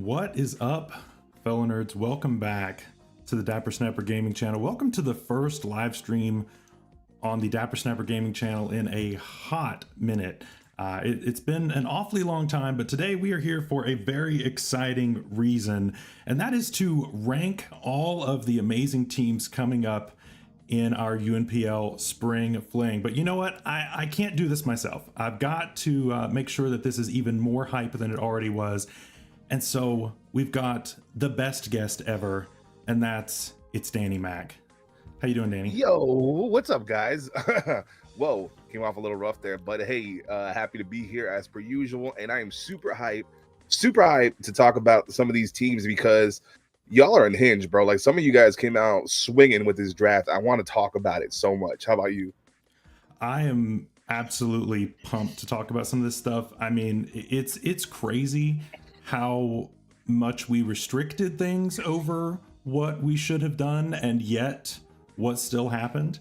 What is up, fellow nerds? Welcome back to the Dapper Snapper Gaming channel. Welcome to the first live stream on the Dapper Snapper Gaming channel in a hot minute. It's been an awfully long time, but today we are here for a very exciting reason, and that is to rank all of the amazing teams coming up in our UNPL Spring Fling. But you know what? I can't do this myself. I've got to make sure that this is even more hype than it already was. And so we've got the best guest ever, and it's Danny Mac. How you doing, Danny? Yo, what's up, guys? Whoa, came off a little rough there, but hey, happy to be here as per usual, and I am super hyped to talk about some of these teams because y'all are unhinged, bro. Like, some of you guys came out swinging with this draft. I want to talk about it so much. How about you? I am absolutely pumped to talk about some of this stuff. I mean, it's crazy how much we restricted things over what we should have done, and yet what still happened.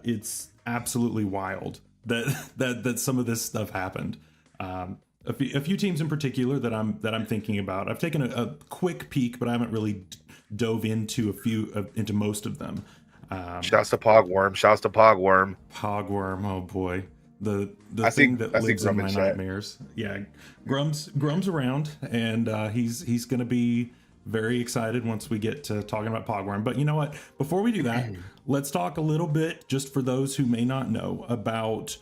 It's absolutely wild that some of this stuff happened. A few teams in particular that I'm thinking about. I've taken a quick peek, but I haven't really dove into into most of them. Shouts to Pogworm. Pogworm. Oh boy. The I thing see- that I see lives in Grum in my chat. nightmares. Yeah, Grum's around, and he's gonna be very excited once we get to talking about Pogworm. But you know what? Before we do that, let's talk a little bit, just for those who may not know, about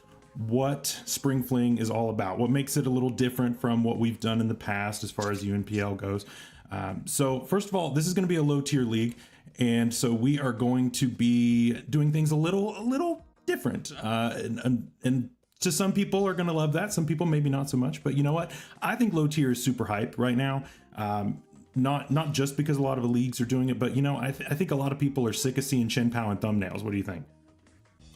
what Spring Fling is all about. What makes it a little different from what we've done in the past as far as UNPL goes. So first of all, this is going to be a low tier league, and so we are going to be doing things a little different, and to some people are going to love that, some people maybe not so much. But you know what, I think low tier is super hype right now. Not just because a lot of the leagues are doing it, but you know, I think a lot of people are sick of seeing Shin Pao and thumbnails. What do you think?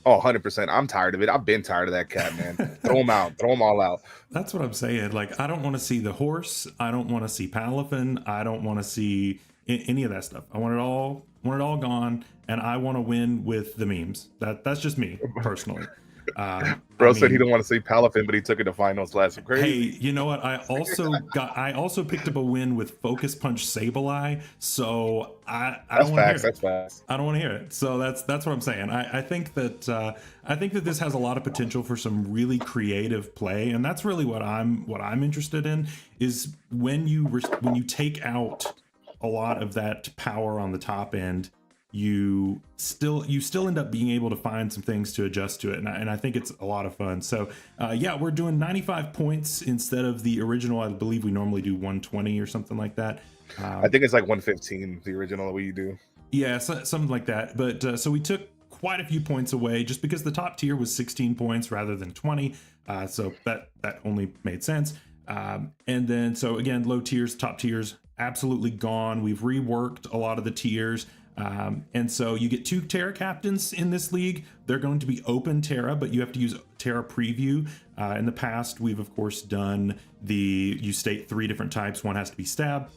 Oh, 100%. I'm tired of it. I've been tired of that cat, man. Throw him out. Throw them all out. That's what I'm saying. Like, I don't want to see the horse. I don't want to see Palafin. I don't want to see any of that stuff. I want it all gone, and I want to win with the memes. That's just me personally. Bro said he don't want to see Palafin, but he took it to finals last. Crazy. Hey, you know what? I also picked up a win with Focus Punch Sableye, so I don't want to hear it. That's facts. I don't want to hear it. So that's what I'm saying. I think that this has a lot of potential for some really creative play, and that's really what I'm interested in, is when you take out a lot of that power on the top end, you still end up being able to find some things to adjust to it, and I think it's a lot of fun. So yeah, we're doing 95 points instead of the original. I believe we normally do 120 or something like that. I think it's like 115, the original way you do. Yeah, something like that. But so we took quite a few points away just because the top tier was 16 points rather than 20. So that only made sense. And then, so again, low tiers, top tiers, absolutely gone. We've reworked a lot of the tiers. And so you get 2 Terra captains in this league. They're going to be open Terra, but you have to use Terra preview. In the past, we've of course done you state 3 different types. One has to be stab.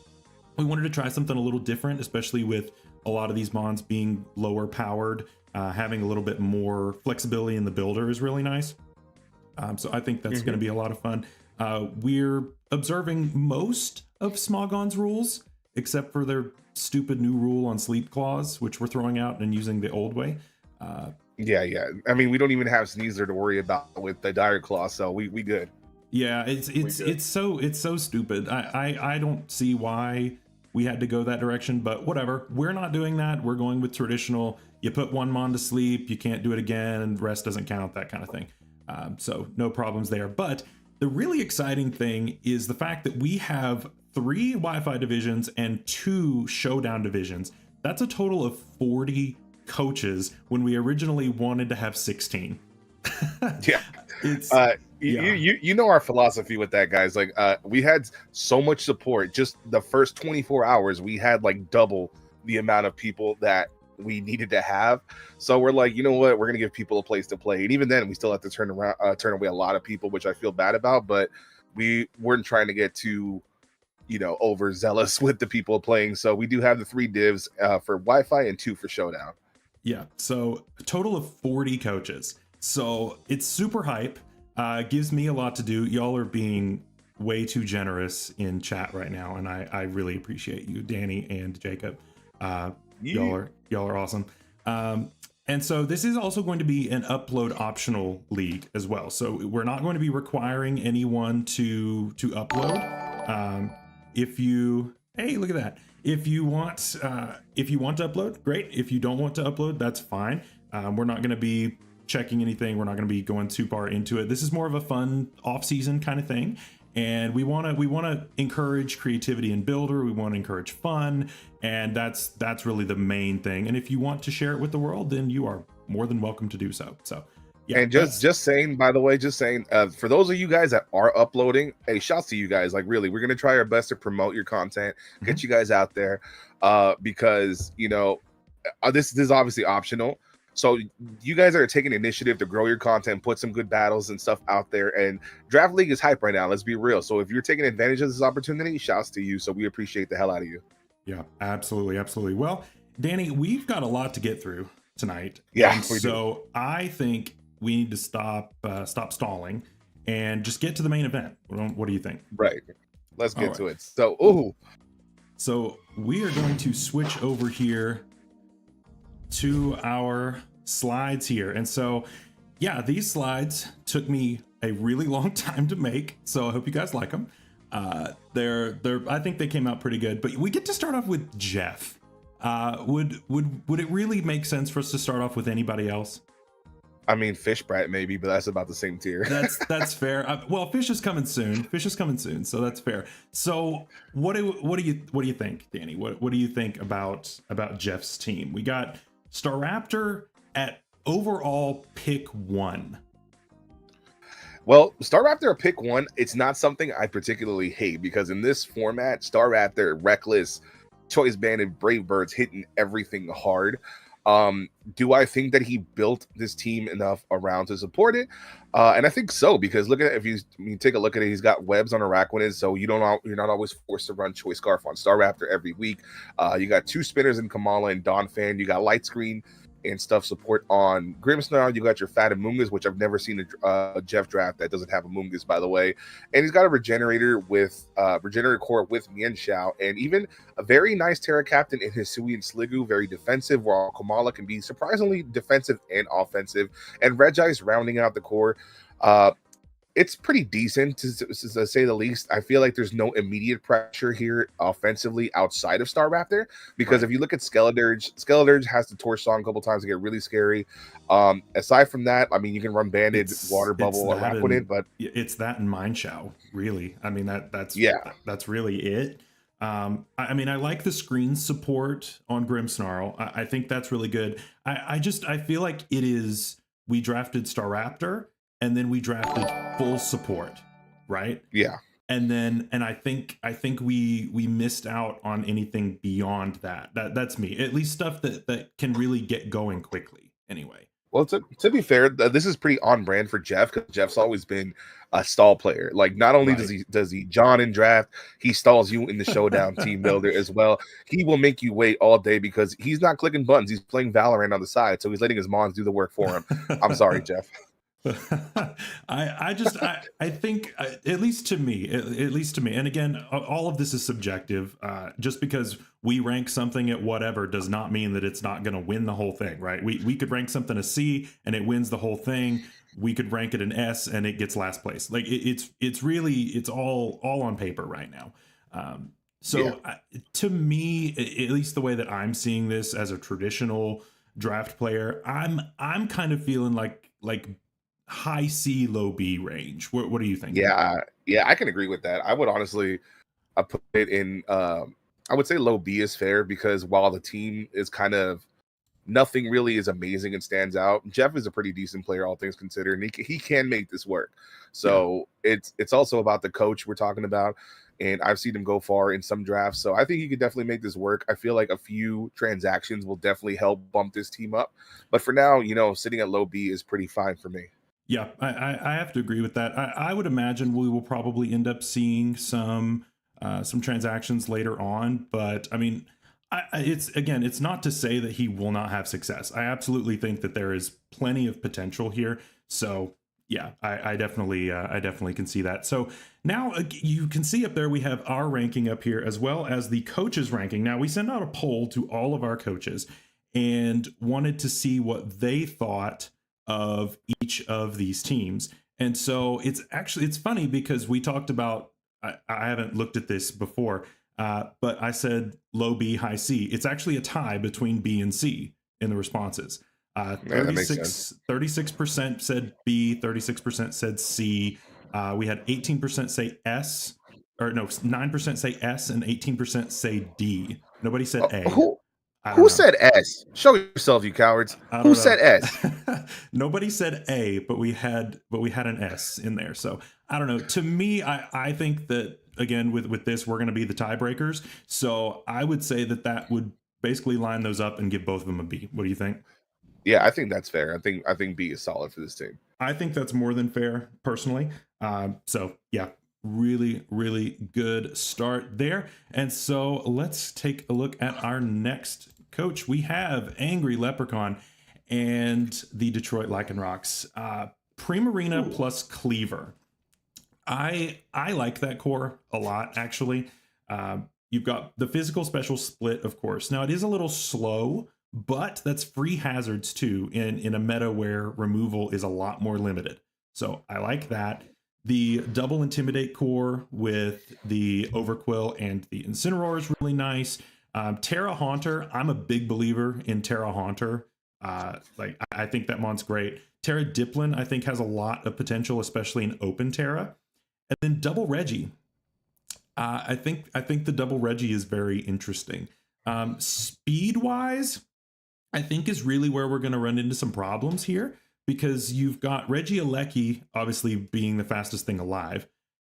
We wanted to try something a little different, especially with a lot of these mons being lower powered. Having a little bit more flexibility in the builder is really nice. So I think that's going to be a lot of fun. We're observing most of Smogon's rules, except for their stupid new rule on sleep clause, which we're throwing out and using the old way. Yeah. I mean, we don't even have Sneezer to worry about with the dire claw, so we good. Yeah, it's so stupid. I don't see why we had to go that direction, but whatever. We're not doing that. We're going with traditional. You put one mon to sleep, you can't do it again, and rest doesn't count, that kind of thing. So no problems there. But the really exciting thing is the fact that we have 3 Wi-Fi divisions and 2 showdown divisions. That's a total of 40 coaches when we originally wanted to have 16. Yeah. It's you know our philosophy with that, guys. Like, we had so much support. Just the first 24 hours, we had like double the amount of people that we needed to have. So we're like, you know what? We're gonna give people a place to play. And even then, we still have to turn away a lot of people, which I feel bad about. But we weren't trying to get too, overzealous with the people playing. So we do have the 3 divs for Wi-Fi and 2 for Showdown. Yeah. So a total of 40 coaches. So it's super hype. Gives me a lot to do. Y'all are being way too generous in chat right now, and I really appreciate you, Danny and Jacob. Y'all are awesome. And so this is also going to be an upload optional league as well. So we're not going to be requiring anyone to upload. If you, hey, look at that. If you want to upload, great. If you don't want to upload, that's fine. We're not going to be checking anything. We're not going to be going too far into it. This is more of a fun off-season kind of thing. And we want to encourage creativity in Builder. We want to encourage fun, and that's really the main thing. And if you want to share it with the world, then you are more than welcome to do so. So, yeah. And just saying, by the way, for those of you guys that are uploading, hey, shouts to you guys. Like, really, we're gonna try our best to promote your content, get you guys out there, because this is obviously optional. So you guys are taking initiative to grow your content, put some good battles and stuff out there. And Draft League is hype right now. Let's be real. So if you're taking advantage of this opportunity, shouts to you. So we appreciate the hell out of you. Yeah, absolutely. Absolutely. Well, Danny, we've got a lot to get through tonight. Yeah. So I think we need to stop stalling and just get to the main event. What do you think? Right. Let's get to it. So we are going to switch over here to our slides here. And so, yeah, these slides took me a really long time to make. So I hope you guys like them. They're I think they came out pretty good, but we get to start off with Jeff. Would it really make sense for us to start off with anybody else? I mean, Fish Brat maybe, but that's about the same tier. That's fair. Well, Fish is coming soon, so that's fair. So what do you think, Danny? What do you think about Jeff's team? We got Staraptor at overall pick 1. Well, Staraptor at pick 1, it's not something I particularly hate, because in this format, Staraptor, Reckless, Choice Banded, Brave Birds hitting everything hard. Do I think that he built this team enough around to support it? And I think so, because look at it, if you take a look at it, he's got webs on Araquanid, so you're not always forced to run Choice Scarf on Staraptor every week. You got 2 spinners in Kamala and Donphan. You got Light Screen and stuff support on Grimmsnarl. You got your Fat Amoonguss, which I've never seen a Jeff draft that doesn't have Amoonguss, by the way. And he's got a Regenerator with Regenerator Core with Mienshao, and even a very nice Terra Captain in Hisui and Sliggoo, very defensive, while Kamala can be surprisingly defensive and offensive. And Regice rounding out the core. It's pretty decent to say the least. I feel like there's no immediate pressure here offensively outside of Staraptor, because if you look at Skeledirge has to torch song a couple times to get really scary. Aside from that, I mean, you can run Banded, Water Bubble, Araquanid, but it's that and Mienshao, really. I mean, that's really it. I mean, I like the screen support on Grimmsnarl. I think that's really good. I feel like we drafted Staraptor, and then we drafted full support, right? Yeah. And I think we missed out on anything beyond that. That's me. At least stuff that can really get going quickly. Anyway. Well, to be fair, this is pretty on brand for Jeff, because Jeff's always been a stall player. Like, not only does he John in draft, he stalls you in the showdown team builder as well. He will make you wait all day because he's not clicking buttons. He's playing Valorant on the side, so he's letting his mons do the work for him. I'm sorry, Jeff. I think at least to me, and again, all of this is subjective. Just because we rank something at whatever does not mean that it's not going to win the whole thing, right? We could rank something a C and it wins the whole thing. We could rank it an S and it gets last place. Like it's all on paper right now. To me, at least the way that I'm seeing this as a traditional draft player, I'm kind of feeling like high C, low B range. What do you think? Yeah, I can agree with that. I would honestly put it in. I would say low B is fair, because while the team is kind of nothing really is amazing and stands out, Jeff is a pretty decent player, all things considered, and he can make this work. So it's also about the coach we're talking about, and I've seen him go far in some drafts. So I think he could definitely make this work. I feel like a few transactions will definitely help bump this team up, but for now, sitting at low B is pretty fine for me. Yeah, I have to agree with that. I would imagine we will probably end up seeing some transactions later on, but I mean, it's not to say that he will not have success. I absolutely think that there is plenty of potential here. So Yeah, I definitely can see that. So now you can see up there we have our ranking up here as well as the coaches ranking. Now we send out a poll to all of our coaches and wanted to see what they thought of each of these teams. And so it's funny because we talked about I haven't looked at this before, but I said low B, high C. It's actually a tie between B and C in the responses. Yeah, that makes sense. 36% said B, 36% said C. We had 18% say S, or no, 9% say S, and 18% say D. Nobody said Oh, A. I don't who know. said S? Show yourself, you cowards. I Who don't said S? know. Nobody said A, but we had an S in there. So I don't know. To me, I think that again with this we're going to be the tiebreakers. So I would say that would basically line those up and give both of them a B. What do you think? Yeah, I think that's fair. I think B is solid for this team. I think that's more than fair, personally. So yeah, really, really good start there. And so let's take a look at our next coach. We have Angry Leprechaun and the Detroit Lycan Rocks. Primarina plus Cleaver. I like that core a lot, actually. You've got the physical special split, of course. Now it is a little slow, but that's free hazards too in a meta where removal is a lot more limited. So I like that. The double intimidate core with the overquill and the incineroar is really nice. Terra Haunter, I'm a big believer in Terra Haunter. Like I think that mon's great. Terra Diplin, I think, has a lot of potential, especially in open Terra. And then double Reggie. I think the double Reggie is very interesting. Speed wise, I think is really where we're going to run into some problems here because you've got Reggie Alecki obviously being the fastest thing alive,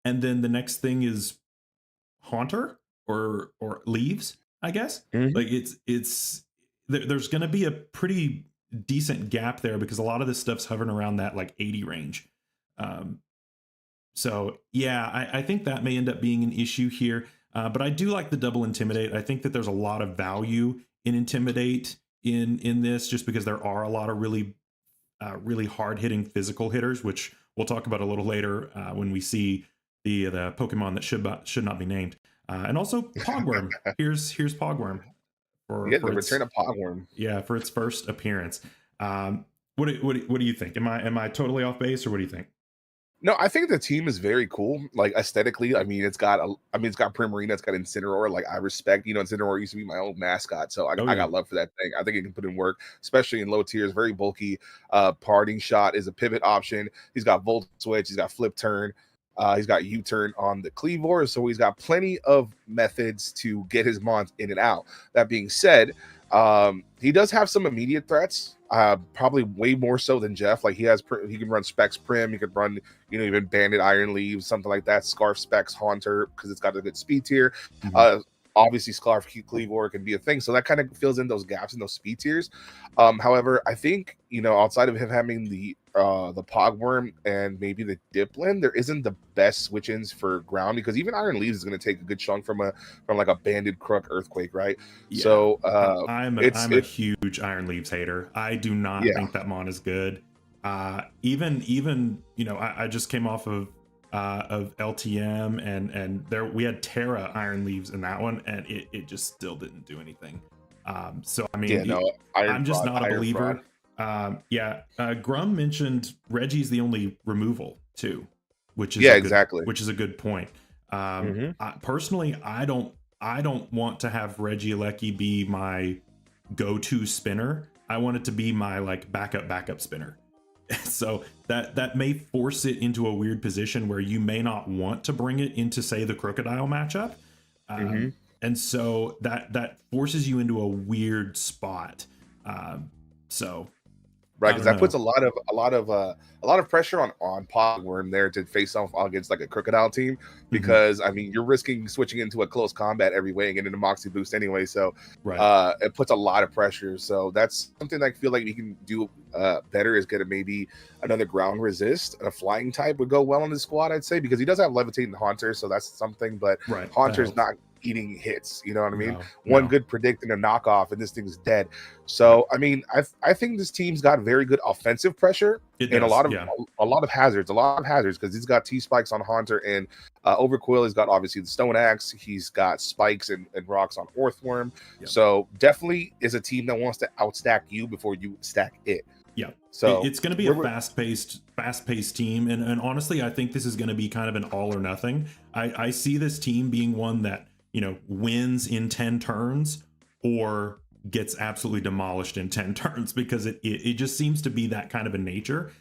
and then the next thing is Haunter or Leaves, I guess. Mhm. Like there's going to be a pretty decent gap there because a lot of this stuff's hovering around that like 80 range. Um, so yeah, I think that may end up being an issue here. But I do like the double intimidate. I think that there's a lot of value in intimidate in this, just because there are a lot of really hard hitting physical hitters, which we'll talk about a little later when we see the Pokemon that should not be named. And also Pogworm. Here's Pogworm Yeah, for the its return of Pogworm. for its first appearance. What do you think? Am I totally off base, or what do you think? No, I think the team is very cool. Like aesthetically, it's got Primarina, it's got Incineroar. Like I respect, Incineroar used to be my old mascot, so Oh I yeah. got love for that thing. I think it can put in work, especially in low tiers. Very bulky. Parting shot is a pivot option. He's got Volt Switch. He's got Flip Turn. He's got U-turn on the Cleavor, so he's got plenty of methods to get his mons in and out. That being said, he does have some immediate threats. Probably way more so than Jeff. Like he can run Specs Prim. He could run even Bandit Iron Leaves, something like that. Scarf Specs Haunter because it's got a good speed tier. Mhm. Obviously, Scarf Cleavor can be a thing, so that kind of fills in those gaps in those speed tiers. However, I think outside of him having the Pogworm and maybe the Diplin, there isn't the best switch-ins for ground because even Iron Leaves is going to take a good chunk from like a Banded Crook Earthquake, right? Yeah, So I'm a huge Iron Leaves hater. I do not yeah. think that mon is good. Even I just came off of LTM and there we had Terra Iron Leaves in that one, and it just still didn't do anything. So I mean, Yeah, no, Iron I'm just Fraud, not a Iron Fraud. believer. Yeah, Grum mentioned Reggie's the only removal too, Yeah, exactly. which is a good point. Hmm. Personally, I don't want to have Reggie Alecki be my go-to spinner. I want it to be my like backup spinner. So that may force it into a weird position where you may not want to bring it into, say, the Crocodile matchup. Hmm. And so that forces you into a weird spot. So Right, I because don't that puts know. a lot of pressure on Pogworm there to face off against like a Crocodile team Mhm. because you're risking switching into a close combat every way and getting a Moxie boost anyway. So Right. it puts a lot of pressure. So that's something I feel like we can do better is get maybe another ground resist. A flying type would go well in the squad, I'd say, because he does have levitating Haunter, so that's something. But Right. That Haunter's not helps. eating hits. You know what I mean? No, One no. good predict and a knockoff, and this thing's dead. So I mean, I think this team's got very good offensive pressure It and does, yeah. a lot of hazards, because he's got T spikes on Haunter and Overcoil. He's got obviously the Stone Axe. He's got spikes and rocks on Orthworm. Yep. So definitely is a team that wants to outstack you before you stack it. Yeah. So it's going to be a fast-paced team, and honestly, I think this is going to be kind of an all or nothing. I see this team being one that, you know, wins in 10 turns or gets absolutely demolished in 10 turns, because it just seems to be that kind of a nature.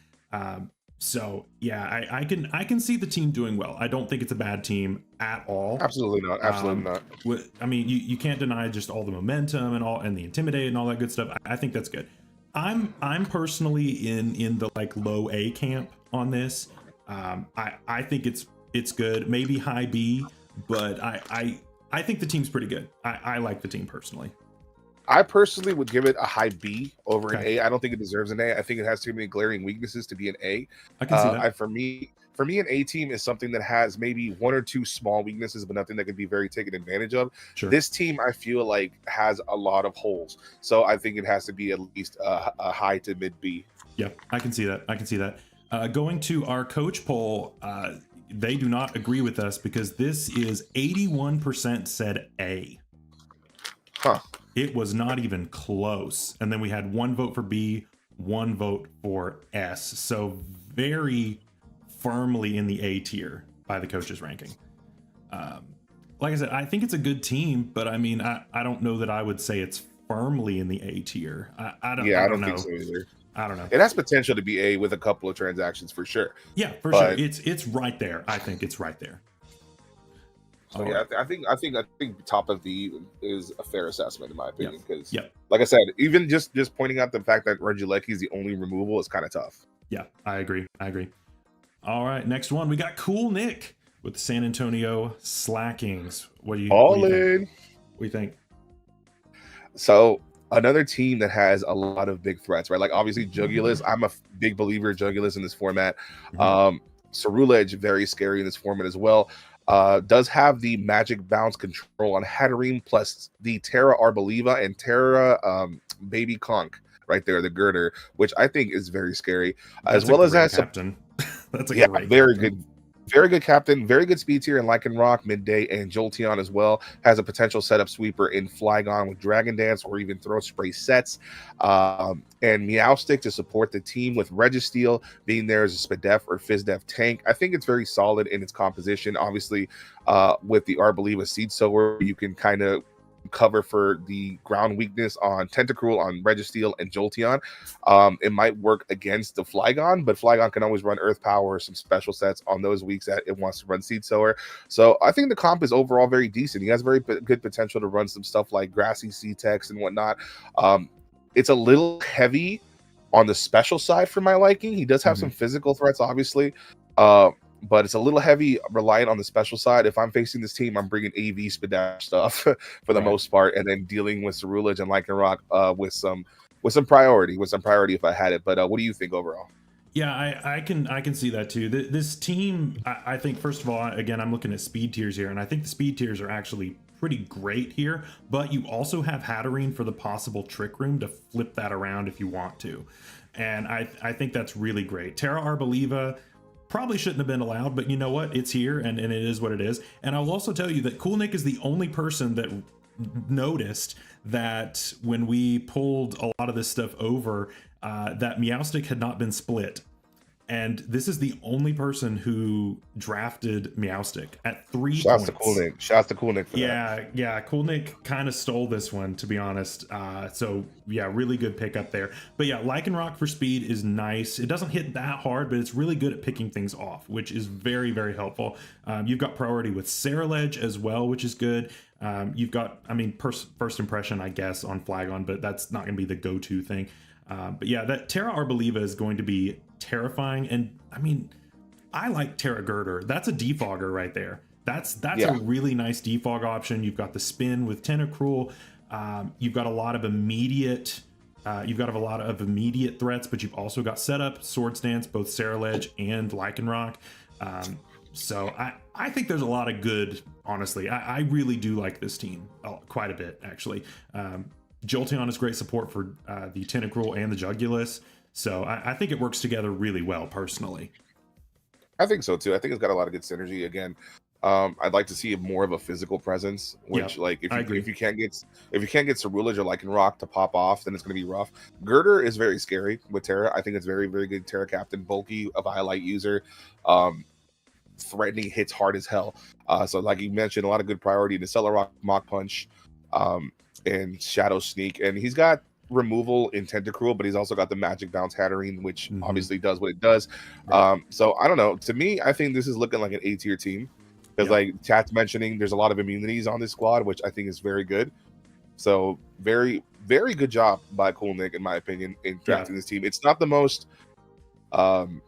So yeah, I can see the team doing well. I don't think it's a bad team at all. Absolutely not. Absolutely not. I mean, you can't deny just all the momentum and the intimidate and all that good stuff. I think that's good. I'm personally in the like low A camp on this. I think it's good, maybe high B, but I think the team's pretty good. I like the team personally. I personally would give it a high B over an Okay. A. I don't think it deserves an A. I think it has too many glaring weaknesses to be an A. I can see that. For me, an A team is something that has maybe one or two small weaknesses, but nothing that can be very taken advantage of. Sure. This team, I feel like, has a lot of holes, so I think it has to be at least a high to mid B. Yeah, I can see that. Going to our coach poll, they do not agree with us because this is 81% said A. Huh. It was not even close. And then we had 1 vote for B, 1 vote for S. So very firmly in the A tier by the coaches ranking. Like I said, I think it's a good team, but I mean, I don't know that I would say it's firmly in the A tier. I don't know. Think so either. I don't know. It has potential to be A with a couple of transactions for sure. Yeah, for sure. It's right there. I think it's right there. So yeah, I think top of the is a fair assessment in my opinion, because like I said, even just pointing out the fact that Regieleki is the only removal is kind of tough. Yeah, I agree. All right, next one we got Cool Nick with the San Antonio Slackings. What do you think? So another team that has a lot of big threats, right? Like obviously Jugulis. I'm a big believer of Jugulis in this format. Cerule Edge, very scary in this format as well. Does have the magic bounce control on Hatterene, plus the Terra Arboliva and Terra Baby Conch right there, the girder, which I think is very scary. That's as well as has captain. That's a great very captain. good. Very good captain, very good speed tier in Lycanroc, Midday, and Jolteon as well. Has a potential setup sweeper in Flygon with Dragon Dance or even Throat Spray sets. And Meowstic to support the team with Registeel being there as a Spadef or Fizdef tank. I think it's very solid in its composition. Obviously, with the Arboliva Seed Sower, you can kind of cover for the ground weakness on Tentacruel, on Registeel, and Jolteon. It might work against the Flygon, but Flygon can always run Earth Power or some special sets on those weeks that it wants to run Seed Sower. So I think the comp is overall very decent. He has very good potential to run some stuff like Grassy C-Tex and whatnot. It's a little heavy on the special side for my liking. He does have some physical threats, obviously. But it's a little heavy, reliant on the special side. If I'm facing this team, I'm bringing AV Spadaf stuff for the most part, and then dealing with Cerulege and Lycanroc with some priority if I had it. But what do you think overall? Yeah, I can see that too. This team, I think, first of all, again, I'm looking at speed tiers here, and I think the speed tiers are actually pretty great here, but you also have Hatterene for the possible Trick Room to flip that around if you want to. And I think that's really great. Terra Arboliva probably shouldn't have been allowed, but you know what? It's here, and it is what it is. And I will also tell you that Cool Nick is the only person that noticed that when we pulled a lot of this stuff over, that Meowstic had not been split. And this is the only person who drafted Meowstic at 3 Shouts points. Shouts to Cool Nick for that. Yeah, Cool Nick kind of stole this one, to be honest. So yeah, really good pickup there. But yeah, Lycanroc for speed is nice. It doesn't hit that hard, but it's really good at picking things off, which is very, very helpful. You've got priority with Cerulege as well, which is good. You've got, I mean, first impression, I guess, on Flygon, but that's not going to be the go-to thing. But yeah, that Terra Arboliva is going to be terrifying. And I mean, I like Terra Girder. That's a defogger right there. That's a really nice defog option. You've got the spin with Tentacruel. You've got a lot of immediate threats, but you've also got setup, Swords Dance, both Cerulege and Lycanroc. So I think there's a lot of good, honestly. I really do like this team quite a bit, actually. Jolteon is great support for the Tentacruel and the Jugulus. So I think it works together really well, personally. I think so too. I think it's got a lot of good synergy. Again, I'd like to see more of a physical presence. Yeah, Which, like, I agree. if you can't get Cerulege or Lycan Rock to pop off, then it's going to be rough. Girder is very scary with Terra. I think it's very very good Terra Captain, bulky, a Violite user, threatening, hits hard as hell. So like you mentioned, a lot of good priority to Celerock, Mach Punch, and Shadow Sneak, and he's got removal in Tentacruel, but he's also got the Magic Bounce Hatterene, which obviously does what it does. Right. So I don't know. To me, I think this is looking like an A tier team because, Yeah. like chat's mentioning, there's a lot of immunities on this squad, which I think is very good. So very, very good job by Cool Nick, in my opinion, in drafting this team. It's not the most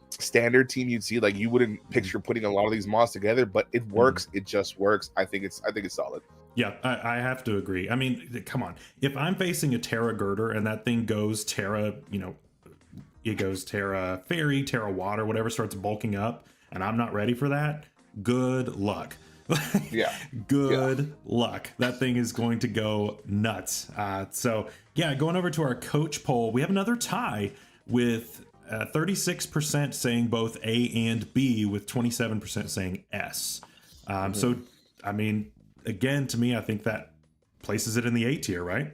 standard team you'd see. Like, you wouldn't picture putting a lot of these mods together, but it works. It just works. I think it's solid. Yeah, I have to agree. I mean, come on. If I'm facing a Terra Girder and that thing goes Terra, it goes Terra Fairy, Terra Water, whatever, starts bulking up, and I'm not ready for that, good luck. Yeah. Good luck. That thing is going to go nuts. So, yeah, going over to our coach poll, we have another tie with 36% saying both A and B, with 27% saying S. So, I mean, again, to me, I think that places it in the A tier, right?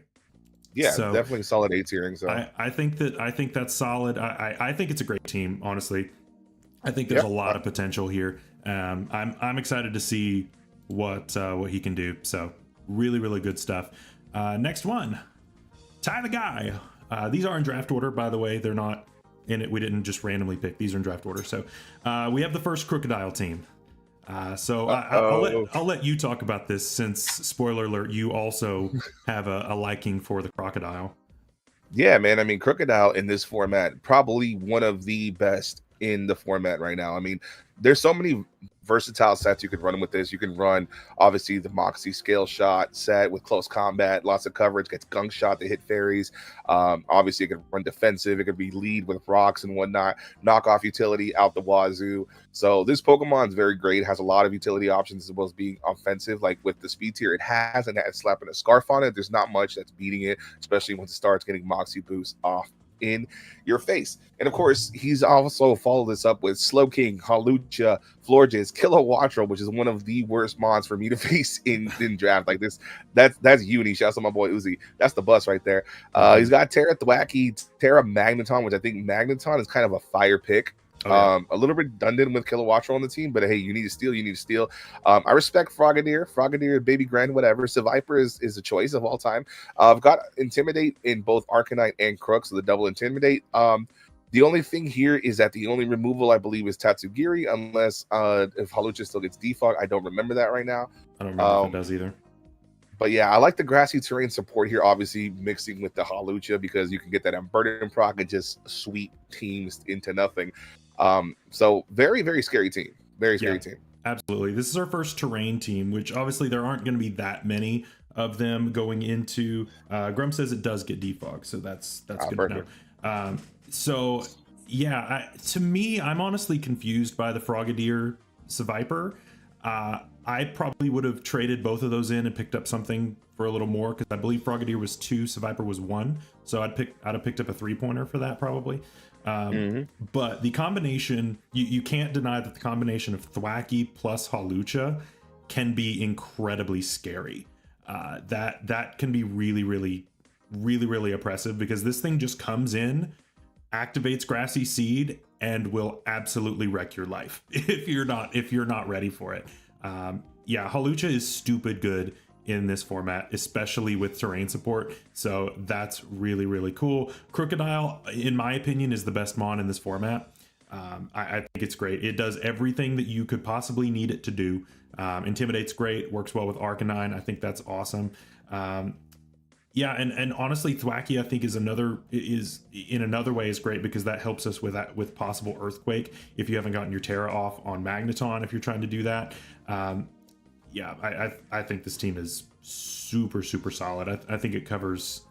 Yeah, So definitely solid A tiering. So I think that's solid. I think it's a great team, honestly. I think there's a lot of potential here. I'm excited to see what he can do. So really, really good stuff. Next one, Ty the Guy. These are in draft order, by the way. They're not in it. We didn't just randomly pick. These are in draft order. So we have the first Crocodile team. I'll let you talk about this, since, spoiler alert, you also have a liking for the Crocodile. Yeah, man. I mean, Crocodile in this format, probably one of the best in the format right now. I mean, there's so many versatile sets you could run with this. You can run, obviously, the Moxie scale shot set with close combat, lots of coverage, gets gunk shot to hit fairies. Obviously, it could run defensive. It could be lead with rocks and whatnot. Knockoff utility out the wazoo. So this Pokemon is very great. It has a lot of utility options as well as being offensive. Like with the speed tier, it has, and that's slapping a scarf on it. There's not much that's beating it, especially once it starts getting Moxie boost off in your face. And of course, he's also followed this up with Slowking, Hawlucha, Florges, Kilowattrel, which is one of the worst mons for me to face in draft. Like this, that's uni. Shouts to my boy Uzi. That's the bus right there. He's got Terra Thwackey, Terra Magneton, which I think Magneton is kind of a fire pick. A little redundant with Kilowattrel on the team, but hey, you need to steal. I respect Frogadier, Baby Grand, whatever. Seviper is a choice of all time. I've got Intimidate in both Arcanine and Crook, so the double Intimidate. The only thing here is that the only removal, I believe, is Tatsugiri, unless if Hawlucha still gets defog. I don't remember that right now. I don't remember if it does either. But yeah, I like the grassy terrain support here, obviously mixing with the Hawlucha, because you can get that Unburden proc and just sweep teams into nothing. So very, very scary team. Very scary team. Absolutely. This is our first terrain team, which obviously there aren't going to be that many of them going into. Grum says it does get defog, so that's good to know. So yeah, to me, I'm honestly confused by the Frogadier Seviper. I probably would have traded both of those in and picked up something for a little more, because I believe Frogadier was 2, Seviper was 1. So I'd have picked up a 3-pointer for that probably. But the combination, you can't deny that the combination of Thwackey plus Hawlucha can be incredibly scary. That can be really, really, really, really oppressive, because this thing just comes in, activates Grassy Seed, and will absolutely wreck your life if you're not ready for it. Hawlucha is stupid good in this format, especially with terrain support, so that's really, really cool. Crocodile, in my opinion, is the best mon in this format. I think it's great. It does everything that you could possibly need it to do. Intimidate's great, works well with Arcanine. I think that's awesome. And honestly, Thwackey, I think, is in another way is great, because that helps us with possible Earthquake if you haven't gotten your Terra off on Magneton, if you're trying to do that. I think this team is super, super solid. I think it covers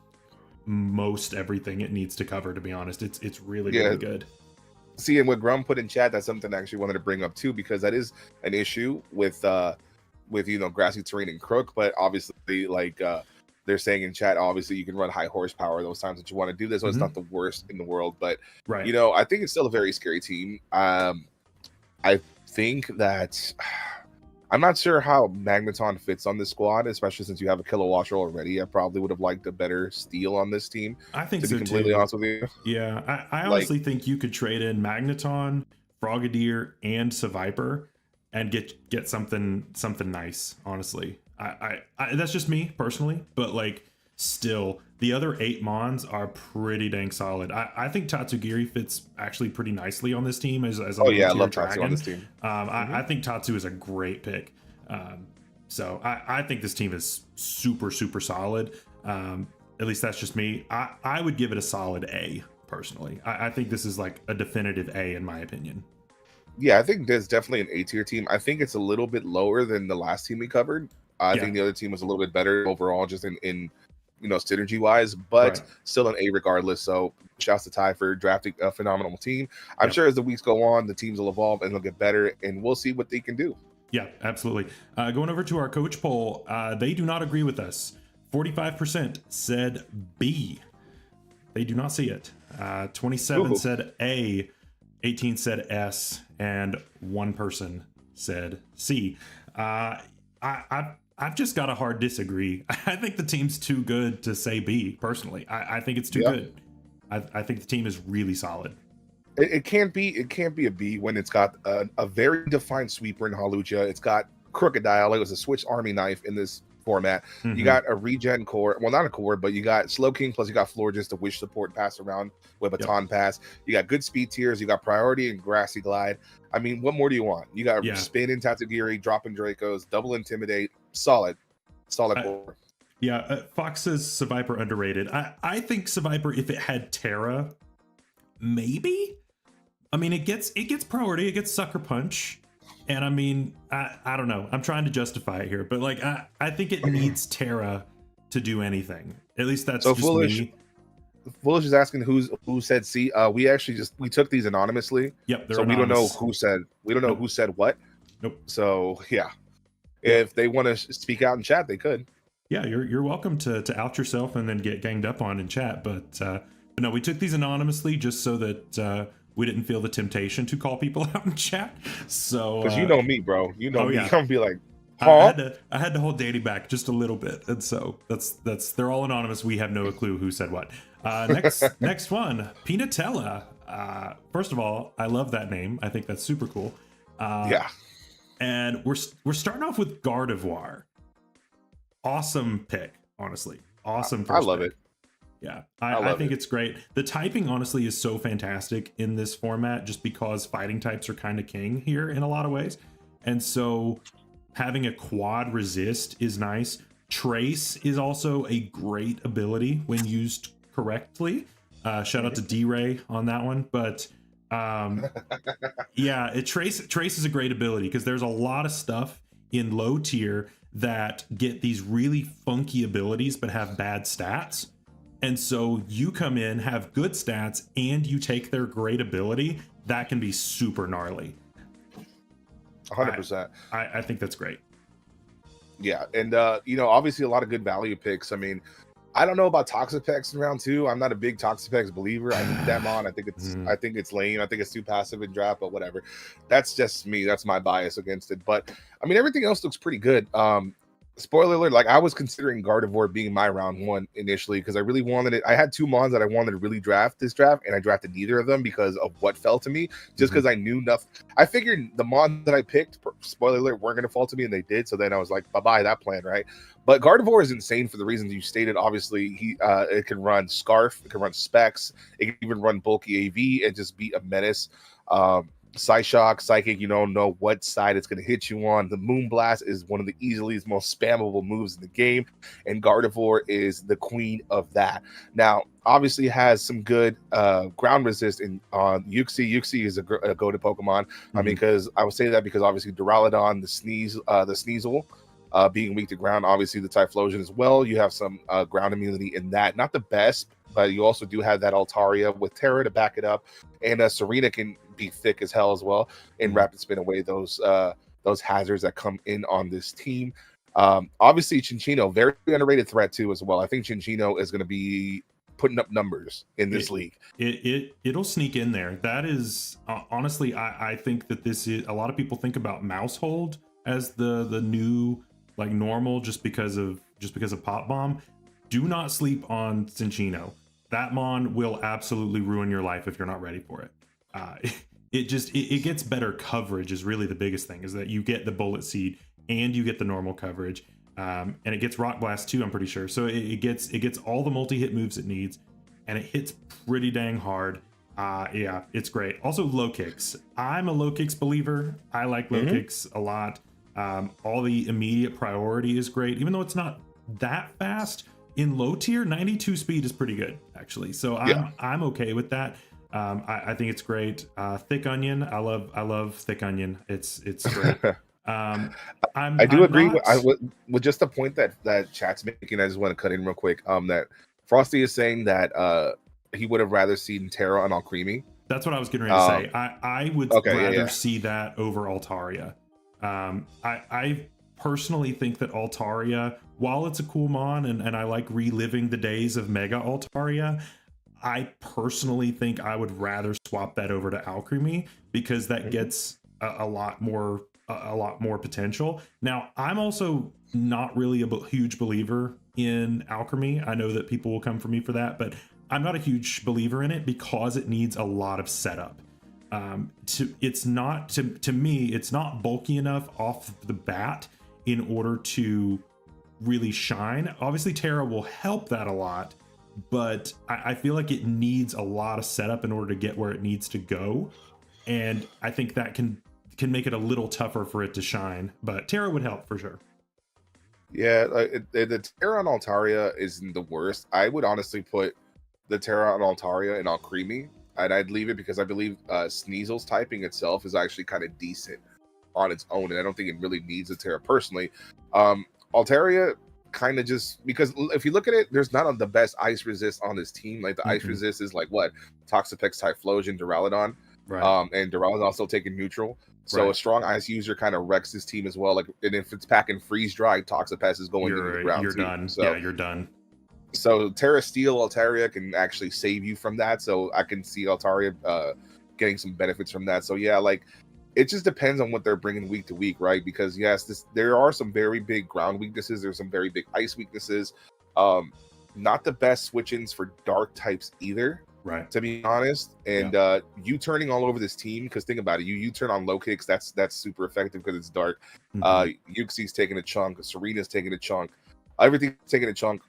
most everything it needs to cover, to be honest. It's really, really good. See, and what Grum put in chat, that's something I actually wanted to bring up too, because that is an issue with grassy terrain and crook. But obviously, like they're saying in chat, obviously you can run high horsepower those times that you want to do this, so it's not the worst in the world. But Right. I think it's still a very scary team. I think that I'm not sure how Magneton fits on this squad, especially since you have a Killer Watcher already. I probably would have liked a better steal on this team. I think to so be completely too. honest with you. Yeah, I honestly think you could trade in Magneton, Frogadier, and Seviper and get something nice. Honestly, I that's just me personally, but like still, the other 8 Mons are pretty dang solid. I think Tatsugiri fits actually pretty nicely on this team as a Oh yeah, I low-tier love Tatsu on dragon. this team. I think Tatsu is a great pick. So I think this team is super solid. At least that's just me. I would give it a solid A personally. I think this is like a definitive A in my opinion. Yeah, I think there's definitely an A-tier team. I think it's a little bit lower than the last team we covered. I think the other team was a little bit better overall, just in synergy wise, but still an A regardless. So shouts to Ty for drafting a phenomenal team. I'm sure as the weeks go on, the teams will evolve and they'll get better, and we'll see what they can do. Yeah, absolutely. Going over to our coach poll, they do not agree with us. 45% said B. They do not see it. 27 said A, 18 said S, and 1 person said C. I've just got a hard disagree. I think the team's too good to say B, personally. I think it's too good. I think the team is really solid. It can't be a B when it's got a very defined sweeper in Halucha. It's got Crocodile. It was a switch army knife in this format. You got a regen core. Well, not a core, but you got Slow King, plus you got Florges to wish support pass around with Baton pass. You got good speed tiers. You got priority and grassy glide. I mean, what more do you want? You got spin in Tatsugiri, dropping Dracos, double intimidate. Solid core. Yeah, Fox says Seviper underrated. I think Seviper, if it had Terra, maybe. I mean, it gets priority, it gets sucker punch, and I mean, I don't know. I'm trying to justify it here, but like I think it needs Terra to do anything. At least that's so just Foolish. Me. Foolish is asking who said C. We actually we took these anonymously. Yep. So anonymous. We don't know who said. We don't know who said what. Nope. So yeah, if they want to speak out in chat, they could. Yeah, you're welcome to out yourself and then get ganged up on in chat, but no, we took these anonymously just so that we didn't feel the temptation to call people out in chat. So because you know me, bro, me. Yeah. I'm gonna be like, huh? I had to hold dating back just a little bit, and so that's they're all anonymous. We have no clue who said what. Next one, Peanutella. First of all, I love that name. I think that's super cool. Yeah. And we're starting off with Gardevoir. Awesome pick, honestly. Awesome. I love it. Yeah, I think it's great. The typing, honestly, is so fantastic in this format just because fighting types are kind of king here in a lot of ways. And so having a quad resist is nice. Trace is also a great ability when used correctly. Shout out to D-Ray on that one. But yeah, Trace is a great ability because there's a lot of stuff in low tier that get these really funky abilities but have bad stats. And so you come in, have good stats, and you take their great ability. That can be super gnarly. 100%. I think that's great. Yeah, and obviously a lot of good value picks. I mean, I don't know about Toxapex in round 2. I'm not a big Toxapex believer. I need them on. I think it's lame. I think it's too passive in draft, but whatever. That's just me. That's my bias against it. But I mean, everything else looks pretty good. Spoiler alert, like I was considering Gardevoir being my round 1 initially because I really wanted it. I had 2 Mons that I wanted to really draft this draft, and I drafted neither of them because of what fell to me, just because I knew nothing. I figured the Mons that I picked, spoiler alert, weren't going to fall to me, and they did. So then I was like, bye-bye that plan, right? But Gardevoir is insane for the reasons you stated. Obviously, it can run Scarf, it can run Specs, it can even run bulky AV and just be a menace. Psyshock, Psychic, you don't know what side it's going to hit you on. The Moonblast is one of the most spammable moves in the game, and Gardevoir is the queen of that. Now, obviously, has some good ground resist on Uxie. Uxie is a go-to Pokemon. I mean, because I would say that because obviously Duraludon, the Sneasel, being weak to ground. Obviously, the Typhlosion as well. You have some ground immunity in that. Not the best, but you also do have that Altaria with Terra to back it up. And Serena can be thick as hell as well and rapid spin away those hazards that come in on this team. Obviously, Chinchino, very underrated threat too as well. I think Chinchino is going to be putting up numbers in this league. It'll sneak in there. That is honestly, I think that this is, a lot of people think about Mousehold as the new like normal just because of Pop Bomb. Do not sleep on Cinchino. That mon will absolutely ruin your life if you're not ready for it. It gets better coverage is really the biggest thing, is that you get the Bullet Seed and you get the normal coverage. And it gets Rock Blast too, I'm pretty sure. So it gets all the multi-hit moves it needs, and it hits pretty dang hard. Yeah, it's great. Also low kicks. I'm a low kicks believer. I like low kicks a lot. All the immediate priority is great, even though it's not that fast. In low tier, 92 speed is pretty good, actually. So I'm okay with that. I think it's great. Thick Onion, I love Thick Onion. It's great. I do agree with just the point that chat's making. I just want to cut in real quick. That Frosty is saying that he would have rather seen Terra on Alcremie. That's what I was getting ready to say. I would rather see that over Altaria. I personally think that Altaria, while it's a cool mon and I like reliving the days of Mega Altaria, I personally think I would rather swap that over to Alcremie, because that gets a lot more potential. Now, I'm also not really a huge believer in Alchemy. I know that people will come for me for that, but I'm not a huge believer in it because it needs a lot of setup. To me, it's not bulky enough off the bat in order to really shine. Obviously, Terra will help that a lot, but I feel like it needs a lot of setup in order to get where it needs to go. And I think that can make it a little tougher for it to shine, but Terra would help for sure. Yeah, the Terra on Altaria isn't the worst. I would honestly put the Terra on Altaria and Alcremie, and I'd leave it because I believe Sneasel's typing itself is actually kind of decent on its own, and I don't think it really needs a Terra personally. Altaria kind of just, because if you look at it, there's not the best ice resist on this team. Like the ice resist is like what? Toxapex, Typhlosion, Duraludon. Right. And Duraludon's still taking neutral. So a strong ice user kind of wrecks his team as well. Like, and if it's packing freeze dry, Toxapex is going into the ground. You're done. So, yeah, you're done. So Terra Steel Altaria can actually save you from that. So I can see Altaria getting some benefits from that. So yeah, like it just depends on what they're bringing week to week, right? Because yes, there are some very big ground weaknesses. There's some very big ice weaknesses. Not the best switch-ins for dark types either. Right. To be honest, and you turning all over this team, because think about it, you turn on low kicks, that's super effective because it's dark. Yuxi's taking a chunk, Serena's taking a chunk, everything's taking a chunk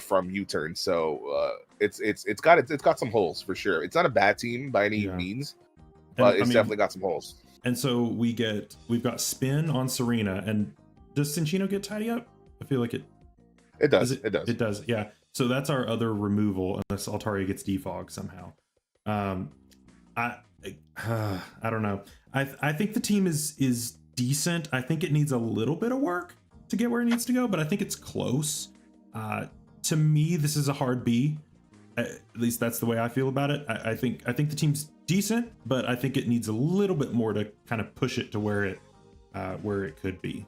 from U-turn. So it's got some holes for sure. It's not a bad team by any means, but it's definitely got some holes. And so we've got spin on Serena, and does Cinchino get tidy up? I feel like it does. It does. Yeah. So that's our other removal, unless Altaria gets defog somehow. I don't know. I think the team is decent. I think it needs a little bit of work to get where it needs to go, but I think it's close. To me, this is a hard B. At least that's the way I feel about it. I think the team's decent, but I think it needs a little bit more to kind of push it to where it could be.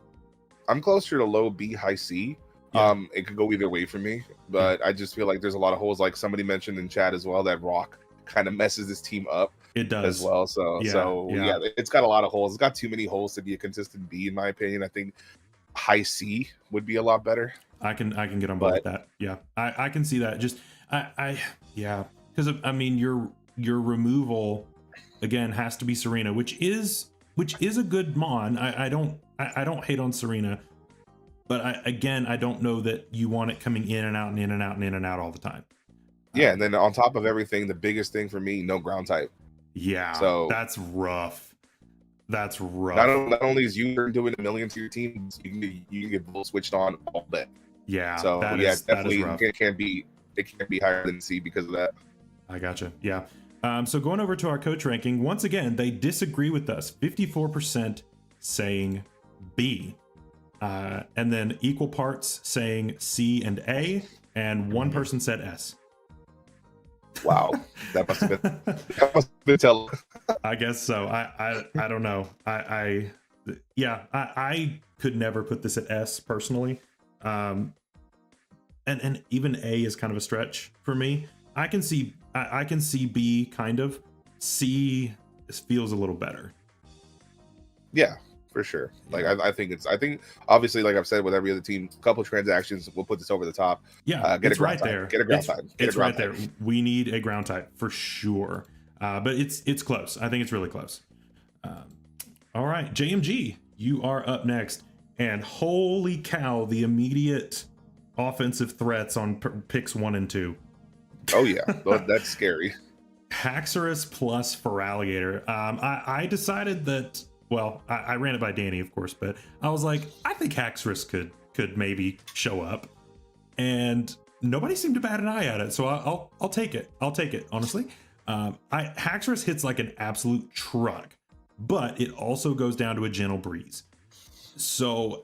I'm closer to low B, high C. Yeah. It could go either way for me, but I just feel like there's a lot of holes. Like somebody mentioned in chat as well, that Rock kind of messes this team up. It does as well. So it's got a lot of holes. It's got too many holes to be a consistent B, in my opinion. I think high C would be a lot better. I can get on board with that. Yeah, I can see that. Just because I mean your removal again has to be Serena, which is a good mon. I don't hate on Serena. But I don't know that you want it coming in and out and in and out and in and out all the time. Yeah, and then on top of everything, the biggest thing for me, no ground type. Yeah, so that's rough. Not only is you doing a million to your team, you can get bull switched on all day. Yeah. So definitely it can't be higher than C because of that. I gotcha. Yeah. So going over to our coach ranking, once again, they disagree with us. 54% saying B. and then equal parts saying C and A, and one person said S. Wow, that must have been telling. I guess so. I don't know. I could never put this at S personally. And even A is kind of a stretch for me. I can see B kind of. C feels a little better. Yeah, for sure. Like I think obviously, like I've said with every other team, a couple transactions will put this over the top. Yeah, get it's a ground right type. there. Get a ground type. It's right there. We need a ground type for sure. But it's close. I think it's really close. All right, JMG, you are up next. And holy cow, the immediate offensive threats on picks 1 and 2. Oh yeah, that's scary. Haxorus plus Feraligatr. I decided that. Well, I ran it by Danny, of course, but I was like, I think Haxorus could maybe show up, and nobody seemed to bat an eye at it. So I'll take it. I'll take it, honestly. Haxorus hits like an absolute truck, but it also goes down to a gentle breeze. So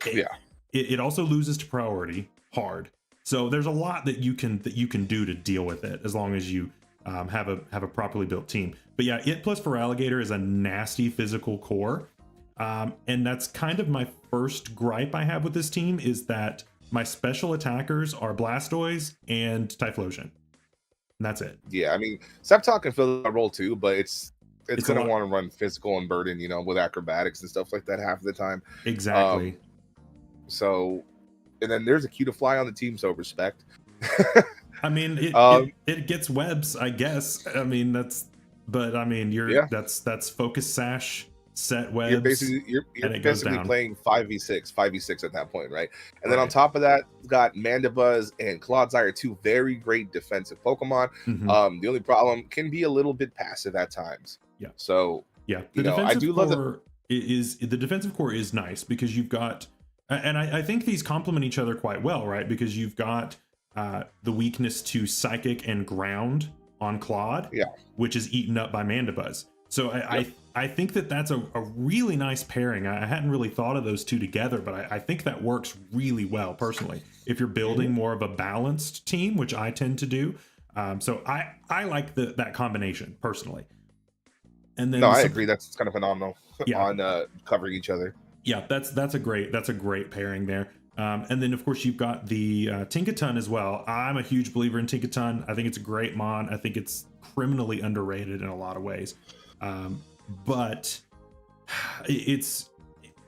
it also loses to priority hard. So there's a lot that you can do to deal with it, as long as you have a properly built team. But yeah, it plus Feraligatr is a nasty physical core. And that's kind of my first gripe I have with this team, is that my special attackers are Blastoise and Typhlosion. And that's it. Yeah, I mean, Sceptile can fill that role too, but it's going to want to run physical and burden, with acrobatics and stuff like that half of the time. Exactly. So, and then there's a Cutiefly on the team, so respect. I mean, it gets webs, I guess. I mean, that's focus sash, set webs. You're basically playing 5v6 at that point, right? And then on top of that, you've got Mandibuzz and Clodsire, 2 very great defensive Pokemon. Mm-hmm. The only problem can be a little bit passive at times. Yeah. So yeah, I do love that. The defensive core is nice because you've got, and I think these complement each other quite well, right? Because you've got the weakness to Psychic and Ground on Claude, which is eaten up by Mandibuzz. So I think that's a really nice pairing. I hadn't really thought of those two together, but I think that works really well personally, if you're building more of a balanced team, which I tend to do. So I like that combination personally. And then I agree. That's kind of phenomenal on covering each other. Yeah, that's a great pairing there. And then of course you've got the Tinkaton as well. I'm a huge believer in Tinkaton. I think it's a great mon. I think it's criminally underrated in a lot of ways. But it's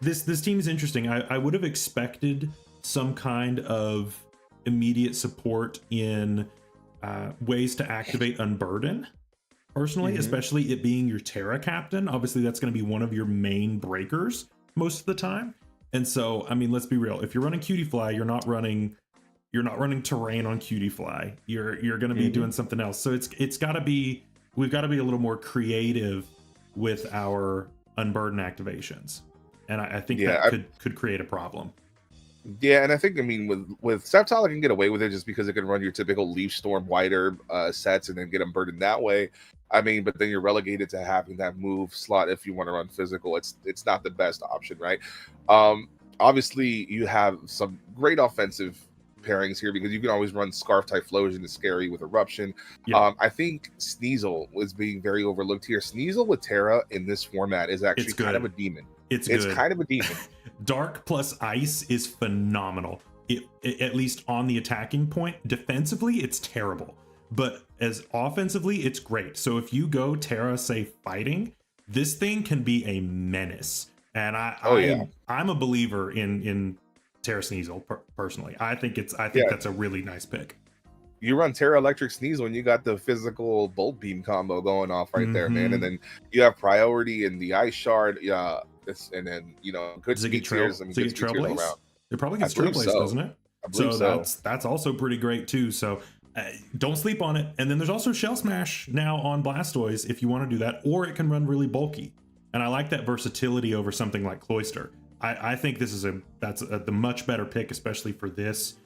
this team is interesting. I would have expected some kind of immediate support in ways to activate Unburden. Personally, especially it being your Terra captain, obviously that's going to be one of your main breakers most of the time. And so, I mean, let's be real. If you're running Cutiefly, you're not running terrain on Cutiefly. You're going to be doing something else. So we've got to be a little more creative with our Unburden activations, and I think that could create a problem. Yeah, and I think, with Sceptile, I can get away with it just because it can run your typical Leaf Storm, White Herb sets and then get them burdened that way. But then you're relegated to having that move slot if you want to run physical. It's not the best option, right? Obviously, you have some great offensive pairings here because you can always run Scarf Typhlosion is scary with Eruption. Yeah. I think Sneasel was being very overlooked here. Sneasel with Terra in this format is actually kind of a demon. It's kind of a demon. Dark plus Ice is phenomenal. At least on the attacking point. Defensively, it's terrible. But as offensively, it's great. So if you go Terra, say, Fighting, this thing can be a menace. And I'm a believer in Terra Sneasel personally. I think that's a really nice pick. You run Terra Electric Sneasel and you got the physical Bolt Beam combo going off right there, man. And then you have priority in the Ice Shard. And then good Ziggy Trailblaze. It probably gets Trailblaze, doesn't it? So that's also pretty great too. So don't sleep on it. And then there's also Shell Smash now on Blastoise if you want to do that, or it can run really bulky. And I like that versatility over something like Cloyster. I think this is the much better pick, especially for this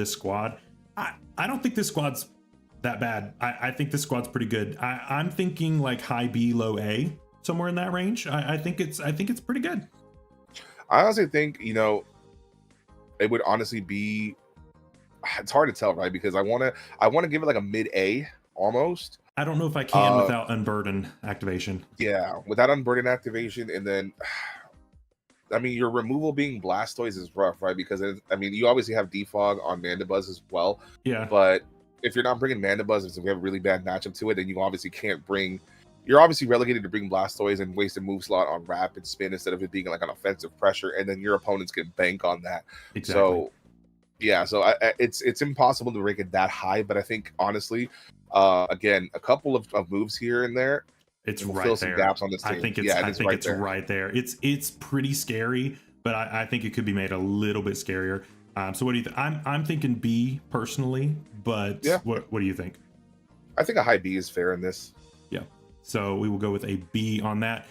squad. I don't think this squad's that bad. I think this squad's pretty good. I'm thinking like high B, low A, somewhere in that range. I think it's pretty good. I honestly think it would honestly be. It's hard to tell, right? Because I want to give it like a mid A almost. I don't know if I can without Unburden activation. Yeah, without Unburden activation, and then I mean your removal being Blastoise is rough, right? Because I mean you obviously have Defog on Mandibuzz as well. Yeah. But if you're not bringing Mandibuzz, if we have a really bad matchup to it, then you obviously can't bring. You're obviously relegated to bring Blastoise and waste a move slot on Rapid Spin instead of it being like an offensive pressure, and then your opponents can bank on that. Exactly. So yeah, so it's impossible to rank it that high, but I think honestly, again, a couple of moves here and there, it's will right fill there. some gaps on this team. I think it's right there. It's pretty scary, but I think it could be made a little bit scarier. So what do you think? I'm thinking B personally, but yeah. What do you think? I think a high B is fair in this. Yeah. So we will go with a B on that.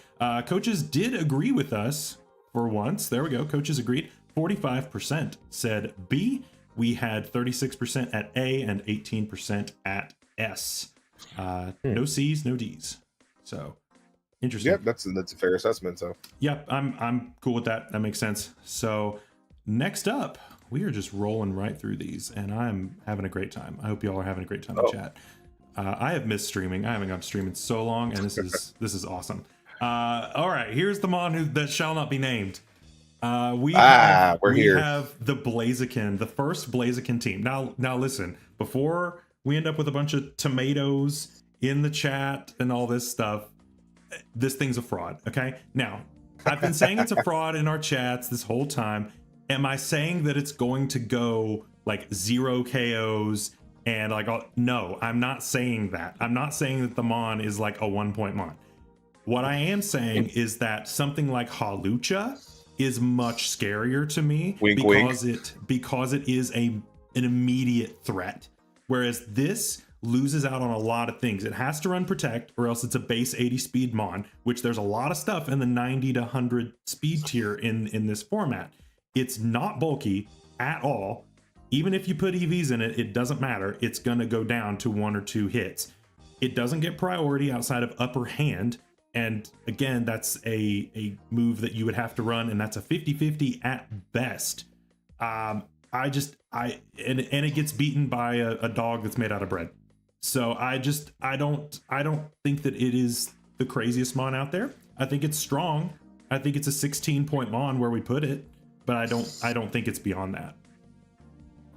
Coaches did agree with us for once. There we go. Coaches agreed. 45% said B. We had 36% at A and 18% at S. No C's, no D's. So interesting. Yep, that's a fair assessment. So yep, I'm cool with that. That makes sense. So next up, we are just rolling right through these, and I'm having a great time. I hope you all are having a great time in chat. I have missed streaming. I haven't gone to stream in so long, and this is awesome. All right, here's the mon that shall not be named. We have the Blaziken, the first Blaziken team. Now listen, before we end up with a bunch of tomatoes in the chat and all this stuff, this thing's a fraud, okay? Now, I've been saying it's a fraud in our chats this whole time. Am I saying that it's going to go like 0 KOs and like, no, I'm not saying that. I'm not saying that the mon is like a 1-point mon. What I am saying is that something like Halucha is much scarier to me because it is an immediate threat, whereas this loses out on a lot of things. It has to run Protect, or else it's a base 80 speed mon, which there's a lot of stuff in the 90 to 100 speed tier in this format. It's not bulky at all. Even if you put EVs in it, it doesn't matter. It's gonna go down to 1 or 2 hits. It doesn't get priority outside of upper hand. And again, that's a move that you would have to run, and that's a 50-50 at best. And it gets beaten by a dog that's made out of bread. So I don't think that it is the craziest mon out there. I think it's strong. I think it's a 16-point mon where we put it, but I don't think it's beyond that.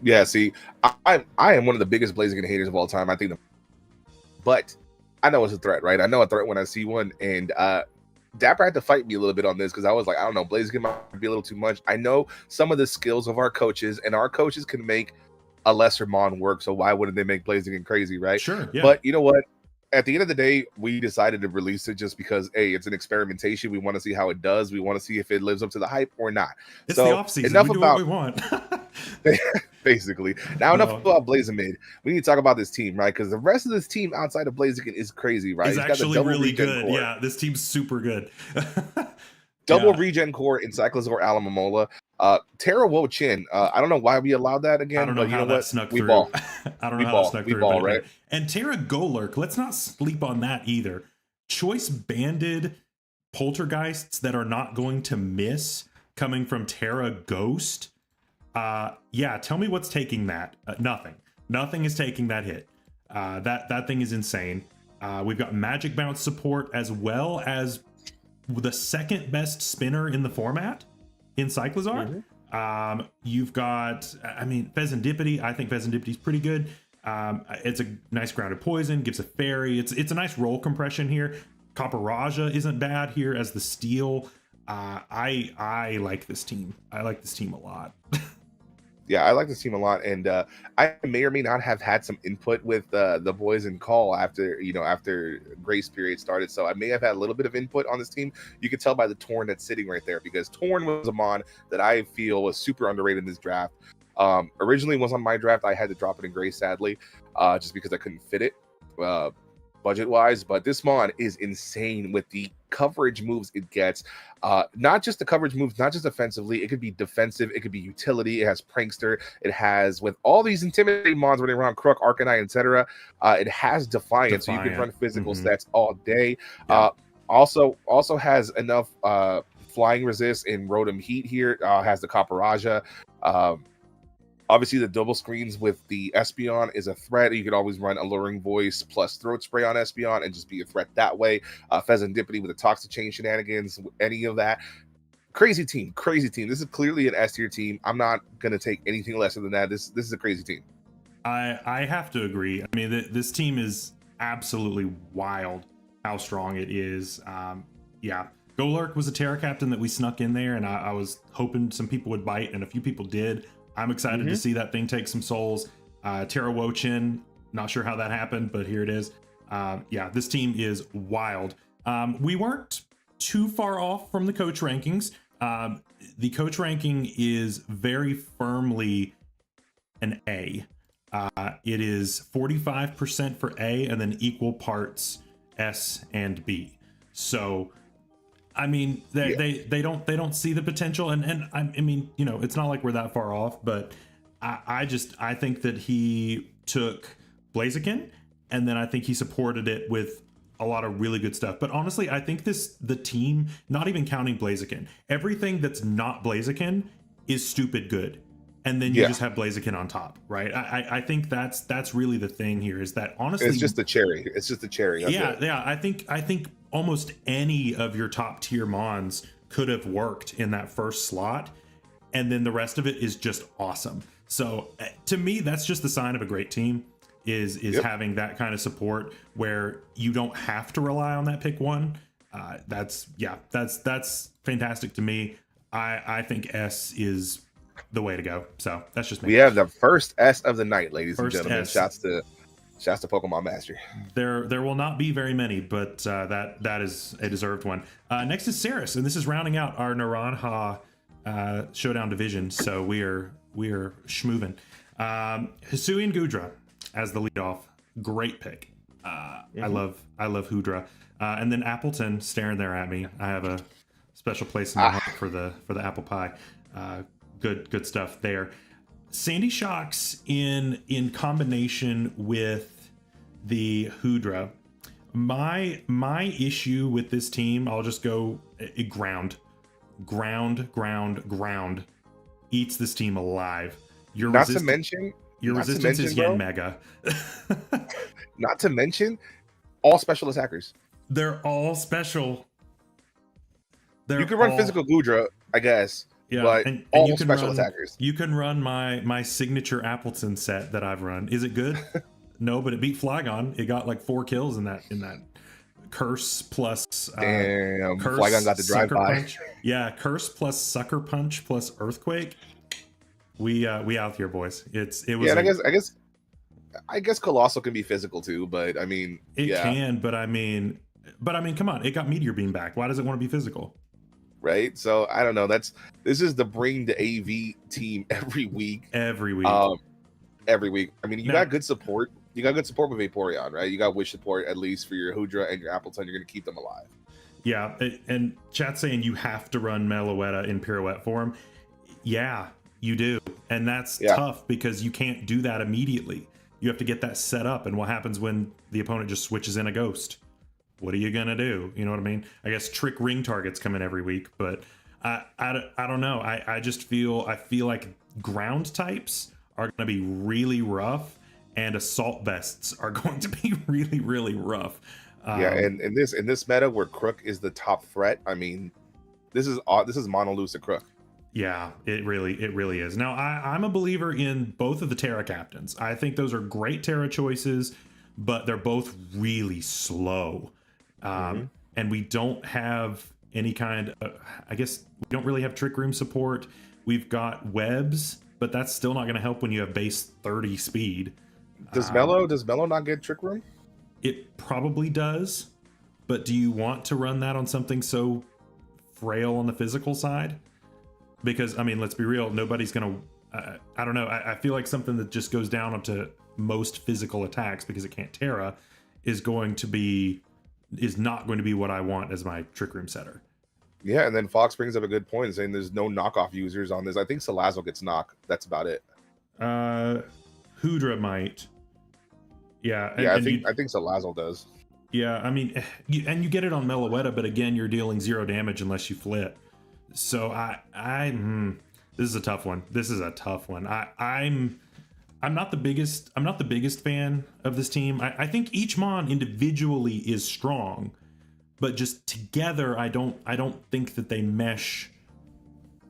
Yeah, see, I am one of the biggest Blaziken haters of all time. I think but I know it's a threat, right? I know a threat when I see one, and Dapper had to fight me a little bit on this because I was like, I don't know, Blaziken might be a little too much. I know some of the skills of our coaches, and our coaches can make a lesser mon work, so why wouldn't they make Blaziken crazy, right? Sure, yeah. But you know what? At the end of the day, we decided to release it just because, hey, it's an experimentation. We want to see how it does. We want to see if it lives up to the hype or not. It's the off-season. Enough we do about what we want. basically. Now enough about Blazamid. We need to talk about this team, right? Because the rest of this team outside of Blaziken is crazy, right? It's actually really good. Core. Yeah, this team's super good. Double regen core in Cyclozor Alamamola. Tara Wo Chin. I don't know why we allowed that again. I don't know but how you know that what? snuck we through. Ball. I don't know how that snuck through. Ball, right? And Tara Golurk, let's not sleep on that either. Choice banded poltergeists that are not going to miss coming from Tara Ghost. Yeah, tell me what's taking that. Nothing is taking that hit. That thing is insane. We've got magic bounce support as well as the second best spinner in the format in Cyclozar. Mm-hmm. You've got, Pheasantipity. I think Pheasantipity is pretty good. It's a nice grounded poison, gives a fairy. It's a nice roll compression here. Copper isn't bad here as the steal. I like this team. I like this team a lot. Yeah, I like this team a lot, and I may or may not have had some input with the boys in call after grace period started. So I may have had a little bit of input on this team. You can tell by the Torn that's sitting right there, because Torn was a mon that I feel was super underrated in this draft. Originally was on my draft. I had to drop it in grace, sadly, just because I couldn't fit it budget wise. But this mon is insane with the coverage moves it gets. Not just the coverage moves, not just offensively, it could be defensive, it could be utility. It has Prankster, it has, with all these intimidating mons running around, Crook, Arcanine, etc. It has Defiant, so you can run physical stats all day. Yeah. Also has enough flying resist in Rotom Heat here. Has the Copperaja. Obviously, the double screens with the Espeon is a threat. You could always run Alluring Voice plus Throat Spray on Espeon and just be a threat that way. Pheasantipity with the Toxic Chain shenanigans, any of that. Crazy team, crazy team. This is clearly an S tier team. I'm not going to take anything lesser than that. This is a crazy team. I have to agree. I mean, this team is absolutely wild how strong it is. Yeah. Golurk was a Terra captain that we snuck in there, and I was hoping some people would bite, and a few people did. I'm excited to see that thing take some souls. Terra Wochin, not sure how that happened, but here it is. Yeah, this team is wild. We weren't too far off from the coach rankings. The coach ranking is very firmly an A. It is 45% for A and then equal parts S and B. So, I mean, they don't see the potential, and I mean, you know, it's not like we're that far off, but I think that he took Blaziken, and then I think he supported it with a lot of really good stuff. But honestly, I think the team, not even counting Blaziken, everything that's not Blaziken is stupid good. And then you just have Blaziken on top, right? I think that's really the thing here, is that honestly it's just the cherry. It's just the cherry. Yeah. I think almost any of your top tier mons could have worked in that first slot, and then the rest of it is just awesome. So to me, that's just the sign of a great team, is having that kind of support where you don't have to rely on that pick one. That's fantastic to me. I think S is the way to go. So that's just me. We have the first S of the night, ladies and First gentlemen. S. Shouts to Pokemon Master. There will not be very many, but that is a deserved one. Next is Saris, and this is rounding out our Naranja Showdown division. So we are schmoovin'. Hisuian Gudra as the leadoff, great pick. I love Hudra, and then Appleton staring there at me. I have a special place in my heart for the apple pie. Good stuff there. Sandy Shocks in combination with the Hudra. My issue with this team, I'll just go ground eats this team alive. Your resistance is Yen Mega. Not to mention all special attackers. They're all special. You can run physical Gudra, I guess. Yeah, but and all you can special run, attackers. You can run my signature Appleton set that I've run. Is it good? No, but it beat Flygon. It got like 4 kills in that curse plus damn, curse, Flygon got the drive by. Punch. Yeah, curse plus sucker punch plus earthquake. We out here, boys. It was. Yeah, and I guess Colossal can be physical too, but I mean it can. But I mean, come on, it got Meteor Beam back. Why does it want to be physical? Right, so I don't know. This is the bring the AV team every week. Every week. I mean, you got good support. You got good support with Vaporeon, right? You got wish support at least for your Hudra and your Appleton. You're going to keep them alive. Yeah, and chat's saying you have to run Meloetta in pirouette form. Yeah, you do, and that's tough because you can't do that immediately. You have to get that set up. And what happens when the opponent just switches in a ghost? What are you gonna do? You know what I mean? I guess trick ring targets come in every week, but I don't know. I feel like ground types are gonna be really rough, and assault vests are going to be really, really rough. And in this meta where Crook is the top threat, I mean, this is Monolith Crook. Yeah, it really is. Now I'm a believer in both of the Terra captains. I think those are great Terra choices, but they're both really slow. And we don't have any kind of, I guess we don't really have trick room support. We've got webs, but that's still not going to help when you have base 30 speed. Does Mello not get trick room? It probably does, but do you want to run that on something so frail on the physical side? Because I mean, let's be real, nobody's going to, I don't know. I feel like something that just goes down to most physical attacks because it can't Terra is not going to be what I want as my trick room setter. Yeah, and then Fox brings up a good point saying there's no knockoff users on this. I think Salazzle gets knocked. That's about it. Hudra might. Yeah. I think Salazzle does. Yeah, I mean, you get it on Meloetta, but again, you're dealing 0 damage unless you flip. So This is a tough one. This is a tough one. I'm not the biggest. I'm not the biggest fan of this team. I think each mon individually is strong, but just together, I don't think that they mesh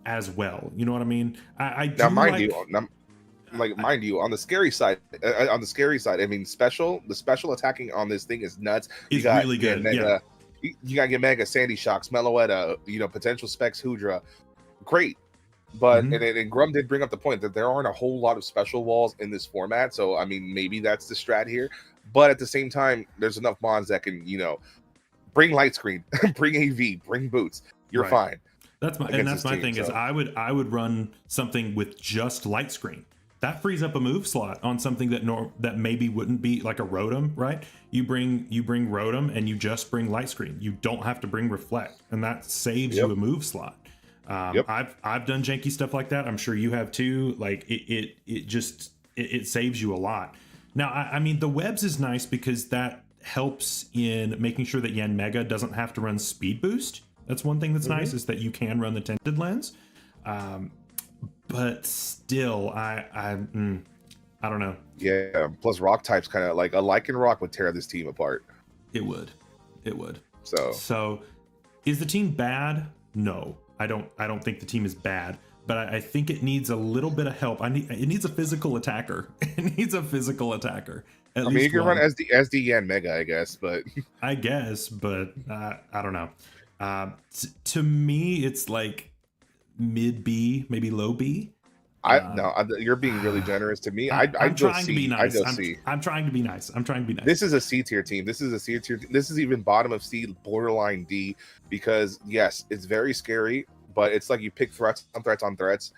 as well. You know what I mean? I do Now, mind like. you, mind you, on the scary side, I mean, the special attacking on this thing is nuts. You Is got really good. Mega, Yeah. you got to get Mega, Sandy Shocks, Meloetta, potential Specs, Hudra, great. But Mhm. and Grum did bring up the point that there aren't a whole lot of special walls in this format. So I mean, maybe that's the strat here. But at the same time, there's enough mons that can, bring light screen, bring AV, bring boots. You're Right. fine. That's my Against this my team, thing is so. I would run something with just light screen. That frees up a move slot on something that maybe wouldn't be like a Rotom, right? You bring Rotom and you just bring light screen. You don't have to bring reflect, and that saves Yep. you a move slot. Yep. I've done janky stuff like that. I'm sure you have too. Like it saves you a lot. Now I mean the webs is nice because that helps in making sure that Yen Mega doesn't have to run speed boost. That's one thing that's nice, is that you can run the tinted lens. But still, I don't know. Yeah. Plus, rock types kind of like a Lycan Rock would tear this team apart. It would. So So, is the team bad? No, I don't think the team is bad. But I think it needs a little bit of help. It needs a physical attacker. It needs a physical attacker. I mean, you can run SD Yen Mega, I guess, but I guess, but I don't know. To me, it's like mid B, maybe low B. you're being really generous to me. I'm I'd go trying to C. be nice. I'd go C. I'm trying to be nice. I'm trying to be nice. This is a C tier team. This is even bottom of C, borderline D, because yes, it's very scary, but it's like you pick threats on threats on threats,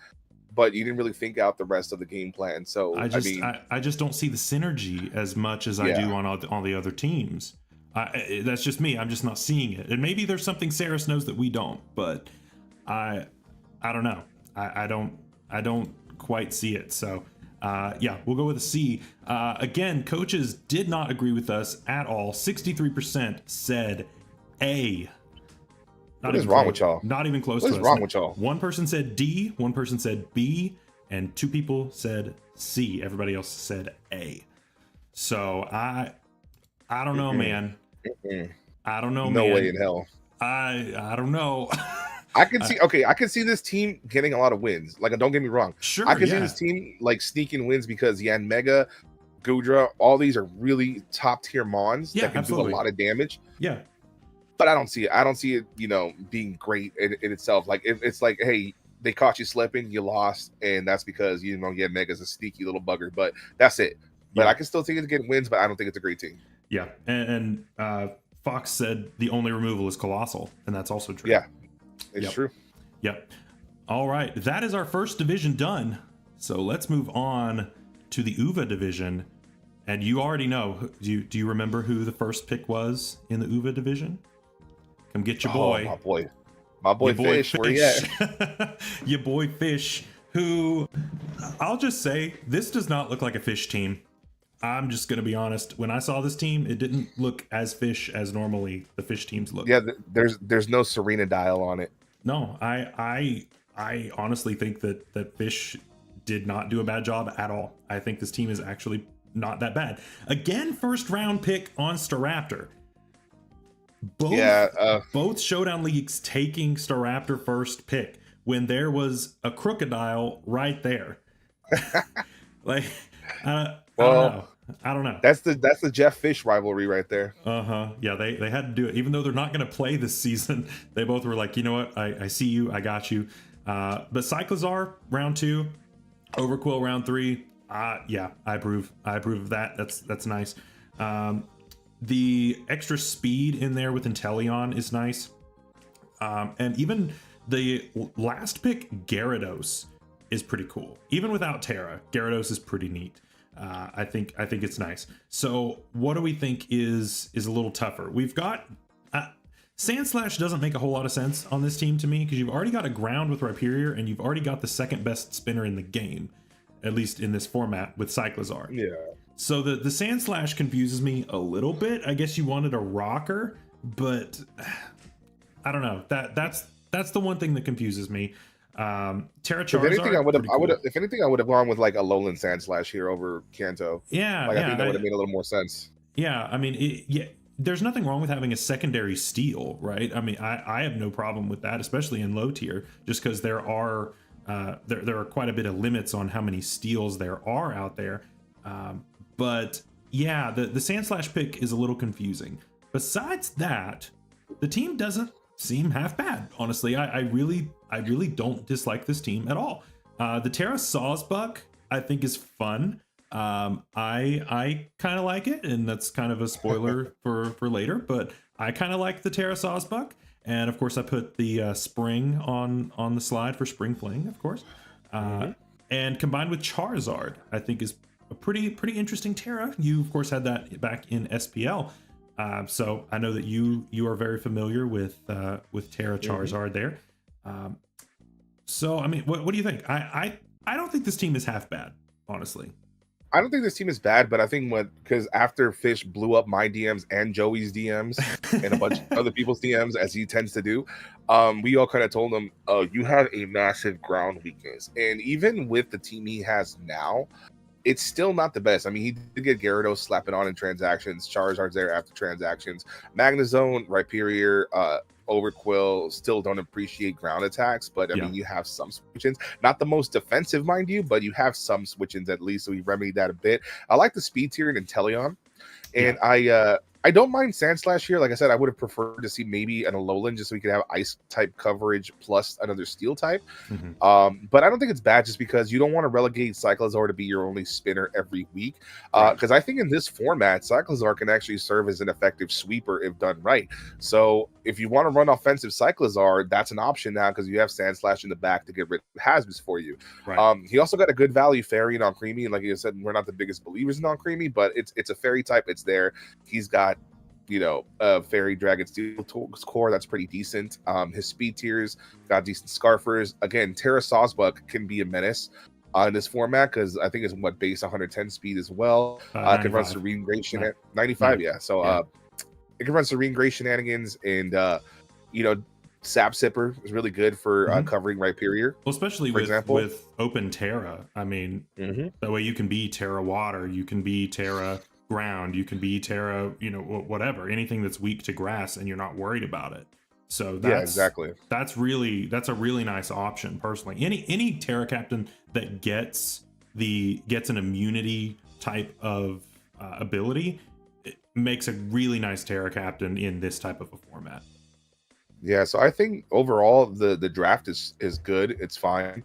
but you didn't really think out the rest of the game plan. So I just don't see the synergy as much as I do on all the other teams. That's just me. I'm just not seeing it. And maybe there's something Saris knows that we don't, but I don't know. I don't quite see it. So yeah, we'll go with a C. Again, coaches did not agree with us at all. 63% said A. What is wrong with y'all? Not even close to us. What is wrong with y'all? One person said D, one person said B, and two people said C. Everybody else said A. So I don't know, man. I don't know, no man. way in hell. I don't know. I can see this team getting a lot of wins. Like, don't get me wrong. Sure, I can see this team like sneaking wins because Yan Mega, Gudra, all these are really top tier mons that can do a lot of damage. Yeah. But I don't see it, being great in itself. Like, it's like, hey, they caught you slipping, you lost, and that's because Yan Mega's a sneaky little bugger. But that's it. But I can still think it get wins, but I don't think it's a great team. Yeah, and Fox said the only removal is Colossal, and that's also true. Yeah, it's true. Yep. All right, that is our first division done. So let's move on to the UVA division. And you already know. Do you remember who the first pick was in the UVA division? Come get your boy. My boy Fish. Where he at? Your boy Fish, who I'll just say, this does not look like a Fish team. I'm just going to be honest. When I saw this team, it didn't look as Fish as normally the Fish teams look. Yeah, there's no Serena dial on it. No, I honestly think that Fish did not do a bad job at all. I think this team is actually not that bad. Again, first round pick on Staraptor. Both Showdown Leagues taking Staraptor first pick when there was a Crocodile right there. Like, I don't know. That's the Jeff Fish rivalry right there. Yeah, they had to do it, even though they're not going to play this season. They both were like, you know what, I see you, I got you. But Cyclizar round 2, Overquill round 3. Yeah, I approve of that. That's nice. The extra speed in there with Inteleon is nice. And even the last pick, Gyarados, is pretty cool. Even without Terra, Gyarados is pretty neat. I think it's nice. So what do we think is a little tougher? We've got Sandslash doesn't make a whole lot of sense on this team to me, because you've already got a ground with Rhyperior and you've already got the second best spinner in the game, at least in this format, with Cyclizar. Yeah. So the Sandslash confuses me a little bit. I guess you wanted a rocker, but I don't know. That's the one thing that confuses me. Terra If anything, Charizard, pretty cool. if anything, I would have gone with like a Lowland Sand Slash here over Kanto. Yeah, Like I think that would yeah, have made a little more sense. yeah. I mean, yeah. There's nothing wrong with having a secondary steal, right? I mean, I have no problem with that, especially in low tier, just because there are there are quite a bit of limits on how many steals there are out there. But yeah, the Sand Slash pick is a little confusing. Besides that, the team doesn't seem half bad. Honestly, I really don't dislike this team at all. The Terra Sawsbuck I think is fun. I kind of like it, and that's kind of a spoiler for later, but I kind of like the Terra Sawsbuck. And of course I put the spring on the slide for Spring Fling, of course. And combined with Charizard, I think is a pretty interesting Terra. You of course had that back in SPL. So I know that you are very familiar with Terra Charizard there. So I mean, what do you think? I don't think this team is half bad, honestly. I don't think this team is bad, but I think because after Fish blew up my DMs and Joey's DMs and a bunch of other people's DMs, as he tends to do, we all kind of told him, "Oh, you have a massive ground weakness." And even with the team he has now, it's still not the best. I mean, he did get Gyarados slapping on in transactions. Charizard's there after transactions. Magnezone, Rhyperior, Overquill still don't appreciate ground attacks, but I mean, you have some switch-ins. Not the most defensive, mind you, but you have some switch-ins at least, so we remedied that a bit. I like the speed tier in Inteleon, and I don't mind Sand Slash here. Like I said, I would have preferred to see maybe an Alolan just so we could have ice type coverage plus another steel type. But I don't think it's bad just because you don't want to relegate Cyclizar to be your only spinner every week. Because I think in this format, Cyclizar can actually serve as an effective sweeper if done right. So if you want to run offensive Cyclizar, that's an option now because you have Sand Slash in the back to get rid of Hasbis for you. He also got a good value fairy in on Creamy. And like you said, we're not the biggest believers in on Creamy, but it's a fairy type. It's there. He's got fairy dragon steel core that's pretty decent. His speed tiers got decent scarfers. Again, Terra Sawsbuck can be a menace in this format because I think it's base 110 speed as well. Can run Serene Great shenanigans. 95, yeah. So it can run Serene Great shenanigans, and Sap Sipper is really good for covering Rhyperior. Well, especially with open Terra. I mean, that way you can be Terra Water, you can be Terra Ground, you can be Terra, whatever, anything that's weak to grass, and you're not worried about it. So exactly. That's a really nice option personally. Any Terra captain that gets an immunity type of ability, it makes a really nice Terra captain in this type of a format. Yeah, so I think overall the draft is good. It's fine.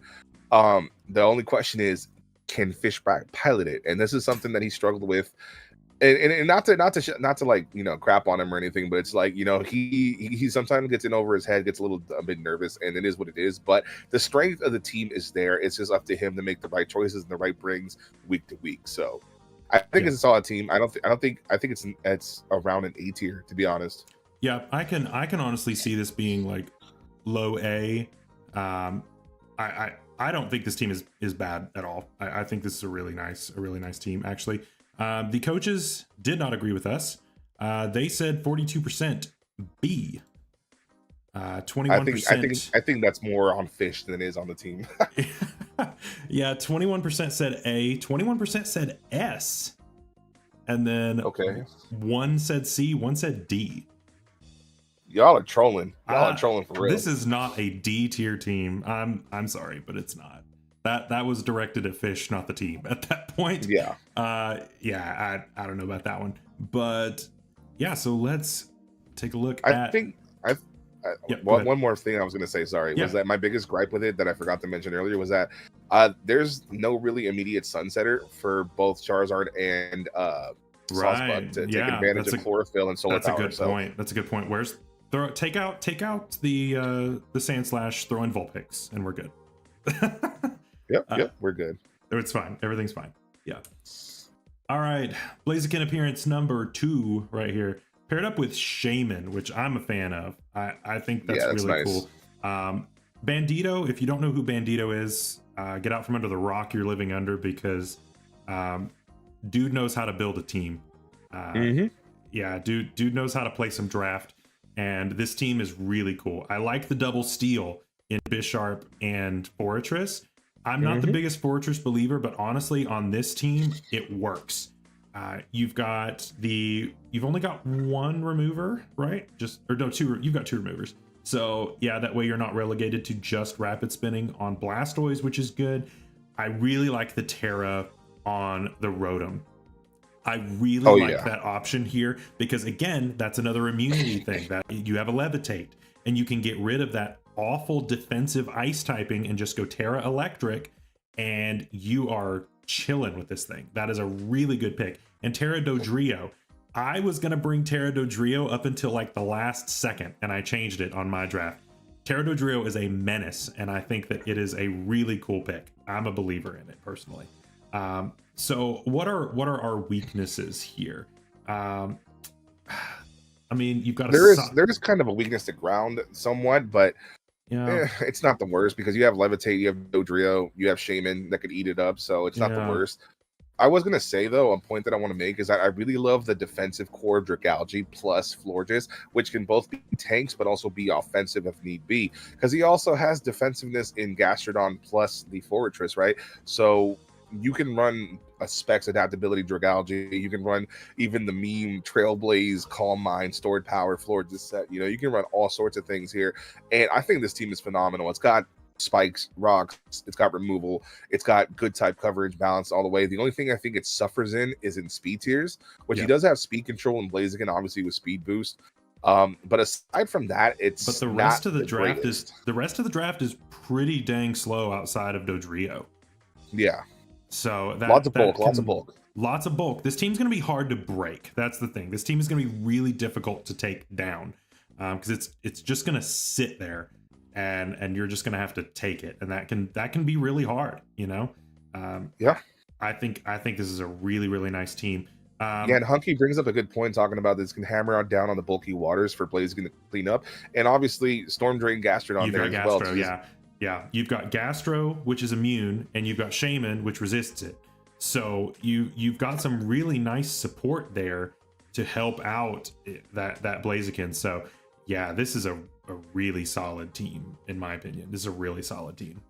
The only question is, can Fishback pilot it? And this is something that he struggled with. And not to like crap on him or anything, but it's like he sometimes gets in over his head, gets a bit nervous, and it is what it is. But the strength of the team is there. It's just up to him to make the right choices and the right brings week to week. So I think it's a solid team. I think it's around an A tier, to be honest. Yeah, I can honestly see this being like low A. I don't think this team is bad at all. I think this is a really nice team actually. The coaches did not agree with us. They said 42% B. 21%. I think that's more on Fish than it is on the team. Yeah, 21% said A. 21% said S. And then one said C. One said D. Y'all are trolling. Y'all are trolling for real. This is not a D tier team. I'm sorry, but it's not. That was directed at Fish, not the team at that point. Yeah. I don't know about that one, but yeah. So let's take a look. One more thing I was going to say. Sorry, was that my biggest gripe with it that I forgot to mention earlier was that there's no really immediate sunsetter for both Charizard and Sawsbuck to take advantage of chlorophyll and solar power. That's a good point. That's a good point. Take out the Sand Slash, throw in Vulpix, and we're good. Yep, we're good. It's fine. Everything's fine. Yeah. All right. Blaziken appearance number 2 right here. Paired up with Shaman, which I'm a fan of. I think that's really nice. Cool. Bandito, if you don't know who Bandito is, get out from under the rock you're living under because dude knows how to build a team. Yeah, dude knows how to play some draft. And this team is really cool. I like the double steal in Bisharp and Fortress. I'm not the biggest Fortress believer, but honestly, on this team, it works. You've only got one remover, right? You've got two removers. So yeah, that way you're not relegated to just rapid spinning on Blastoise, which is good. I really like the Terra on the Rotom. I really like that option here because, again, that's another immunity thing, that you have a Levitate and you can get rid of that awful defensive ice typing and just go Terra Electric, and you are chilling with this thing. That is a really good pick. And Terra Dodrio. I was going to bring Terra Dodrio up until like the last second, and I changed it on my draft. Terra Dodrio is a menace, and I think that it is a really cool pick. I'm a believer in it personally. So what are our weaknesses here? I mean, you've got there's kind of a weakness to ground somewhat, but yeah, it's not the worst because you have Levitate, you have Dodrio, you have Shaman that could eat it up, so it's not the worst. I was going to say, though, a point that I want to make is that I really love the defensive core of Dragalge plus Florges, which can both be tanks but also be offensive if need be, because he also has defensiveness in Gastrodon plus the Fortress, right? So you can run a Specs Adaptability Dragalge, you can run even the meme Trailblaze, Calm Mind, Stored Power, Florges set, you can run all sorts of things here, and I think this team is phenomenal. It's got spikes, rocks, it's got removal, it's got good type coverage, balance all the way. The only thing I think it suffers in is in speed tiers, which he does have speed control and Blaziken, obviously with speed boost. But aside from that, the rest of the draft is pretty dang slow outside of Dodrio. Yeah. So lots of bulk. Lots of bulk. This team's going to be hard to break. That's the thing. This team is going to be really difficult to take down because it's just going to sit there. And you're just gonna have to take it, and that can be really hard, I think this is a really, really nice team. And Hunky brings up a good point talking about this can hammer out down on the bulky waters for Blaziken to clean up, and obviously Storm Drain Gastrodon there as well. Yeah, you've got Gastro, which is immune, and you've got Shaman, which resists it. So you've got some really nice support there to help out that Blaziken. So yeah, this is a really solid team, in my opinion. This is a really solid team.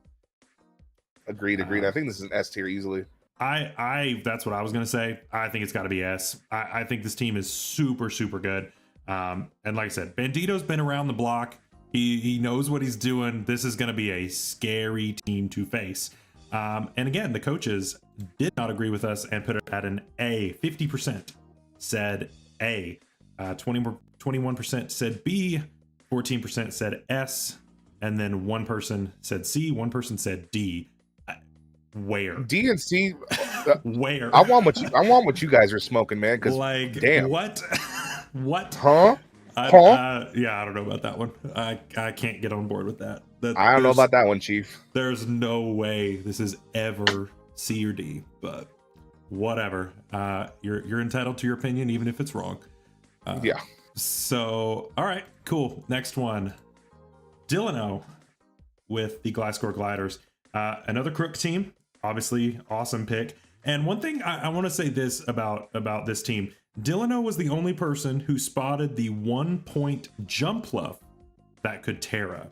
Agreed. I think this is an S tier easily. That's what I was going to say. I think it's got to be S. I think this team is super, super good. And like I said, Bandito's been around the block. He knows what he's doing. This is going to be a scary team to face. And again, the coaches did not agree with us and put it at an A. 50% said A. 21% said B. 14% said S, and then one person said C, one person said D. Where? D and C. Where? I want what you guys are smoking, man. Because damn, what? What? Huh? Yeah, I don't know about that one. I can't get on board with that. I don't know about that one, Chief. There's no way this is ever C or D, but whatever. You're entitled to your opinion, even if it's wrong. Yeah. So, all right, cool. Next one, Delano with the Gliscor Gliders. Another Crook team, obviously awesome pick. And one thing I want to say this about this team, Delano was the only person who spotted the 1-point jump luff that could Terra.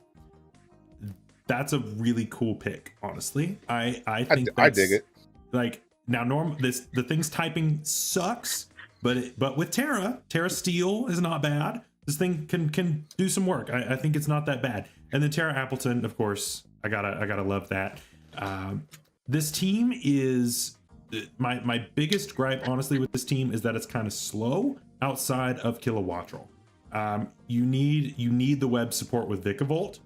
That's a really cool pick, honestly. I think I dig it. Like now, the thing's typing sucks. But with Terra Steel is not bad. This thing can do some work. I think it's not that bad. And then Terra Appleton, of course, I gotta love that. This team is my biggest gripe, honestly, with this team is that it's kind of slow outside of Kilowattrel. You need the web support with Vikavolt,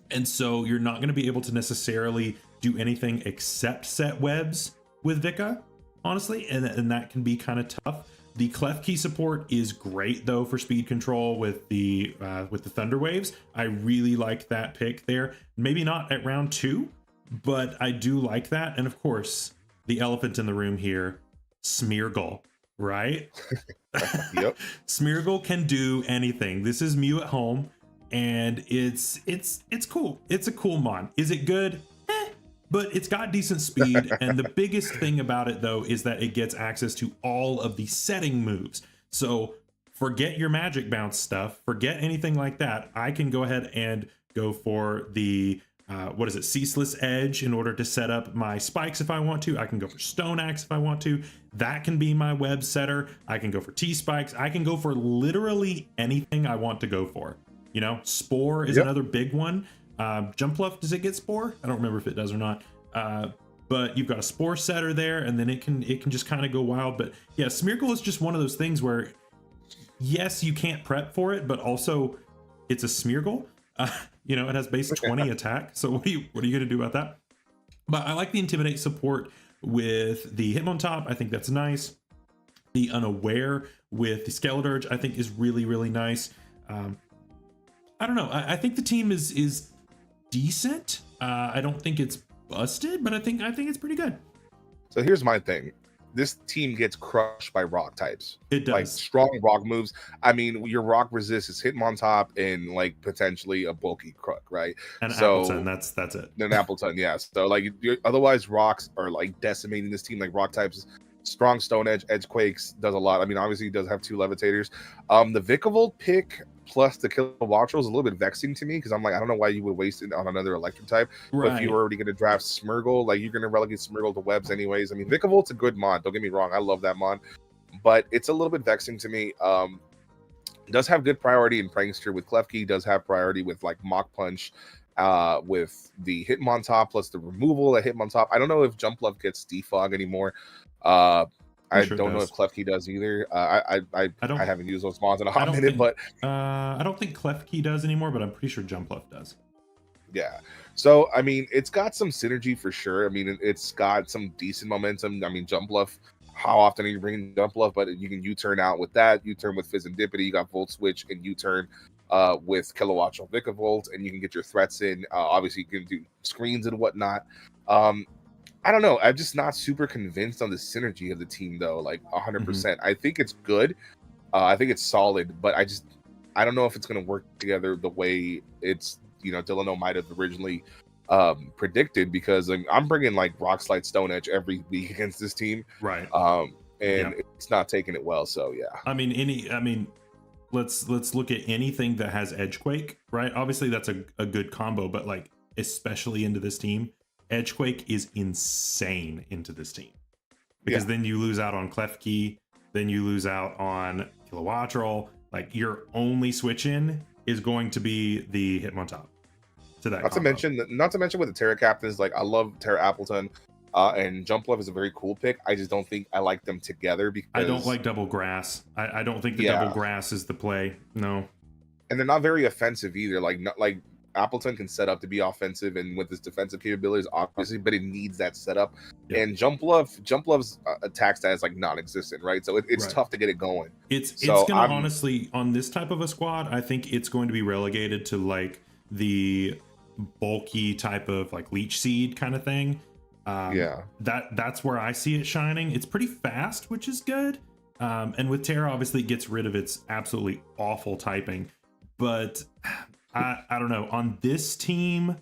and so you're not going to be able to necessarily do anything except set webs with Vika, honestly, and that can be kind of tough. The Klefki support is great though for speed control with the Thunder Waves. I really like that pick there. Maybe not at round 2, but I do like that. And of course, the elephant in the room here, Smeargle, right? Yep. Smeargle can do anything. This is Mew at home, and it's cool. It's a cool mon. Is it good? But it's got decent speed, and the biggest thing about it, though, is that it gets access to all of the setting moves. So forget your magic bounce stuff, forget anything like that. I can go ahead and go for the what is it, Ceaseless Edge in order to set up my spikes if I want to. I can go for Stone Axe if I want to. That can be my web setter. I can go for T-Spikes. I can go for literally anything I want to go for. You know, Spore is another big one. Jump Bluff, does it get Spore? I don't remember if it does or not. But you've got a Spore setter there, and then it can just kind of go wild. But yeah, Smeargle is just one of those things where, yes, you can't prep for it, but also it's a Smeargle. You know, it has base 20 attack. So what are you going to do about that? But I like the Intimidate support with the Hitmontop. I think that's nice. The Unaware with the Skeleturge, I think, is really, really nice. I don't know. I think the team is decent. I don't think it's busted, but I think it's pretty good. So here's my thing. This team gets crushed by rock types. It does. Like strong rock moves. I mean, your rock resist is Hitmontop and like potentially a bulky Crook, right? And so Appleton, that's it. An Appleton, yeah. So like otherwise rocks are like decimating this team. Like rock types, strong Stone Edge, Edgequakes does a lot. I mean, obviously he does have 2 levitators. The Vikavolt pick plus the Kilowattrel is a little bit vexing to me because I'm like, I don't know why you would waste it on another electric type. Right. But if you're already going to draft Smeargle, like you're going to relegate Smeargle to webs anyways. I mean, Vikavolt's a good mod. Don't get me wrong. I love that mod. But it's a little bit vexing to me. Does have good priority in Prankster with Klefki. Does have priority with like Mach Punch with the Hitmontop plus the removal of Hitmontop. I don't know if Jump Love gets Defog anymore. I don't know if Klefki does either. I haven't used those mods in a hot minute, but I don't think Klefki does anymore, but I'm pretty sure Jump Left does. Yeah. So I mean, it's got some synergy for sure. I mean, it's got some decent momentum. I mean, Jump Bluff. How often are you bringing Jump Bluff? But you can U-turn out with that. U-turn with Fizzendipity. You got Volt Switch and U-turn with Kilowattrel Vikavolt, and you can get your threats in. Obviously, you can do screens and whatnot. I don't know. I'm just not super convinced on the synergy of the team, though. Like 100%. I think it's good. I think it's solid, but I don't know if it's going to work together the way it's, Delano might have originally predicted, because I'm bringing like Rock Slide Stone Edge every week against this team. Right. And it's not taking it well. So, yeah. I mean, let's look at anything that has Edgequake, right? Obviously, that's a good combo, but like, especially into this team, Edgequake is insane into this team, because then you lose out on Klefki, then you lose out on Kilowattrel. Like, your only switch in is going to be the Hitmontop to that. Not to mention with the Terra Captains, like I love Terra Appleton, and Jump Love is a very cool pick. I just don't think I like them together because I don't like Double Grass. I don't think the Double Grass is the play. No, and they're not very offensive either. Like Appleton can set up to be offensive and with his defensive capabilities, obviously, but it needs that setup. And Jump Love's attack stat is like non-existent, right? So it's tough to get it going. It's gonna honestly, on this type of a squad, I think it's going to be relegated to like the bulky type of like Leech Seed kind of thing. That's where I see it shining. It's pretty fast, which is good. And with Terra, obviously, it gets rid of its absolutely awful typing, but I don't know. On this team,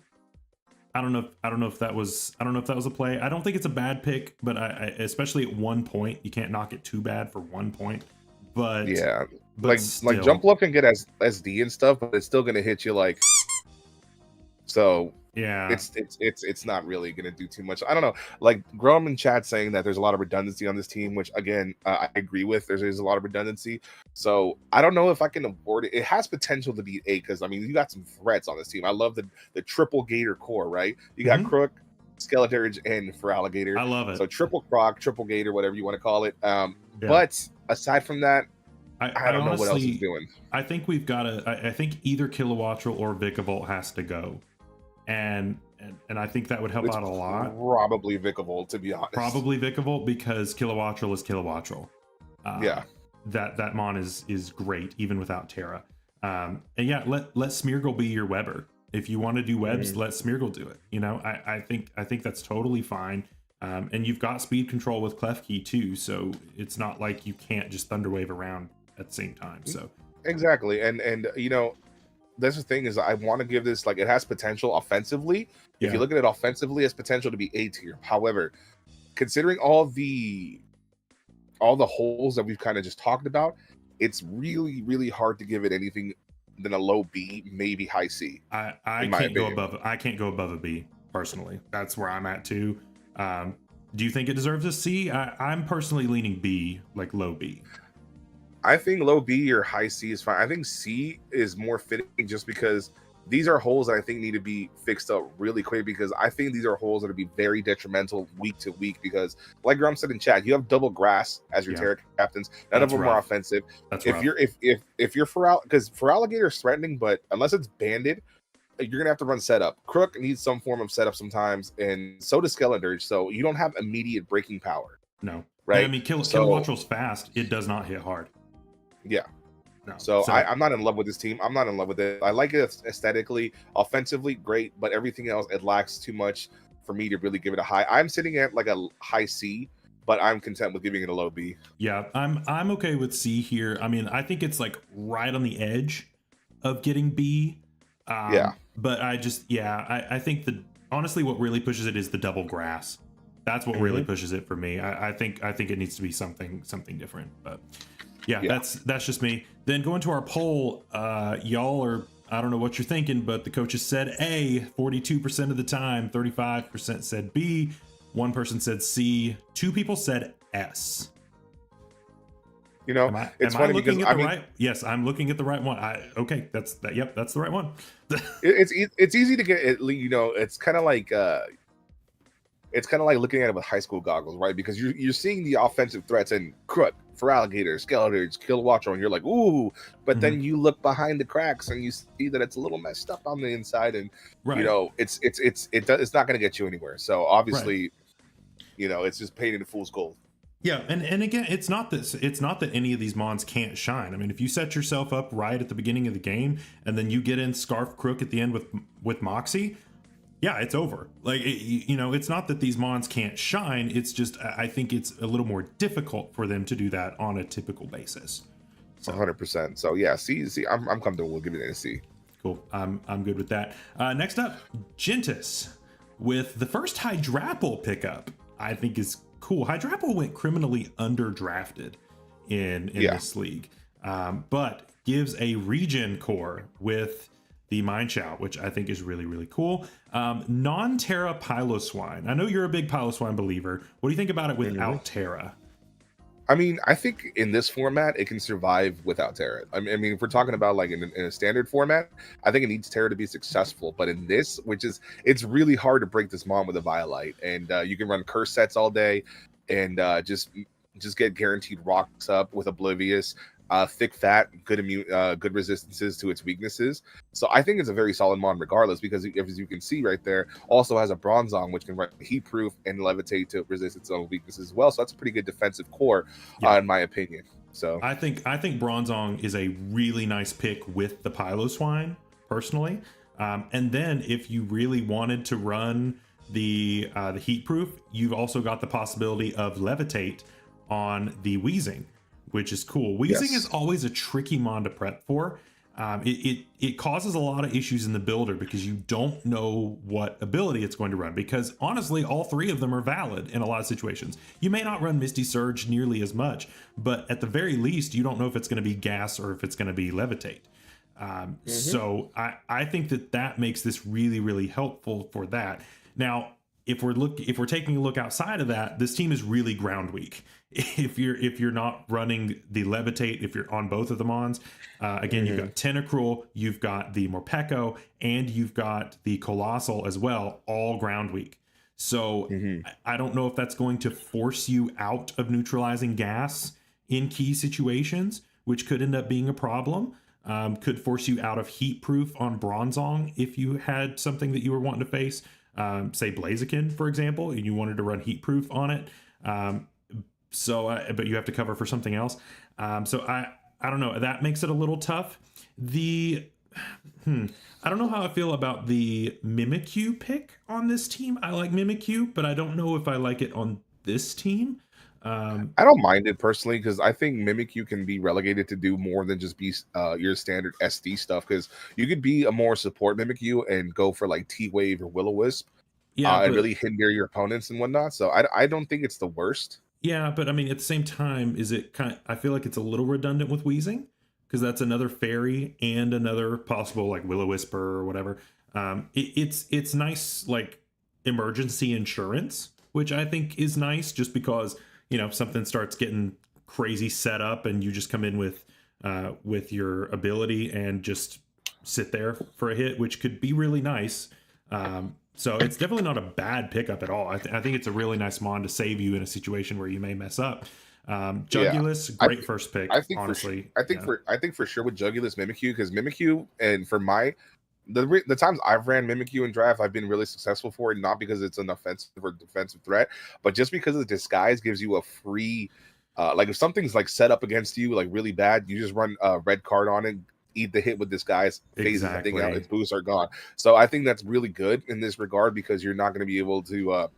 I don't know if that was a play. I don't think it's a bad pick, but I especially at 1 point, you can't knock it too bad for 1 point. But yeah, but like Jump Love can get SD and stuff, but it's still gonna hit you like. So yeah, it's not really gonna do too much. I don't know. Like Grum in chat saying that there's a lot of redundancy on this team, which again I agree with. There's a lot of redundancy. So I don't know if I can afford it. It has potential to be 8 because I mean you got some threats on this team. I love the triple Gator core, right? You got Crook, Skeleturge, and for Alligator. I love it. So triple Croc, triple Gator, whatever you want to call it. But aside from that, I don't know what else he's doing. I think we've got I think either Kilowattrel or Vikavolt has to go. And I think that would help out a lot. Probably Vikavolt, to be honest. Probably Vikavolt, because Kilowattrel is Kilowattrel. That mon is great even without Terra. And yeah, let Smeargle be your Weber. If you want to do webs, let Smeargle do it. I think that's totally fine. And you've got speed control with Klefki too, so it's not like you can't just Thunderwave around at the same time. So exactly, and that's the thing is I want to give this, like, it has potential offensively. If you look at it offensively, it has potential to be A tier. However, considering all the holes that we've kind of just talked about, it's really, really hard to give it anything than a low B, maybe high C. I In my can't go opinion. above a B personally. That's where I'm at too. Do you think it deserves a C? I'm personally leaning B, like low B. I think low B or high C is fine. I think C is more fitting just because these are holes that I think need to be fixed up really quick, because I think these are holes that would be very detrimental week to week, because like Grum said in chat, you have double grass as your Yeah. Terra captains. None That's of them rough. are offensive. That's If rough. you're if you're because for alligator is threatening, but unless it's banded, you're gonna have to run setup. Crook needs some form of setup sometimes, and so does Skeletor. So you don't have immediate breaking power, No. And I right? mean, So Kilowattrel's fast. It does not hit hard. yeah. No. So I'm not in love with this team. I'm not in love with it. I like it aesthetically, offensively, great, but everything else, it lacks too much for me to really give it a high. I'm sitting at like a high C, but I'm content with giving it a low B. Yeah, I'm okay with C here. I mean, I think it's like right on the edge of getting B. Yeah. But I think that honestly what really pushes it is the double grass. That's what really pushes it for me. I think it needs to be something different. But yeah, that's just me. Then going to our poll, y'all are, I don't know what you're thinking, but the coaches said A 42% of the time, 35% said B, one person said C, two people said S. You know, it's funny because Yes, I'm looking at the right one. That's the right one. it's easy to get it. You know, it's kind of like looking at it with high school goggles, right? Because you're seeing the offensive threats and Crook, for alligators, Skeletors, Kilowattrel, and you're like, ooh, but then you look behind the cracks and you see that it's a little messed up on the inside, and you know, it's not going to get you anywhere. So obviously, you know, it's just painting the fool's gold. Yeah, and again, it's not that any of these mons can't shine. I mean, if you set yourself up right at the beginning of the game and then you get in Scarf Crook at the end with Moxie, yeah, it's over. Like, you know, it's not that these mons can't shine. It's just I think it's a little more difficult for them to do that on a typical basis. So 100%. So yeah, C. I'm comfortable with giving it a C. Cool. I'm good with that. Next up, Gentis with the first Hydrapple pickup. I think is cool. Hydrapple went criminally underdrafted in this league, but gives a regen core with the Mind Shout, which I think is really, really cool. Non-Terra Piloswine. I know you're a big Piloswine believer. What do you think about it without Terra? I mean, I think in this format, it can survive without Terra. I mean, if we're talking about like in a standard format, I think it needs Terra to be successful. But in this, it's really hard to break this mon with a Violite. And you can run curse sets all day and just get guaranteed rocks up with Oblivious. Thick fat, good good resistances to its weaknesses. So I think it's a very solid mon regardless, because as you can see right there, also has a Bronzong which can run heat proof and levitate to resist its own weaknesses as well. So that's a pretty good defensive core, in my opinion. So I think Bronzong is a really nice pick with the Piloswine personally. And then if you really wanted to run the heat proof, you've also got the possibility of levitate on the Wheezing, which is cool. Wheezing is always a tricky mon to prep for. It causes a lot of issues in the builder because you don't know what ability it's going to run, because honestly, all three of them are valid in a lot of situations. You may not run Misty Surge nearly as much, but at the very least, you don't know if it's going to be gas or if it's going to be levitate. So I think that makes this really, really helpful for that. Now, if we're taking a look outside of that, this team is really ground weak. If you're not running the levitate, if you're on both of the mons, again, you've got Tentacruel, you've got the Morpeko, and you've got the Colossal as well, all ground weak. So I don't know if that's going to force you out of neutralizing gas in key situations, which could end up being a problem. Could force you out of heat proof on Bronzong if you had something that you were wanting to face, say Blaziken, for example, and you wanted to run heat proof on it. But you have to cover for something else. So I don't know. That makes it a little tough. I don't know how I feel about the Mimikyu pick on this team. I like Mimikyu, but I don't know if I like it on this team. I don't mind it personally, because I think Mimikyu can be relegated to do more than just be your standard SD stuff, because you could be a more support Mimikyu and go for like T-Wave or Will-O-Wisp, and really hinder your opponents and whatnot. So I don't think it's the worst. Yeah, but I mean, at the same time, is it I feel like it's a little redundant with Wheezing, because that's another fairy and another possible like Will-O-Wisper or whatever. It's nice, like emergency insurance, which I think is nice, just because if something starts getting crazy set up and you just come in with your ability and just sit there for a hit, which could be really nice. So it's definitely not a bad pickup at all. I think it's a really nice mon to save you in a situation where you may mess up. Jugulus, great first pick. I think honestly, I think for sure with Jugulus, Mimikyu, because Mimikyu, and for the times I've ran Mimikyu in draft, I've been really successful for it, not because it's an offensive or defensive threat, but just because the disguise gives you a free, like if something's like set up against you like really bad, you just run a red card on it, eat the hit with disguise, phases the thing out, its boosts are gone. So I think that's really good in this regard, because you're not going to be able to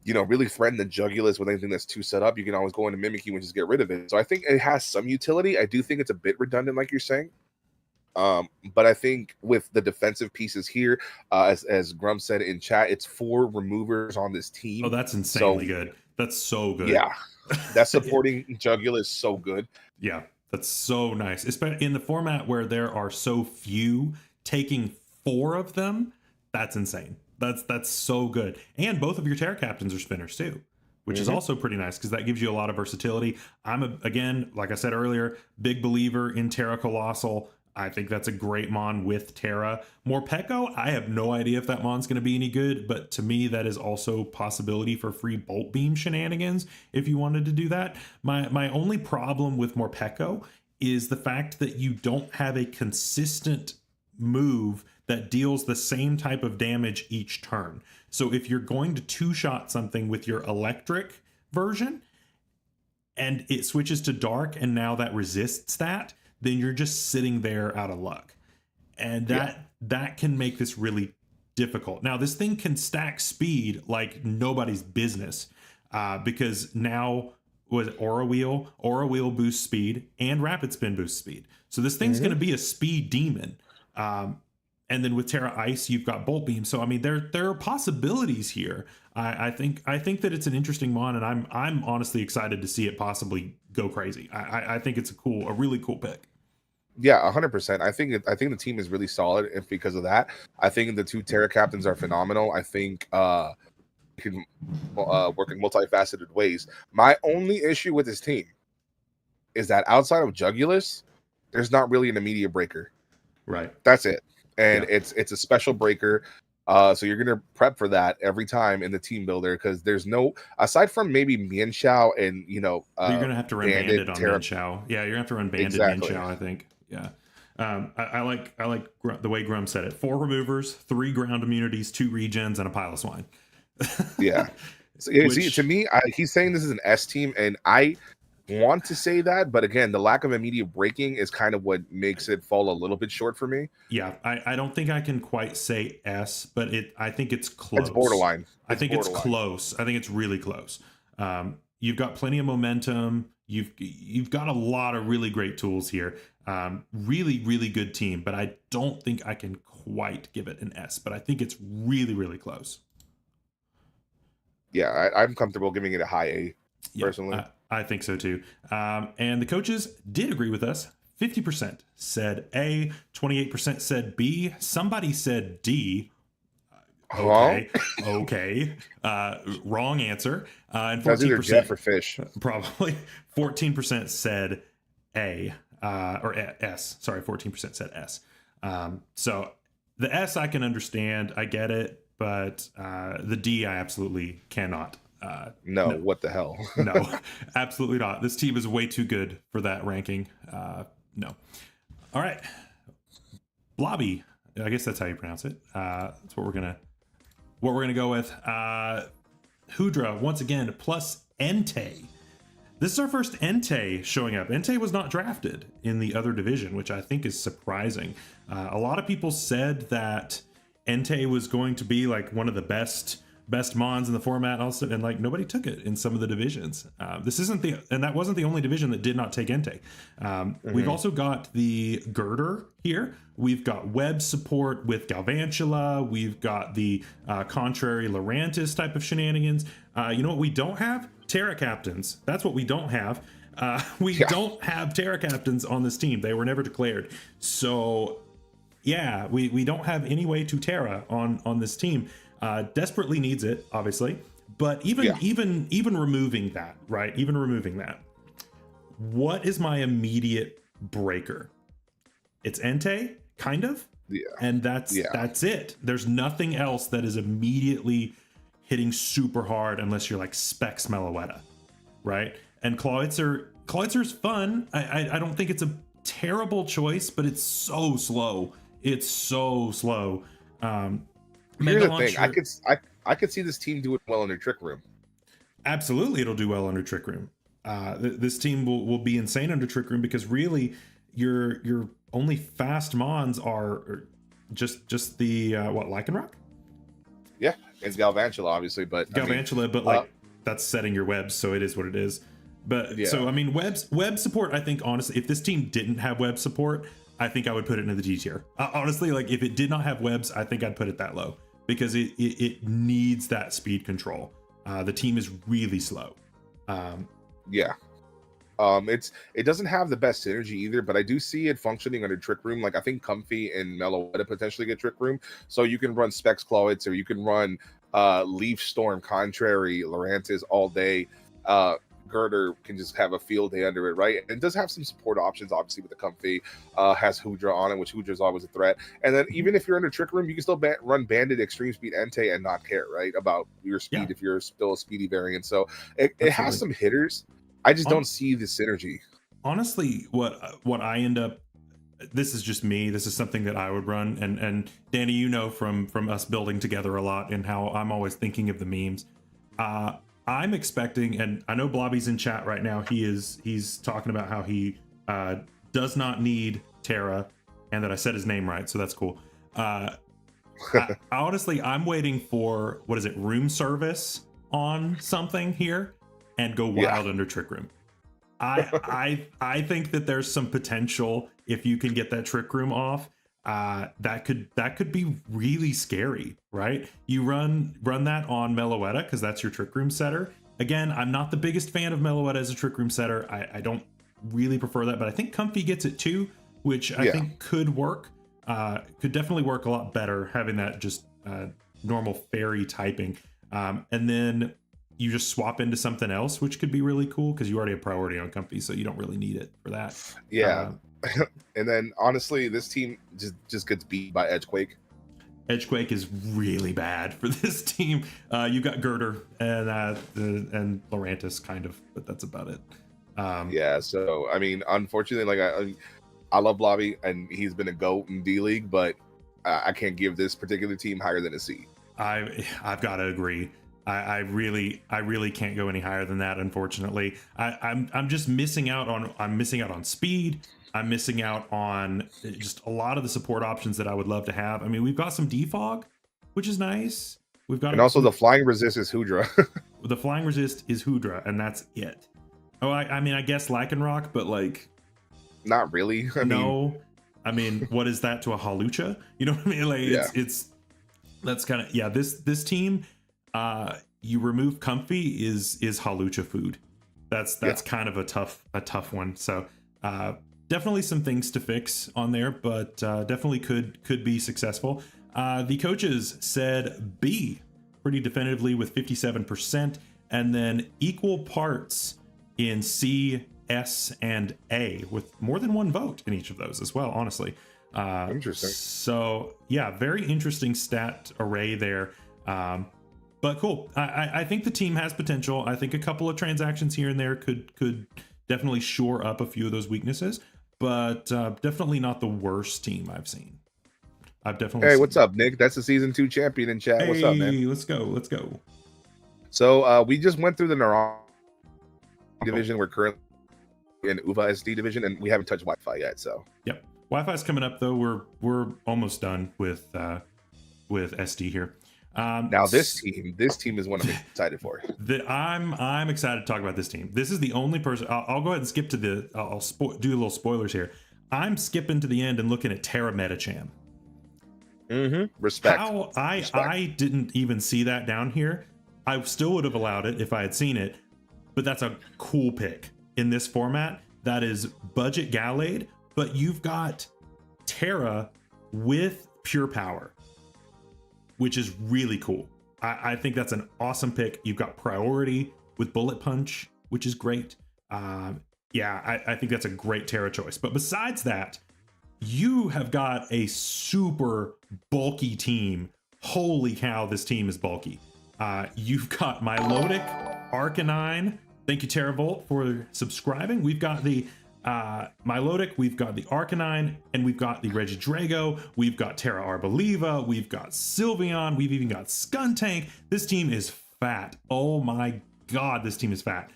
really threaten the Jugulus with anything that's too set up. You can always go into Mimikyu and just get rid of it. So I think it has some utility. I do think it's a bit redundant, like you're saying. But I think with the defensive pieces here, as Grum said in chat, it's 4 removers on this team. Oh, that's insanely good. That's so good. Yeah, that supporting Jugulus is so good. Yeah, that's so nice. Especially in the format where there are so few, taking 4 of them, that's insane. That's so good. And both of your Terra Captains are spinners too, which is also pretty nice, because that gives you a lot of versatility. Again, like I said earlier, big believer in Terra Colossal. I think that's a great mon with Terra. Morpeko, I have no idea if that mon's going to be any good, but to me, that is also possibility for free Bolt Beam shenanigans if you wanted to do that. My only problem with Morpeko is the fact that you don't have a consistent move that deals the same type of damage each turn. So if you're going to 2-shot something with your electric version and it switches to dark and now that resists that, then you're just sitting there out of luck. And that can make this really difficult. Now, this thing can stack speed like nobody's business, because now with Aura Wheel boosts speed and Rapid Spin boosts speed. So this thing's going to be a speed demon. And then with Terra Ice, you've got Bolt Beam. So I mean, there are possibilities here. I think that it's an interesting mon, and I'm honestly excited to see it possibly go crazy. I think it's a really cool pick. Yeah, 100%. I think the team is really solid, and because of that, I think the 2 Terra Captains are phenomenal. I think can work in multifaceted ways. My only issue with this team is that outside of Jugulus, there's not really an immediate breaker. Right. That's it. And it's a special breaker. So you're gonna prep for that every time in the team builder, because there's no, aside from maybe Mienshao and you're gonna have to run Bandit on Mienshao. Yeah, you're gonna have to run Bandit Mienshao, I think. Yeah. I like the way Grum said it. 4 removers, 3 ground immunities, 2 regens, and a pile of swine. Yeah. So, see, to me, he's saying this is an S team, and I want to say that, but again, the lack of immediate breaking is kind of what makes it fall a little bit short for me. Yeah, I don't think I can quite say S, but I think it's close. It's borderline. It's close. I think it's really close. You've got plenty of momentum. You've got a lot of really great tools here. Really, really good team, but I don't think I can quite give it an S, but I think it's really, really close. Yeah, I'm comfortable giving it a high A, personally. I think so too. And the coaches did agree with us. 50% said A, 28% said B, somebody said D. Okay. Wrong answer. And 14% either Jeff or Fish. Probably 14% said A, or S. Sorry, 14% said S. So the S I can understand. I get it. But the D I absolutely cannot. No, what the hell? No, absolutely not. This team is way too good for that ranking. No. All right. Blobby. I guess that's how you pronounce it. That's what we're gonna go with. Hudra once again plus Entei. This is our first Entei showing up. Entei was not drafted in the other division, which I think is surprising. A lot of people said that Entei was going to be like one of the best mons in the format, also, and like nobody took it in some of the divisions. That wasn't the only division that did not take Entei. We've also got the Girder here. We've got web support with Galvantula. We've got the contrary Lurantis type of shenanigans. You know what we don't have? Terra Captains. That's what we don't have. We Yeah. don't have Terra captains on this team. They were never declared. So yeah, we don't have any way to Terra on this team. Desperately needs it, obviously. But Yeah. even removing that, right? Even removing that, what is my immediate breaker? It's Entei, kind of, Yeah. and Yeah. that's it. There's nothing else that is immediately hitting super hard unless you're like Specs Meloetta, right? And Clawitzer is fun. I don't think it's a terrible choice, but it's so slow. It's so slow. Here's Mega the thing. Launcher, I could see this team doing well in their Trick Room. absolutely, it'll do well under Trick Room. This team will be insane under Trick Room because really, your only fast mons are just the what, Lycanroc? Yeah, it's Galvantula, obviously, but Galvantula, but like that's setting your webs, so it is what it is. But Yeah. so I mean, web support. I think honestly, if this team didn't have web support, I think I would put it into the D tier. Honestly, like if it did not have webs, I think I'd put it that low because it needs that speed control. The team is really slow. Yeah. It doesn't have the best synergy either, but I do see it functioning under Trick Room. Like I think Comfy and Meloetta potentially get Trick Room, so you can run Specs Clawitz, or you can run Leaf Storm, Contrary, Lurantis all day. Girder can just have a field day under it, right? And it does have some support options, obviously, with the Comfy. Has Hoodra on it, which Hoodra's is always a threat. And then even if you're under Trick Room, you can still run Bandit, Extreme Speed, Entei, and not care, right, about your speed Yeah. if you're still a speedy variant. So it has some hitters. I just don't see the synergy. Honestly, what I end up, this is just me. This is something that I would run, and Danny, you know from us building together a lot, and how I'm always thinking of the memes. I'm expecting, and I know Blobby's in chat right now. He's talking about how he does not need Terra, and that I said his name right, so that's cool. Honestly, I'm waiting for what is it, room service on something here, and go wild under Trick Room. I think that there's some potential if you can get that Trick Room off. That could be really scary, right? You run that on Meloetta because that's your Trick Room setter. Again, I'm not the biggest fan of Meloetta as a Trick Room setter. I don't really prefer that, but I think Comfy gets it too, which I think could work. Could definitely work a lot better having that just normal fairy typing, and then you just swap into something else, which could be really cool because you already have priority on Comfy, so you don't really need it for that. Yeah. And then honestly, this team just gets beat by Edgequake. Edgequake is really bad for this team. You got Girder and Lurantis, kind of, but that's about it. Yeah, so I mean, unfortunately, like I love Blobby and he's been a GOAT in D League, but I can't give this particular team higher than a C. I've got to agree. I really can't go any higher than that. Unfortunately, I'm just missing out on speed. I'm missing out on just a lot of the support options that I would love to have. I mean, we've got some defog, which is nice. We've got, and also the flying resist is Hoodra. The flying resist is Hoodra, and that's it. Oh, I mean, I guess Lycanroc, but like, not really. I mean, what is that to a Halucha? You know what I mean? Like, it's that's kind of This team, you remove Comfy is Halucha food. That's kind of a tough one. So definitely some things to fix on there, but definitely could be successful. The coaches said B pretty definitively with 57%, and then equal parts in C, S, and A with more than one vote in each of those as well, honestly. Interesting. So yeah, very interesting stat array there. But cool. I think the team has potential. I think a couple of transactions here and there could definitely shore up a few of those weaknesses, but definitely not the worst team I've seen. I've definitely. Hey, what's up, Nick? That's the season 2 champion in chat. Hey, what's up, man? Let's go. So we just went through the Neuron division. We're currently in UVA SD division, and we haven't touched Wi-Fi yet. So yep, Wi-Fi's coming up though. We're almost done with SD here. Now this team is one I'm excited for. I'm excited to talk about this team. This is the only person. I'll go ahead and skip to the. I'll do a little spoilers here. I'm skipping to the end and looking at Terra Metacham. Respect. How I didn't even see that down here. I still would have allowed it if I had seen it, but that's a cool pick. in this format that is budget Gallade, but you've got Terra with Pure Power, which is really cool. I think that's an awesome pick. You've got Priority with Bullet Punch, which is great. Yeah, I think that's a great Terra choice. But besides that, you have got a super bulky team. Holy cow, this team is bulky. You've got Milotic, Arcanine. Thank you, TerraVolt, for subscribing. We've got the Milotic, we've got the Arcanine, and we've got the Regidrago, we've got Terra Arboliva, we've got Sylveon, we've even got Skuntank. This team is fat. Oh my god, this team is fat.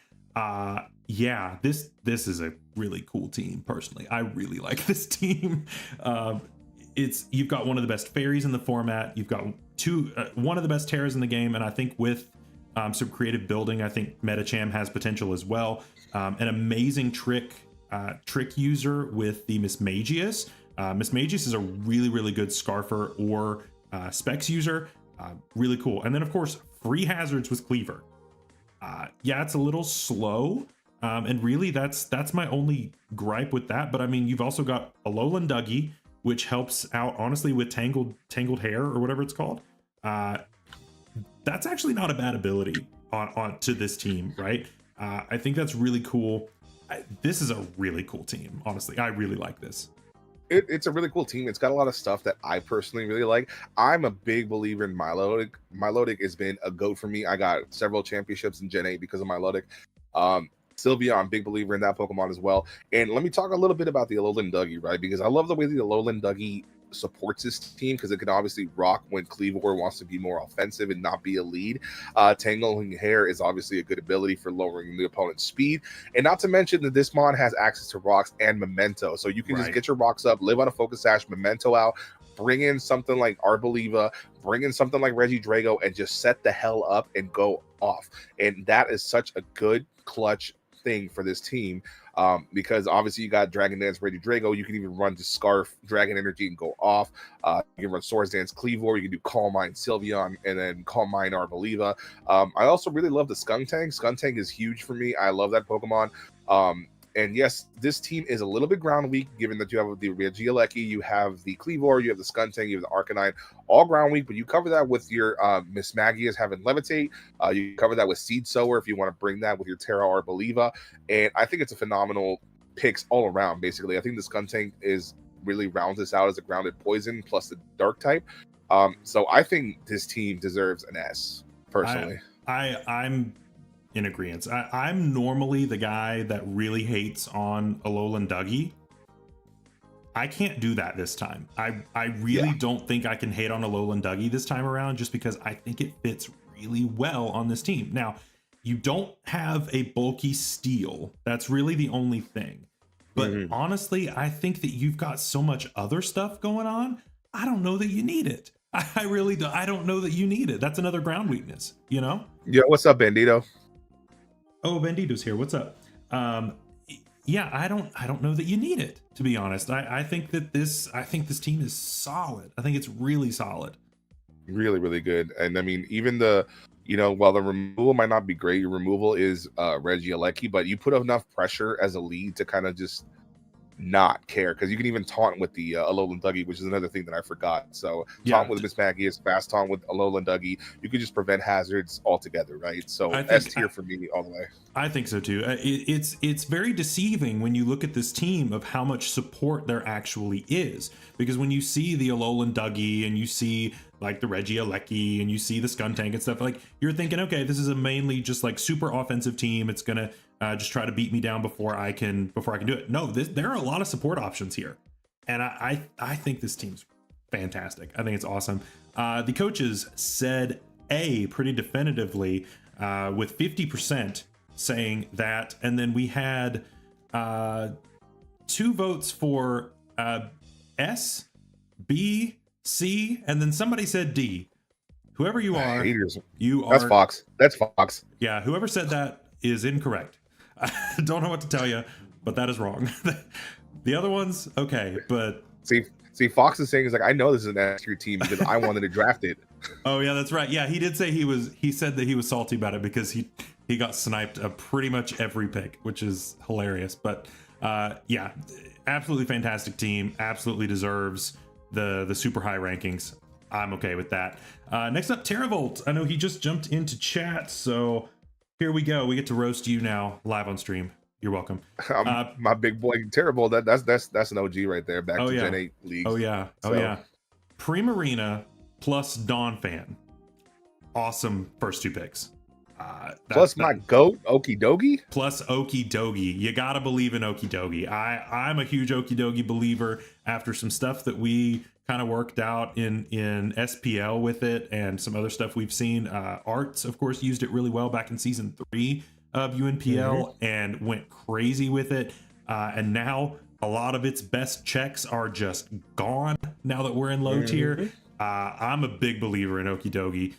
Yeah, this is a really cool team. Personally, I really like this team. You've got one of the best fairies in the format. You've got one of the best Terras in the game, and I think with some creative building, I think Metacham has potential as well. An amazing trick user with the Mismagius. Mismagius is a really good Scarfer or Specs user. Really cool. And then of course, free hazards with Cleaver. Yeah, it's a little slow. And really that's my only gripe with that. But I mean, you've also got Alolan Dougie, which helps out honestly with tangled hair or whatever it's called. That's actually not a bad ability on to this team, right? I think that's really cool. This is a really cool team, honestly. I really like this. It's a really cool team. It's got a lot of stuff that I personally really like. I'm a big believer in Milotic. Milotic has been a GOAT for me. I got several championships in Gen 8 because of Milotic. Sylvia, I'm a big believer in that Pokemon as well. And let me talk a little bit about the Alolan Dougie, right? Because I love the way the Alolan Dougie supports this team, because it can obviously rock when Cleavor wants to be more offensive and not be a lead. Tangling Hair is obviously a good ability for lowering the opponent's speed, and not to mention that this mod has access to rocks and Memento, so you can just get your rocks up, live on a Focus Sash, Memento out, bring in something like Arboliva, bring in something like Regidrago, and just set the hell up and go off. And that is such a good clutch thing for this team, because obviously you got Dragon Dance Regidrago. You can even run to Scarf Dragon Energy and go off. You can run Swords Dance Cleavor. You can do Calm Mind Sylveon and then Calm Mind Arboliva. I also really love the Skuntank. Skuntank is huge for me. I love that Pokemon. And yes, this team is a little bit ground weak, given that you have the Regieleki, you have the Cleavor, you have the Skuntank, you have the Arcanine, all ground weak, but you cover that with your Mismagius having Levitate. You cover that with Seed Sower if you want to bring that with your Terra Arboliva. And I think it's a phenomenal picks all around, basically. I think the Skuntank really rounds this out as a grounded poison plus the dark type. So I think this team deserves an S, personally. I'm in agreement. I'm normally the guy that really hates on Alolan Dougie. I can't do that this time. I really don't think I can hate on Alolan Dougie this time around, just because I think it fits really well on this team. Now, you don't have a bulky steel. That's really the only thing. But honestly, I think that you've got so much other stuff going on. I don't know that you need it. I really do. I don't know that you need it. That's another ground weakness, you know? Yeah, what's up, Bandito? Oh, Bandito's here. What's up? Yeah, I don't know that you need it, to be honest. I think this team is solid. I think it's really solid. Really, really good. And I mean, even while the removal might not be great, your removal is Regieleki, but you put enough pressure as a lead to kind of just not care, because you can even taunt with the Alolan Dougie, which is another thing that I forgot. So taunt with Mismagius, fast taunt with Alolan Dougie. You could just prevent hazards altogether, right? So S tier for me all the way. I think so too. It's very deceiving when you look at this team of how much support there actually is, because when you see the Alolan Dougie and you see like the Regieleki and you see the Skuntank and stuff, like you're thinking, okay, this is a mainly just like super offensive team. It's gonna just try to beat me down before I can do it. No, there are a lot of support options here, and I think this team's fantastic. I think it's awesome. The coaches said A pretty definitively, with 50% saying that, and then we had 2 votes for S, B, C, and then somebody said D. Whoever you are, That's Fox. That's Fox. Yeah, whoever said that is incorrect. I don't know what to tell you, but that is wrong. The other ones, okay, but see, Fox is saying, is like, I know this is an S tier team because I wanted to draft it. Oh yeah, that's right. Yeah, he did say he said that he was salty about it because he got sniped pretty much every pick, which is hilarious. But yeah, absolutely fantastic team. Absolutely deserves the super high rankings. I'm okay with that. Next up, Terravolt. I know he just jumped into chat, so here we go. We get to roast you now live on stream. You're welcome. My big boy terrible. That's an OG right there. Back to yeah. Gen 8 leagues. Oh yeah. Oh yeah. Primarina plus Dawn Fan. Awesome first two picks. Plus my goat, Okidogi. Plus Okidogi. You gotta believe in Okidogi. I'm a huge Okidogi believer after some stuff that we kind of worked out in SPL with it and some other stuff we've seen. Arts, of course, used it really well back in season 3 of UNPL and went crazy with it. And now a lot of its best checks are just gone now that we're in low tier. I'm a big believer in Okidogi.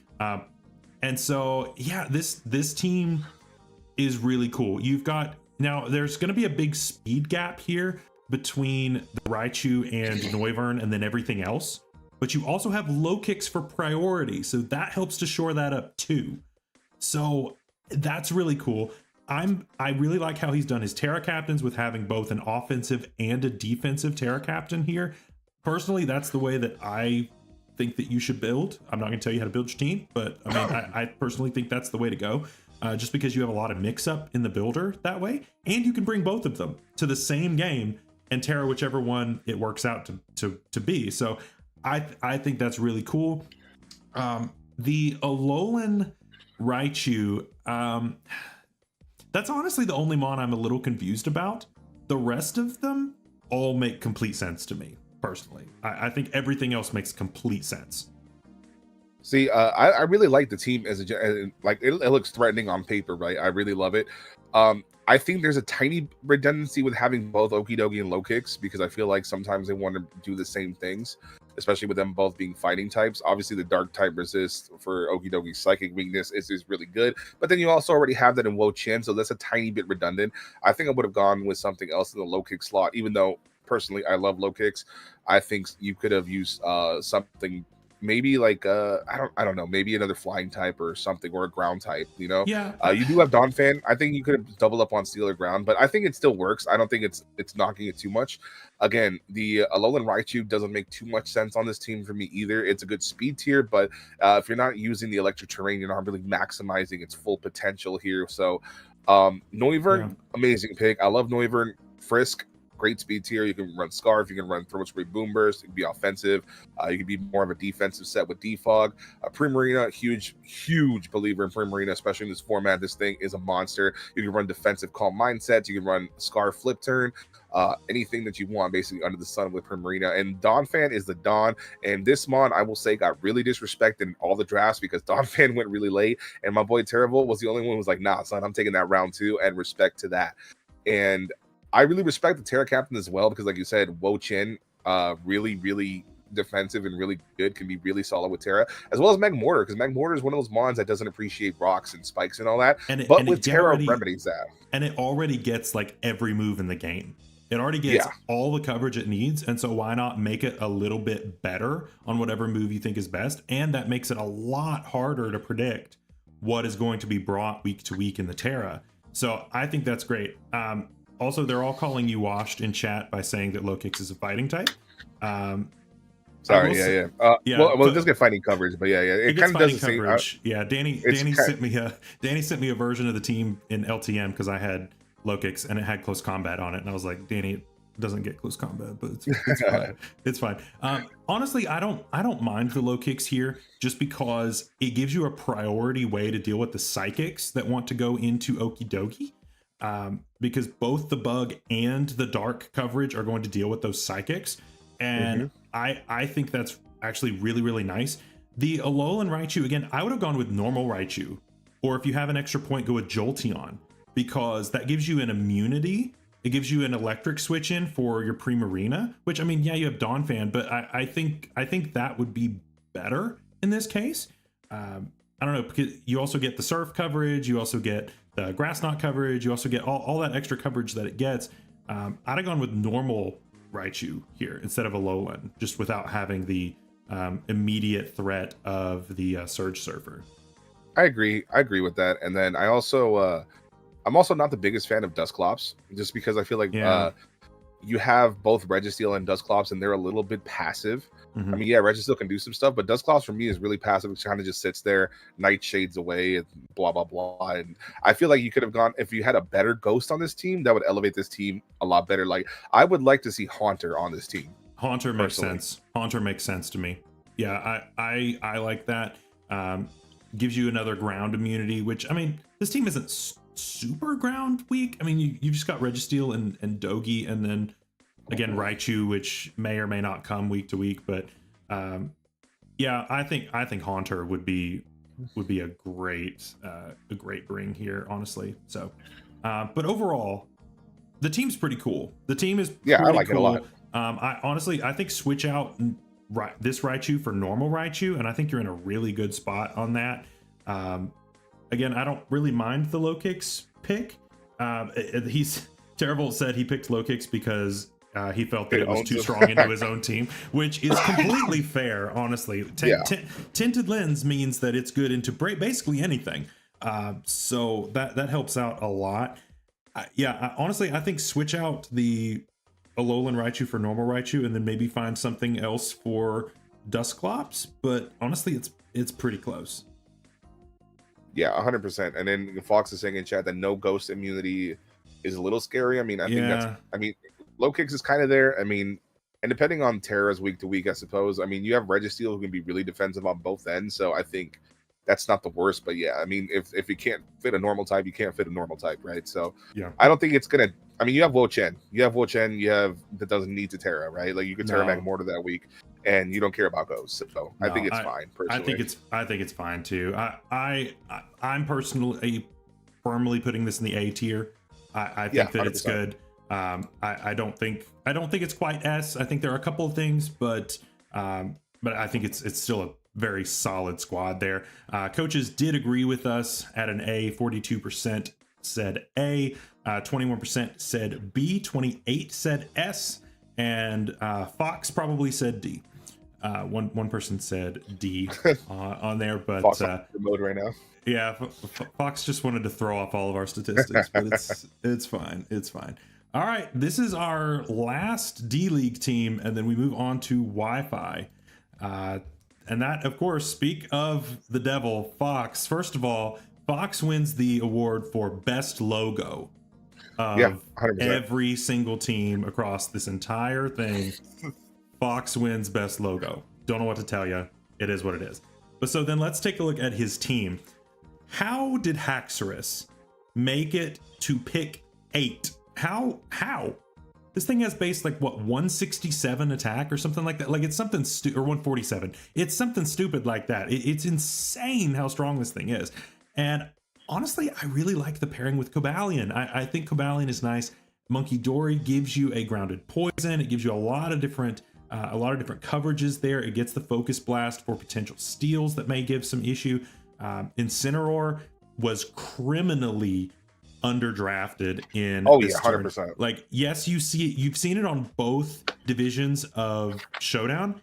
And so, yeah, this team is really cool. You've got, now there's going to be a big speed gap here between the Raichu and Noivern and then everything else. But you also have low kicks for priority. So that helps to shore that up too. So that's really cool. I really like how he's done his Terra Captains with having both an offensive and a defensive Terra Captain here. Personally, that's the way that I think that you should build. I'm not going to tell you how to build your team, but I mean, I personally think that's the way to go, just because you have a lot of mix up in the builder that way, and you can bring both of them to the same game and Terra whichever one it works out to be. So I think that's really cool. The Alolan Raichu, that's honestly the only mon I'm a little confused about. The rest of them all make complete sense to me. Personally, I think everything else makes complete sense. See, I really like the team as like it looks threatening on paper, right? I really love it. I think there's a tiny redundancy with having both Okidogi and low kicks because I feel like sometimes they want to do the same things, especially with them both being fighting types. Obviously, the dark type resist for Okidogi's psychic weakness is really good, but then you also already have that in Wo-Chien, so that's a tiny bit redundant. I think I would have gone with something else in the low kick slot, even though personally I love low kicks. I think you could have used something maybe like I don't know, maybe another flying type or something, or a ground type, you know. Yeah. You do have Dawn Fan. I think you could have doubled up on steel or ground, but I think it still works. I don't think it's knocking it too much. Again, the Alolan Raichu doesn't make too much sense on this team for me either. It's a good speed tier, but if you're not using the electric terrain, you're not really maximizing its full potential here. So Noivern, amazing pick. I love Noivern. Frisk, great speed tier. You can run Scarf, you can run Throw Spray Boom Burst, you can be offensive, you can be more of a defensive set with Defog. Primarina, huge believer in Primarina, especially in this format. This thing is a monster. You can run defensive Calm Mindsets, you can run Scarf Flip Turn, anything that you want basically under the sun with Primarina. And Dawn Fan is the Dawn, and this mon I will say got really disrespected in all the drafts because Dawn Fan went really late, and my boy Terrible was the only one who was like, nah son, I'm taking that round 2, and respect to that. And I really respect the Terra Captain as well because, like you said, Wo-Chien, really defensive and really good, can be really solid with Terra, as well as Magmortar, because Magmortar is one of those mons that doesn't appreciate rocks and spikes and all that, but with Terra remedies that. And it already gets like every move in the game. It already gets all the coverage it needs, and so why not make it a little bit better on whatever move you think is best? And that makes it a lot harder to predict what is going to be brought week to week in the Terra. So I think that's great. Also, they're all calling you washed in chat by saying that low kicks is a fighting type. Sorry, well, it does get fighting coverage, but it kind of does the same. Danny sent me a version of the team in LTM because I had low kicks and it had close combat on it, and I was like, Danny, it doesn't get close combat, but it's fine. It's fine. Honestly, I don't mind the low kicks here just because it gives you a priority way to deal with the psychics that want to go into Okidogi. Because both the bug and the dark coverage are going to deal with those psychics, and I think that's actually really nice. The Alolan Raichu, again, I would have gone with normal Raichu, or if you have an extra point, go with Jolteon, because that gives you an immunity. It gives you an electric switch in for your Primarina, which, I mean, yeah, you have Dawn Fan, but I think that would be better in this case. I don't know, because you also get the surf coverage, you also get the grass knot coverage, you also get all that extra coverage that it gets. I'd have gone with normal Raichu here instead of Alolan, just without having the immediate threat of the Surge Surfer. I agree. I agree with that. And then I'm also not the biggest fan of Dusclops, just because I feel like Yeah. you have both Registeel and Dusclops, and they're a little bit passive. I Mhm. mean, yeah, Registeel can do some stuff, but Dusclops for me is really passive. It kind of just sits there, night shades away, and blah blah blah. And I feel like you could have gone if you had a better Ghost on this team that would elevate this team a lot better. Like I would like to see Haunter on this team. Haunter makes Personally. sense. Haunter makes sense to me. Yeah, I like that. Gives you another ground immunity, which I mean, this team isn't super ground weak. I mean, you've just got Registeel and Dogi, and then again Raichu, which may or may not come week to week. But yeah, I think Haunter would be a great bring here, honestly. So, but overall, the team's pretty cool. The team is Yeah, I pretty like it a cool. lot. I think switch out this Raichu for normal Raichu, and I think you're in a really good spot on that. Again, I don't really mind the low kicks pick. He's Terrible said he picked low kicks because he felt that it was too strong into his own team, which is completely fair, honestly. Tinted lens means that it's good into basically anything. So that helps out a lot. Honestly, I think switch out the Alolan Raichu for normal Raichu, and then maybe find something else for Dusclops. But honestly, it's pretty close. Yeah, 100%. And then Fox is saying in chat that no ghost immunity is a little scary. I mean, I think that's. I mean, low kicks is kind of there. I mean, and depending on Terra's week to week, I suppose. I mean, you have Registeel who can be really defensive on both ends, so I think that's not the worst. But yeah, I mean, if you can't fit a normal type, you can't fit a normal type, right? So yeah, I don't think it's gonna. I mean, you have Wo-Chen, you have that doesn't need to Terra, right? Like you can Terra back Mortar that week, and you don't care about ghosts. So I think it's fine. Personally, I think it's fine too. I'm personally firmly putting this in the A tier. I think that 100%. It's good. I don't think it's quite S. I think there are a couple of things, but I think it's still a very solid squad there. Coaches did agree with us at an A. 42% said A, 21% said B, 28 said S, and Fox probably said D. One person said D on there, but Fox on the mode right now. Yeah, Fox just wanted to throw off all of our statistics, but it's fine. It's fine. All right, this is our last D League team, and then we move on to Wi-Fi. And that, of course, speak of the devil, Fox. First of all, Fox wins the award for best logo of every single team across this entire thing. Fox wins best logo. Don't know what to tell you. It is what it is. But so then let's take a look at his team. How did Haxorus make it to pick 8? How? This thing has base like what 167 attack or something like that. Like it's something or 147. It's something stupid like that. It's insane how strong this thing is. And honestly, I really like the pairing with Cobalion. I think Cobalion is nice. Monkey Dory gives you a grounded poison. It gives you a lot of different coverages there. It gets the focus blast for potential steals that may give some issue. Incineroar was criminally underdrafted in this 100%. turn. Like, yes, you've seen it on both divisions of Showdown.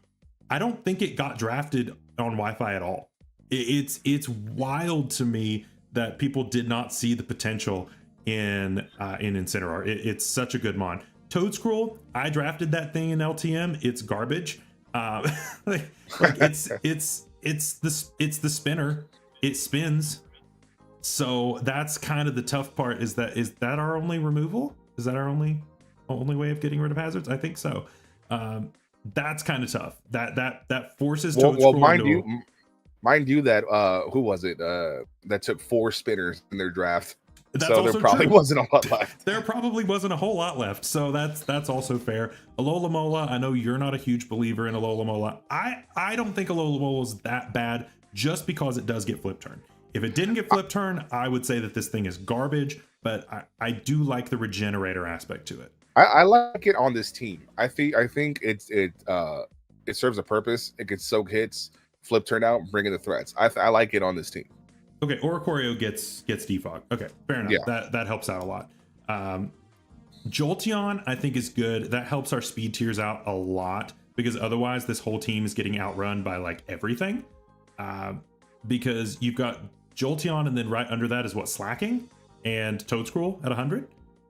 I don't think it got drafted on Wi-Fi at all. It's wild to me that people did not see the potential in Incineroar. It's such a good mon. Toadscroll, I drafted that thing in LTM. It's garbage. It's the spinner. It spins. So that's kind of the tough part. Is that our only removal? Is that our only way of getting rid of hazards? I think so. That's kind of tough. That forces Toadscroll. Well, mind you that who was it that took 4 spinners in their draft? So there probably wasn't a lot left. There probably wasn't a whole lot left. So that's also fair. Alola Mola, I know you're not a huge believer in Alola Mola. I don't think Alola Mola is that bad just because it does get flip turn. If it didn't get flip turn, I would say that this thing is garbage, but I do like the regenerator aspect to it. I like it on this team. I think it serves a purpose. It can soak hits, flip turn out, bring in the threats. I like it on this team. Okay, Oricorio gets defog. Okay, fair enough. Yeah. That helps out a lot. Jolteon, I think, is good. That helps our speed tiers out a lot because otherwise this whole team is getting outrun by like everything. Because you've got Jolteon, and then right under that is what, Slacking and Toadscruel at 100.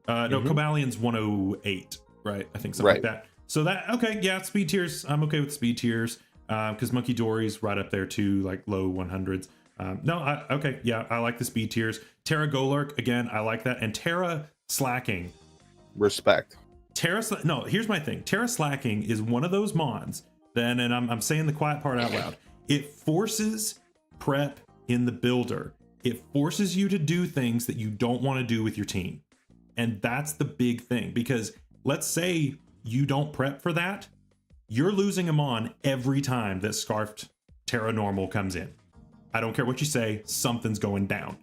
No, Mhm. Cobalion's 108, right? I think something like Right. that. So that, okay, yeah, speed tiers. I'm okay with speed tiers because Monkey Dory's right up there too, like low 100s. No, okay, yeah, I like the speed tiers. Terra Golurk, again, I like that. And Terra Slacking. Respect. No, here's my thing. Terra Slacking is one of those mons then, and I'm saying the quiet part out loud. It forces prep in the builder. It forces you to do things that you don't want to do with your team. And that's the big thing, because let's say you don't prep for that, you're losing a mon every time that Scarfed Terra Normal comes in. I don't care what you say, something's going down.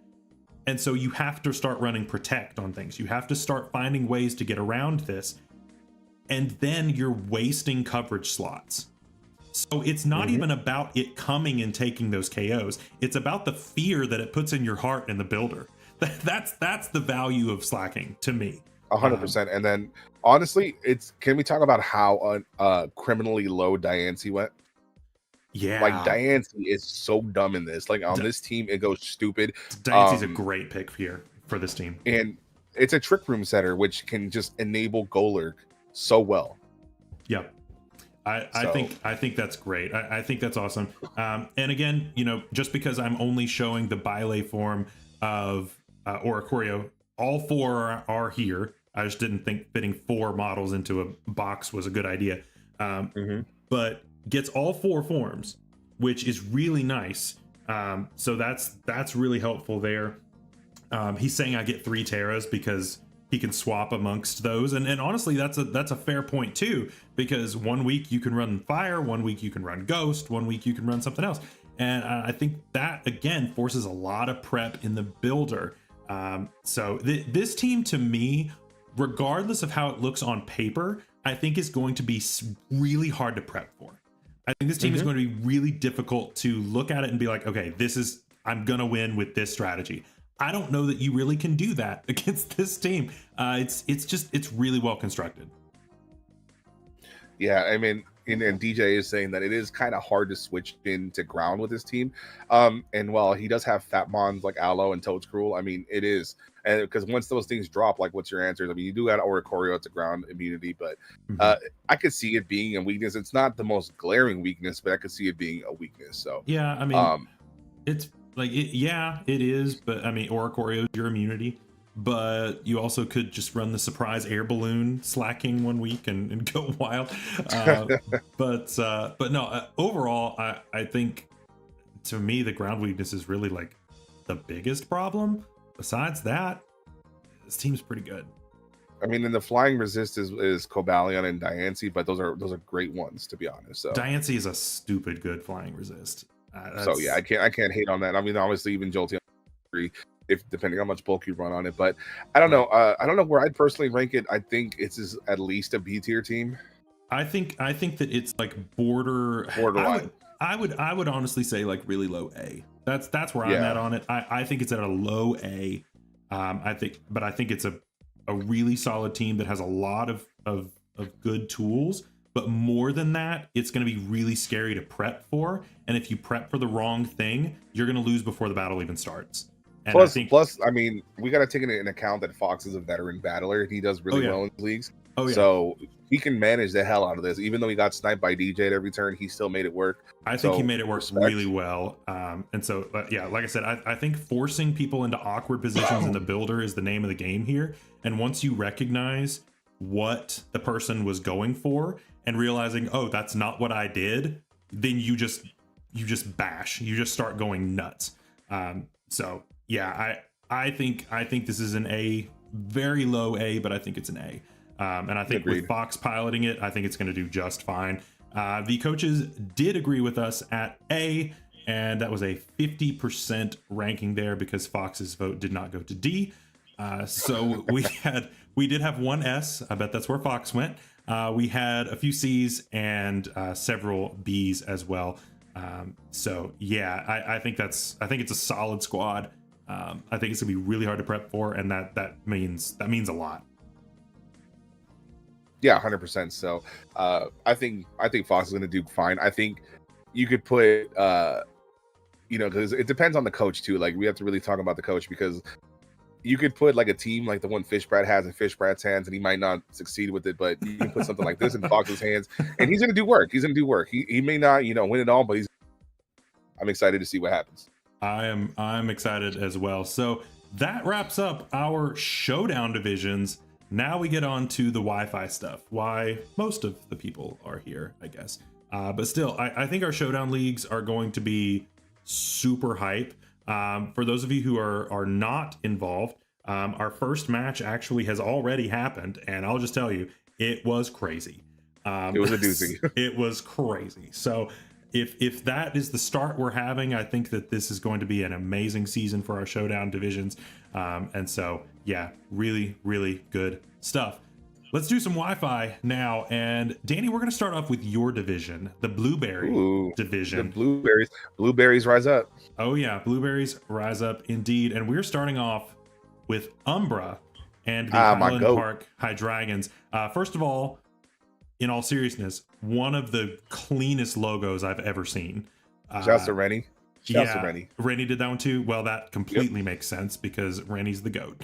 And so you have to start running Protect on things. You have to start finding ways to get around this. And then you're wasting coverage slots. So it's not even about it coming and taking those KOs. It's about the fear that it puts in your heart and the builder. That's the value of slacking to me. 100%. And then honestly, can we talk about how criminally low Diancie went? Yeah. Like Diancie is so dumb in this. Like on this team, it goes stupid. Diancie's a great pick here for this team. And it's a trick room setter, which can just enable Golurk so well. Yep. I think that's great. I think that's awesome. And again, just because I'm only showing the Bile form of Oricorio, all four are here. I just didn't think fitting 4 models into a box was a good idea. But gets all 4 forms, which is really nice. So that's really helpful there. He's saying I get 3 Terras because he can swap amongst those, and honestly, that's a fair point too, because 1 week you can run Fire, 1 week you can run Ghost, 1 week you can run something else, and I think that again forces a lot of prep in the builder. So this team, to me, regardless of how it looks on paper, I think is going to be really hard to prep for. I think this team is going to be really difficult to look at it and be like, okay, I'm gonna win with this strategy. I don't know that you really can do that against this team. It's really well constructed. Yeah, I mean, and DJ is saying that it is kind of hard to switch into ground with his team. And while he does have fat mons like Aloe and Toadscruel, I mean, it is, and because once those things drop, like, what's your answers? I mean, you do got Oricorio to ground immunity, but I could see it being a weakness. It's not the most glaring weakness, but I could see it being a weakness. So yeah, I mean, it's like it is, but I mean, Oricorio is your immunity, but you also could just run the surprise air balloon slacking 1 week and go wild. But no, overall, I think, to me, the ground weakness is really like the biggest problem. Besides that, this team's pretty good. I mean, in the flying resist is Cobalion and Diancie, but those are great ones, to be honest. So Diancie is a stupid good flying resist. So yeah, I can't hate on that. I mean, obviously even Jolteon, if depending on how much bulk you run on it, but I don't know. I don't know where I'd personally rank it. I think it's at least a B tier team. I think that it's like borderline. I would honestly say like really low A. That's where I'm at on it. I think it's at a low A. I think it's a really solid team that has a lot of good tools. But more than that, it's going to be really scary to prep for. And if you prep for the wrong thing, you're going to lose before the battle even starts. And plus, I mean, we got to take into account that Fox is a veteran battler. He does really well in leagues. So he can manage the hell out of this. Even though he got sniped by DJ at every turn, he still made it work. I think he made it work really well. And so, yeah, like I said, I think forcing people into awkward positions in the builder is the name of the game here. And once you recognize what the person was going for and realizing, oh, that's not what I did, then you just bash. You just start going nuts. So yeah, I think this is an A, very low A, but I think it's an A. And I think with Fox piloting it, I think it's going to do just fine. The coaches did agree with us at A, and that was a 50% ranking there because Fox's vote did not go to D. So we did have 1 S. I bet that's where Fox went. We had a few C's and several B's as well. So yeah, I think it's a solid squad. I think it's gonna be really hard to prep for, and that means a lot. Yeah, 100%. So I think Fox is gonna do fine. I think you could put because it depends on the coach too. Like we have to really talk about the coach, because you could put like a team like the one Fishbrat has in Fishbrat's hands, and he might not succeed with it. But you can put something like this in Fox's hands, and he's going to do work. He's going to do work. He may not, win it all, but I'm excited to see what happens. I'm excited as well. So that wraps up our showdown divisions. Now we get on to the Wi-Fi stuff. Why most of the people are here, I guess. But still, I think our showdown leagues are going to be super hype. For those of you who are not involved, our first match actually has already happened, and I'll just tell you, it was crazy. It was a doozy. It was crazy. So if that is the start we're having, I think that this is going to be an amazing season for our showdown divisions. And so, yeah, really, really good stuff. Let's do some Wi-Fi now. And Danny, we're going to start off with your division, the Blueberry division. The Blueberries rise up. Oh, yeah. Blueberries rise up indeed. And we're starting off with Umbra and the Highland Park High Dragons. First of all, in all seriousness, one of the cleanest logos I've ever seen. Shouts to Rennie. Rennie did that one too. Well, that completely makes sense because Rennie's the GOAT.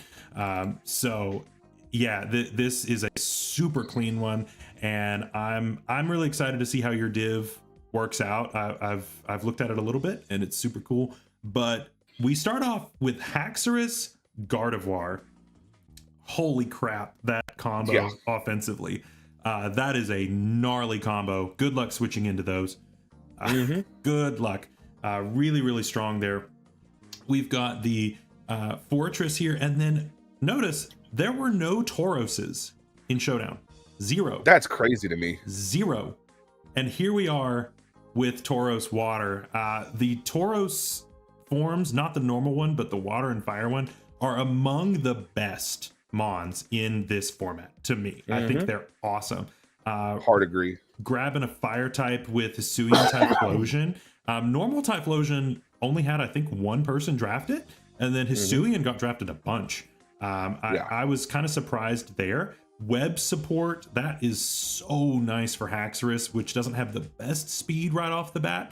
So yeah, this is a super clean one, and I'm really excited to see how your div works out. I've looked at it a little bit, and it's super cool. But we start off with Haxorus Gardevoir. Holy crap, that combo offensively. That is a gnarly combo. Good luck switching into those. Good luck. Really, really strong there. We've got the Fortress here, and then notice there were no Tauroses in Showdown. 0. That's crazy to me. 0. And here we are with Tauros Water. The Tauros forms, not the normal one, but the Water and Fire one, are among the best mons in this format to me. I think they're awesome. Hard agree. Grabbing a fire type with Hisuian Typhlosion. Normal Typhlosion only had, I think, one person draft it, and then Hisuian got drafted a bunch. I was kind of surprised there. Web support, that is so nice for Haxorus, which doesn't have the best speed right off the bat.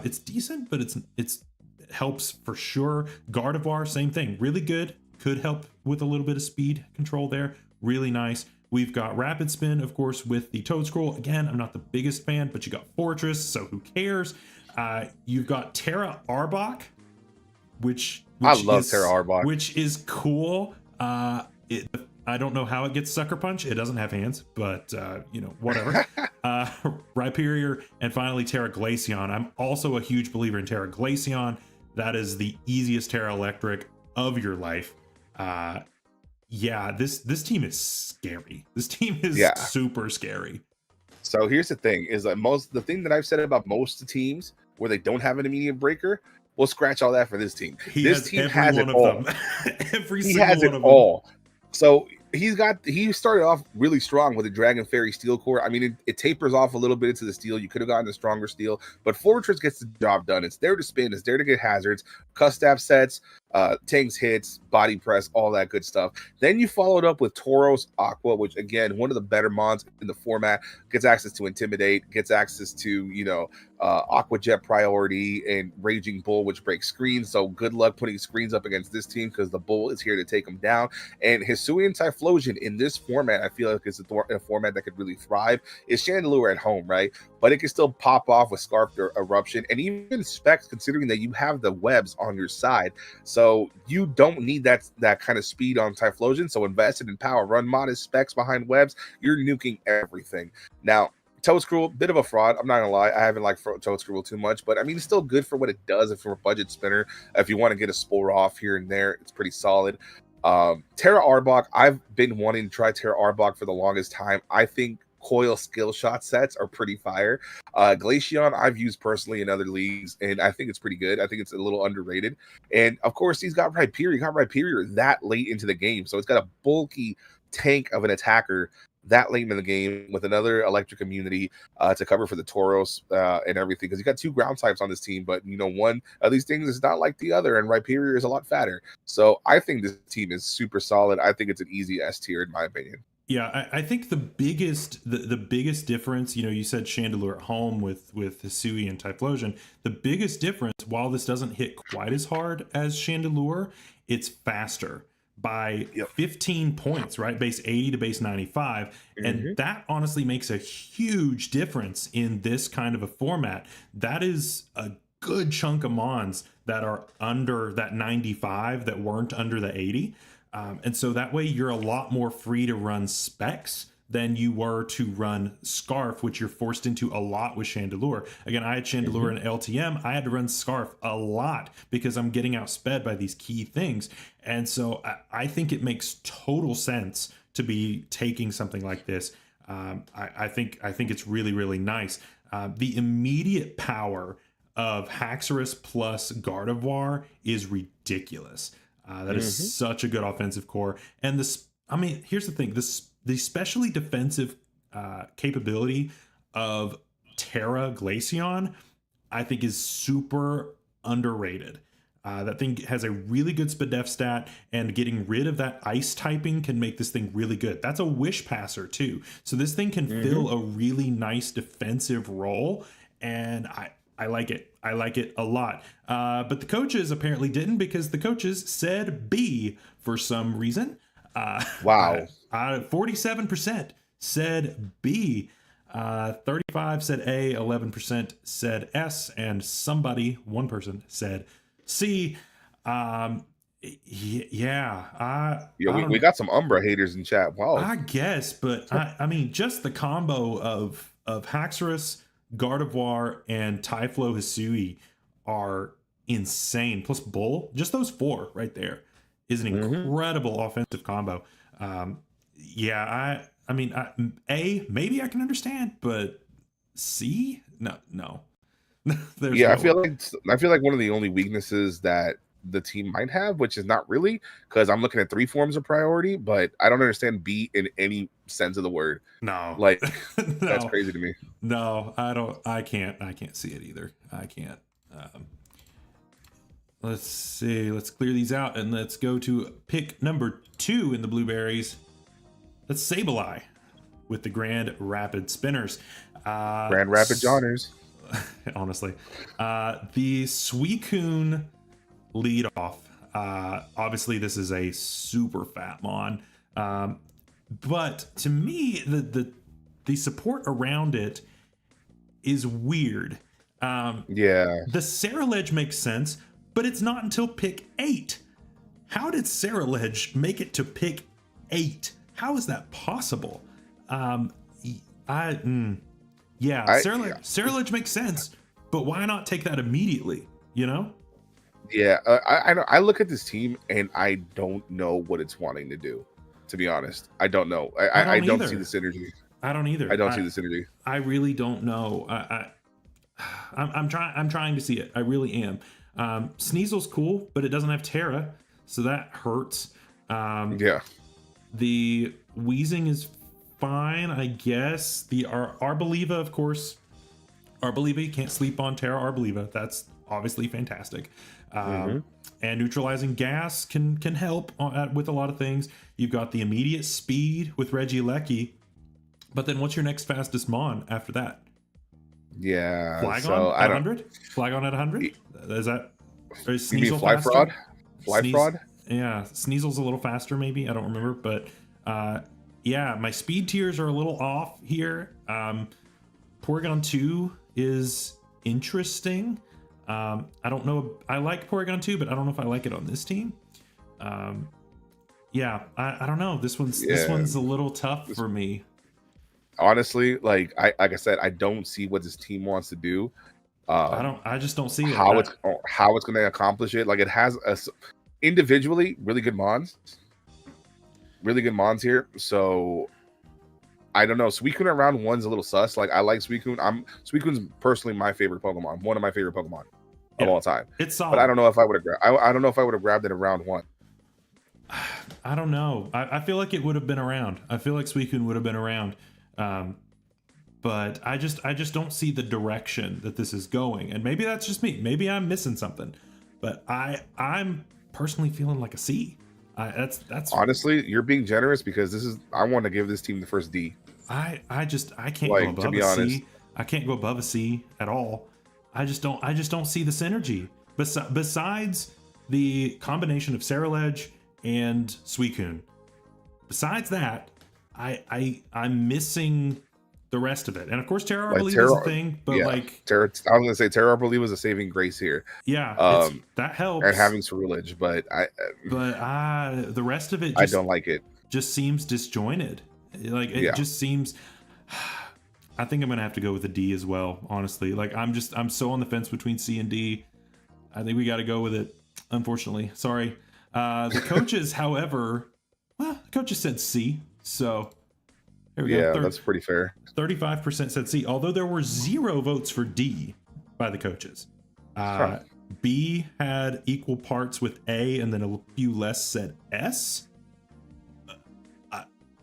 It's decent, but it's helps for sure. Gardevoir, same thing, really good. Could help with a little bit of speed control there. Really nice. We've got Rapid Spin, of course, with the Toad Scroll. Again, I'm not the biggest fan, but you got Fortress, so who cares? You've got Terra Arbok, which I love Terra Arbok, which is cool. I don't know how it gets Sucker Punch. It doesn't have hands, but whatever. Rhyperior, and finally Terra Glaceon. I'm also a huge believer in Terra Glaceon. That is the easiest Terra Electric of your life. This team is scary. This team is super scary. So here's the thing: is that the thing that I've said about most teams where they don't have an immediate breaker, we'll scratch all that for this team. This team has it all. Every he single has one it of all. Them. So he started off really strong with the Dragon Fairy Steel Core. I mean, it tapers off a little bit into the steel. You could have gotten a stronger steel, but Fortress gets the job done. It's there to spin. It's there to get hazards, Custap sets, tanks hits, body press, all that good stuff. Then you followed up with Tauros Aqua, which again, one of the better mons in the format, gets access to Intimidate, gets access to, Aqua Jet priority and Raging Bull, which breaks screens. So good luck putting screens up against this team because the Bull is here to take them down. And Hisuian Typhlosion in this format, I feel like it's a format that could really thrive. Is Chandelure at home, right? But it can still pop off with Scarfed or Eruption, and even Specs, considering that you have the webs on your side. So you don't need that kind of speed on Typhlosion. So invest it in power. Run modest Specs behind webs. You're nuking everything. Now, Toadscruel, bit of a fraud. I'm not gonna lie. I haven't liked Toadscruel too much, but I mean, it's still good for what it does. If you're a budget spinner, if you want to get a Spore off here and there, it's pretty solid. Terra Arbok, I've been wanting to try Terra Arbok for the longest time. I think coil skill shot sets are pretty fire. Glaceon, I've used personally in other leagues, and I think it's pretty good. I think it's a little underrated. And of course, he's got Rhyperior. He got Rhyperior that late into the game, so it's got a bulky tank of an attacker that late in the game with another electric immunity to cover for the Tauros and everything, because you got two ground types on this team, but one of these things is not like the other, and Rhyperior is a lot fatter. So I think this team is super solid. I think it's an easy S tier in my opinion. Yeah, I think the biggest difference, you said Chandelure at home with Hisui and Typhlosion. The biggest difference, while this doesn't hit quite as hard as Chandelure, it's faster by Yep. 15 points, right? Base 80 to base 95. And Hmm. that honestly makes a huge difference in this kind of a format. That is a good chunk of mons that are under that 95 that weren't under the 80. And so that way you're a lot more free to run specs than you were to run Scarf, which you're forced into a lot with Chandelure. Again, I had Chandelure and LTM. I had to run Scarf a lot because I'm getting outsped by these key things. And so I think it makes total sense to be taking something like this. I think it's really, really nice. The immediate power of Haxorus plus Gardevoir is ridiculous. That is such a good offensive core. And here's the thing: the especially defensive capability of Terra Glaceon, I think, is super underrated. That thing has a really good Spadef stat, and getting rid of that ice typing can make this thing really good. That's a wish passer too, so this thing can fill a really nice defensive role, and I like it. I like it a lot. But the coaches apparently didn't, because the coaches said B for some reason. Wow. 47% said B. 35 said A, 11% said S, and one person said C. Yeah, We got some Umbra haters in chat. Wow. I guess, but I mean, just the combo of Haxorus, Gardevoir, and Typhlo Hisui are insane. Plus Bull, just those four right there is an incredible offensive combo. Yeah, I mean, A, maybe I can understand, but C, no. There's Yeah, no I feel like one of the only weaknesses that the team might have, which is not really, because I'm looking at 3 forms of priority, but I don't understand B in any sense of the word. no, Like no, that's crazy to me. no. I can't see it either. I can't. Let's see. Let's clear these out and let's go to pick number 2 in the blueberries. That's Sableye with the Grand Rapid Spinners. Grand Rapids honors. Honestly, the Suicune lead off. Obviously, this is a super fat mon, but to me, the support around it is weird. Yeah. The Ceruledge makes sense, but it's not until pick 8. How did Ceruledge make it to pick 8? How is that possible? Ceruledge makes sense, but why not take that immediately? Yeah, I know. I look at this team and I don't know what it's wanting to do. To be honest, I don't know. I don't see the synergy. I don't either. I don't see the synergy. I really don't know. I'm trying to see it. I really am. Sneasel's cool, but it doesn't have Terra, so that hurts. Yeah. The Wheezing is fine, I guess. The Arboliva, of course. Arboliva, you can't sleep on Terra Arboliva. That's obviously fantastic. And neutralizing gas can help with a lot of things. You've got the immediate speed with Regieleki, but then what's your next fastest mon after that? Yeah. Flagon at 100? Flagon at 100? Is that... Is You mean Sneasel Fly faster? Fraud? Fly Fraud? Yeah, Sneasel's a little faster maybe. I don't remember, but yeah, my speed tiers are a little off here. Porygon 2 is interesting. I don't know. I like Porygon 2, but I don't know if I like it on this team. Yeah, I don't know. This one's a little tough for me. Honestly, like I said, I don't see what this team wants to do. I just don't see it. How it's going to accomplish it. Like, it has individually really good mons here. So I don't know. Suicune at round 1's a little sus. Like, I like Suicune. Suicune's personally my favorite Pokemon. One of my favorite Pokemon of all time. It's solid. But I don't know if I would have I don't know if I would have grabbed it in round 1. I don't know. I feel like it would have been around. I feel like Suicune would have been around. But I just don't see the direction that this is going. And maybe that's just me. Maybe I'm missing something. But I'm personally feeling like a C. That's Honestly, you're being generous because I want to give this team the first D. I can't go Like, to above be a honest. C. I can't go above a C at all. I just don't see the synergy. Besides the combination of Saraledge and Suicune. Besides that, I'm missing the rest of it. And of course, Terra I Like believe is a Terra, thing, but yeah, like, Terra. I was gonna say Terra, I believe, was a saving grace here, yeah, it's um, that and helps. having Ceruledge, but But the rest of it I don't like it. just seems disjointed. Like it Yeah, just seems. I think I'm gonna have to go with a D as well. Honestly, like I'm so on the fence between C and D. I think we got to go with it. Unfortunately, sorry. The coaches, however, well, the coaches said C, so here we yeah, go. that's pretty fair. 35% said C, although there were 0 votes for D by the coaches. Huh. B had equal parts with A, and then a few less said S.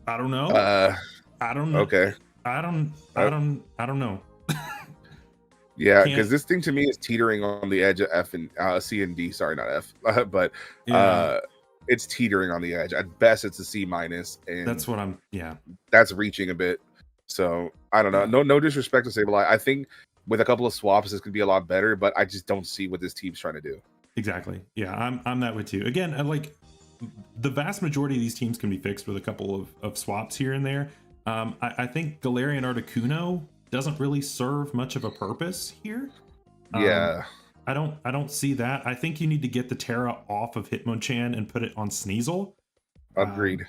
I don't know. I don't know. Okay. Uh, I don't know. yeah, Can't. because this thing to me is teetering on the edge of F and C and D. Sorry, not F, but Yeah, it's teetering on the edge. At best, it's a C minus, and that's what I'm. Yeah. that's reaching a bit. So I don't know. Yeah. No disrespect to Sableye. I think with a couple of swaps, this could be a lot better. But I just don't see what this team's trying to do. Exactly. Yeah, I'm that way too. Again, I like the vast majority of these teams can be fixed with a couple of swaps here and there. I think Galarian Articuno doesn't really serve much of a purpose here. Yeah, I don't see that. I think you need to get the Terra off of Hitmonchan and put it on Sneasel. agreed.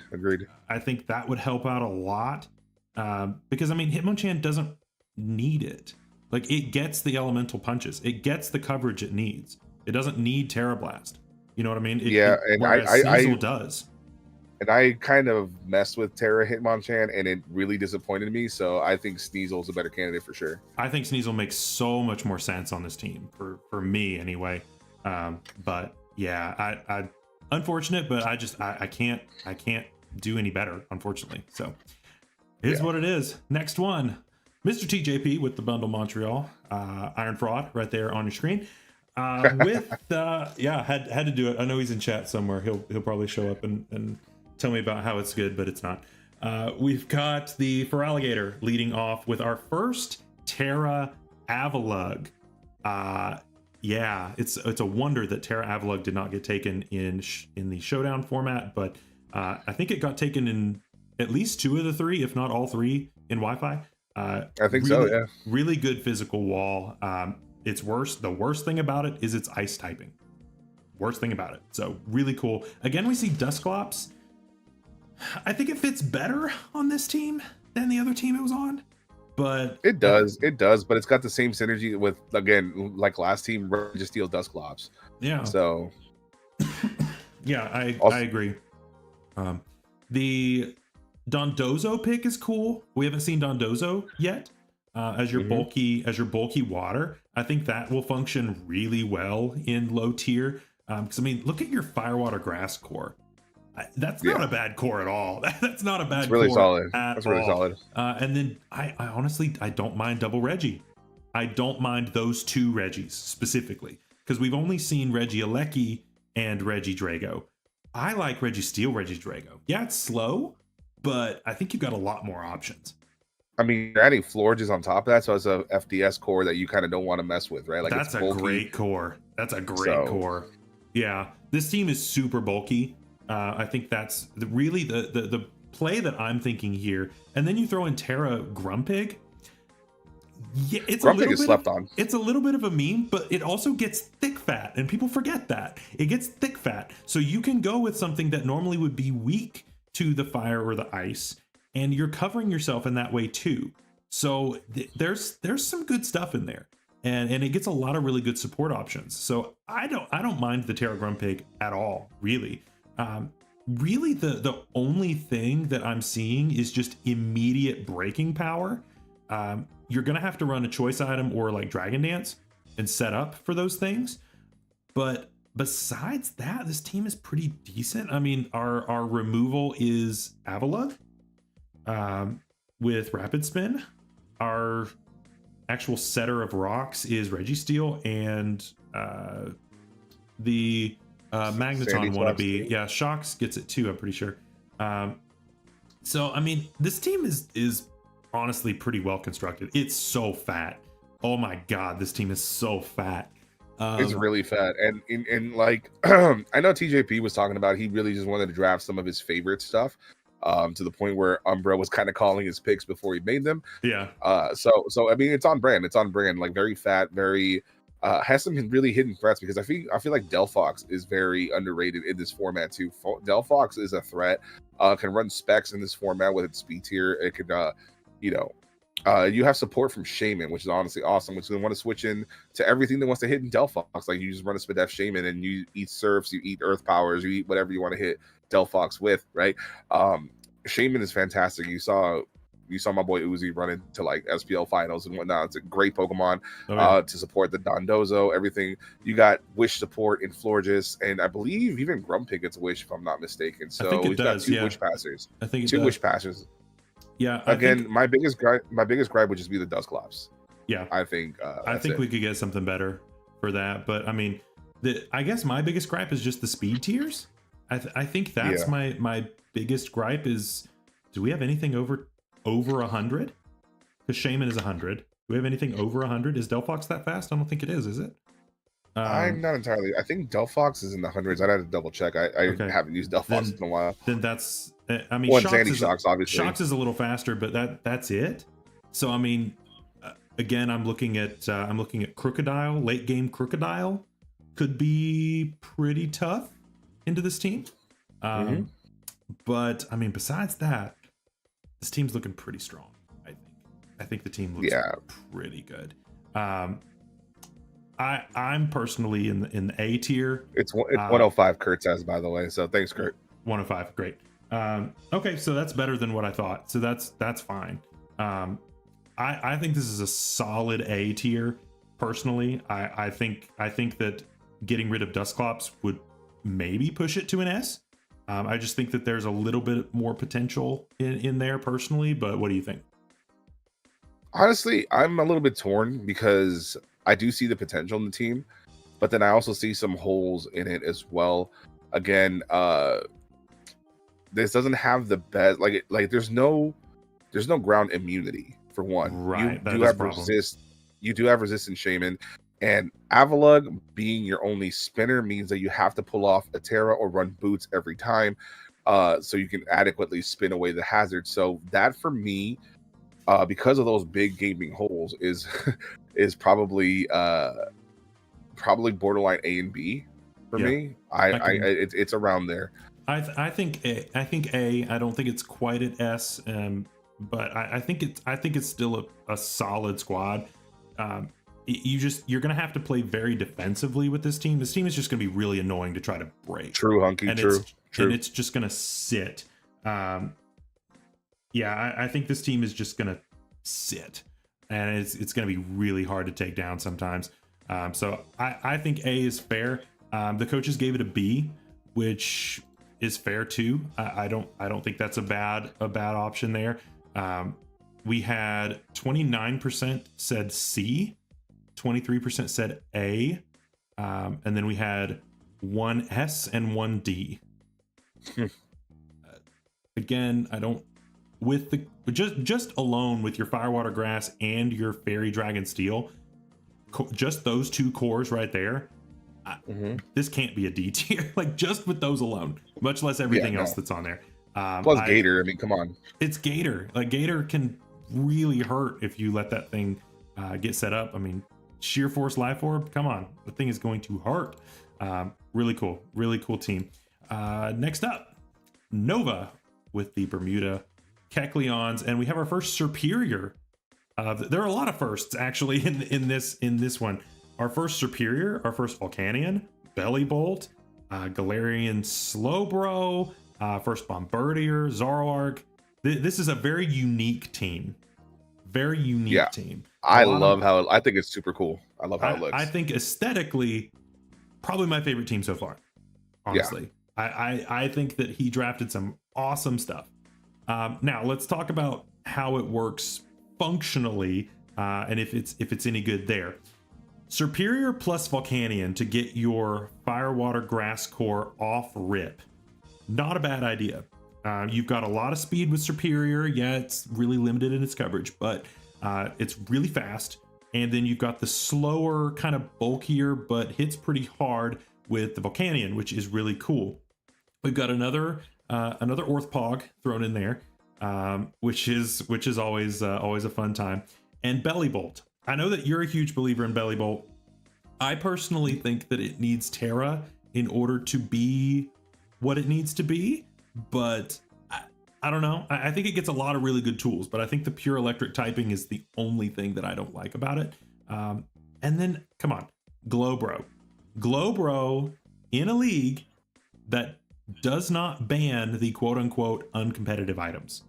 I think that would help out a lot. Because I mean, Hitmonchan doesn't need it. Like it gets the elemental punches. It gets the coverage it needs. It doesn't need Terra Blast. You know what I mean? Yeah, and whereas Sneasel does. and I kind of messed with Terra Hitmonchan, and it really disappointed me. So I think Sneasel's a better candidate for sure. I think Sneasel makes so much more sense on this team for me anyway. But yeah, I unfortunate, but I can't do any better, unfortunately. So it is what it is. Next one, Mr. TJP with the Bundle Montreal, Iron Fraud right there on your screen. With yeah, had to do it. I know he's in chat somewhere. He'll probably show up and tell me about how it's good, but it's not. We've got the Feraligatr leading off with our first Terra Avalug. Yeah, it's a wonder that Terra Avalug did not get taken in the showdown format, but I think it got taken in at least 2 of the 3, if not all 3 in Wi-Fi. I think so. Yeah. Really good physical wall. It's worse. The worst thing about it is its ice typing. Worst thing about it. So really cool. Again, we see Dusclops. I think it fits better on this team than the other team it was on. But It does, but it's got the same synergy with, again, like last team, Registeel Dusclops. yeah. So Yeah, I Also- agree. The Dondozo pick is cool. We haven't seen Dondozo yet. As your bulky water, I think that will function really well in low tier. Because I mean, look at your Firewater Grass core. That's not a bad core at all. That's not a bad. it's really core solid. at That's really all. solid. And then I honestly I don't mind double Reggie. I don't mind those 2 Reggies specifically because we've only seen Regieleki and Regidrago. I like Registeel Regidrago. Yeah, it's slow, but I think you've got a lot more options. I mean, you're adding Florges on top of that, so it's a FDS core that you kind of don't want to mess with, right? Like That's it's a bulky. great core. That's a great core. Yeah, this team is super bulky. I think that's really the play that I'm thinking here. And then you throw in Terra Grumpig. Yeah, it's Grumpig is slept on. It's a little bit of a meme, but it also gets thick fat, and people forget that it gets thick fat. So you can go with something that normally would be weak to the fire or the ice, and you're covering yourself in that way too. So there's some good stuff in there, and it gets a lot of really good support options. So I don't mind the Terra Grumpig at all, really. Really, the only thing that I'm seeing is just immediate breaking power. You're gonna have to run a choice item or like Dragon Dance and set up for those things. But besides that, this team is pretty decent. I mean, our removal is Avalug with Rapid Spin. Our actual setter of rocks is Registeel, and the Magneton Shocks wannabe. too. Yeah, Shocks gets it too, I'm pretty sure. So I mean, this team is honestly pretty well constructed. It's so fat. Oh my god, this team is so fat. It's really fat, and like I know TJP was talking about, he really just wanted to draft some of his favorite stuff, to the point where Umbra was kind of calling his picks before he made them. Yeah. So I mean, it's on brand. It's on brand. Like very fat, very has some really hidden threats, because I feel like Delphox is very underrated in this format too. Delphox is a threat. Can run specs in this format with its speed tier. It could you know. You have support from Shaman, which is honestly awesome, which they want to switch in to everything that wants to hit in Delphox. Like you just run a Spadef Shaman and you eat Surfs, you eat Earth Powers, you eat whatever you want to hit Delphox with, right? Shaman is fantastic. You saw my boy Uzi run into like SPL finals and whatnot. It's a great Pokemon to support the Dondozo, everything. You got Wish support in Florges, and I believe even Grumpig gets a Wish, if I'm not mistaken. So I think it he's does, got two yeah. Wish Passers. I think it two does. Wish Passers. Yeah. Again, my biggest gripe would just be the Dusclops. Yeah. I think we could get something better for that. But I mean, I guess my biggest gripe is just the speed tiers. I think that's my biggest gripe is, do we have anything over 100? Because Shaman is 100. Do we have anything over 100? Is Delphox that fast? I don't think it is it? I'm not entirely. I think Delphox is in the hundreds. I'd have to double check. I haven't used Delphox in a while. Then that's, I mean, Shocks, obviously. Shocks is a little faster, but that's it. So I mean, again, I'm looking at Crocodile. Late game Crocodile could be pretty tough into this team. But I mean, besides that, this team's looking pretty strong. I think the team looks pretty good. I'm personally in the A tier. It's 105. Kurt says, by the way. So thanks, Kurt. 105, great. Okay, so that's better than what I thought. So that's fine. I think this is a solid A tier. Personally, I think that getting rid of Dusclops would maybe push it to an S. I just think that there's a little bit more potential in there personally. But what do you think? Honestly, I'm a little bit torn because I do see the potential in the team, but then I also see some holes in it as well. Again, this doesn't have the best, like there's no ground immunity for one. Right. You do have resistance Shaman, and Avalug being your only spinner means that you have to pull off a Terra or run boots every time, so you can adequately spin away the hazard. So that for me, because of those big gaming holes, is probably borderline A and B for me. It's around there. I think A. I don't think it's quite at S, but I think it's still a solid squad. You're gonna have to play very defensively with this team. This team is just gonna be really annoying to try to break. True, Hunky. True. And it's just gonna sit. I think this team is just gonna sit, and it's gonna be really hard to take down sometimes. So I think A is fair. The coaches gave it a B, which is fair too. I don't think that's a bad option there. We had 29% said C, 23% said A, and then we had 1 S and 1 D. Again, I don't, with the just alone with your Firewater Grass and your Fairy Dragon Steel, just those 2 cores right there, this can't be a D tier. Like just with those alone, much less everything else that's on there. Plus Gator, I mean, come on. It's Gator. Like Gator can really hurt if you let that thing get set up. I mean, Sheer Force Life Orb, come on, the thing is going to hurt. Really cool team. Next up, Nova with the Bermuda Kecleons, and we have our first Superior. There are a lot of firsts actually in this one. Our first Superior, our first Volcanion, Bellybolt, Galarian Slowbro, first Bombardier, Zoroark. This is a very unique team. Very unique team. I think it's super cool. I love how it looks. I think aesthetically, probably my favorite team so far. Honestly, I think that he drafted some awesome stuff. Now let's talk about how it works functionally, and if it's any good there. Superior plus Volcanion to get your Fire, Water, Grass core off rip. Not a bad idea. You've got a lot of speed with Superior. Yeah, it's really limited in its coverage, but it's really fast. And then you've got the slower, kind of bulkier, but hits pretty hard with the Volcanion, which is really cool. We've got another Orthpog thrown in there, which is always a fun time. And Belly Bolt. I know that you're a huge believer in Belly Bolt. I personally think that it needs Terra in order to be what it needs to be, but I don't know. I think it gets a lot of really good tools, but I think the pure electric typing is the only thing that I don't like about it. And then, come on, Glowbro. Glowbro in a league that does not ban the quote-unquote uncompetitive items.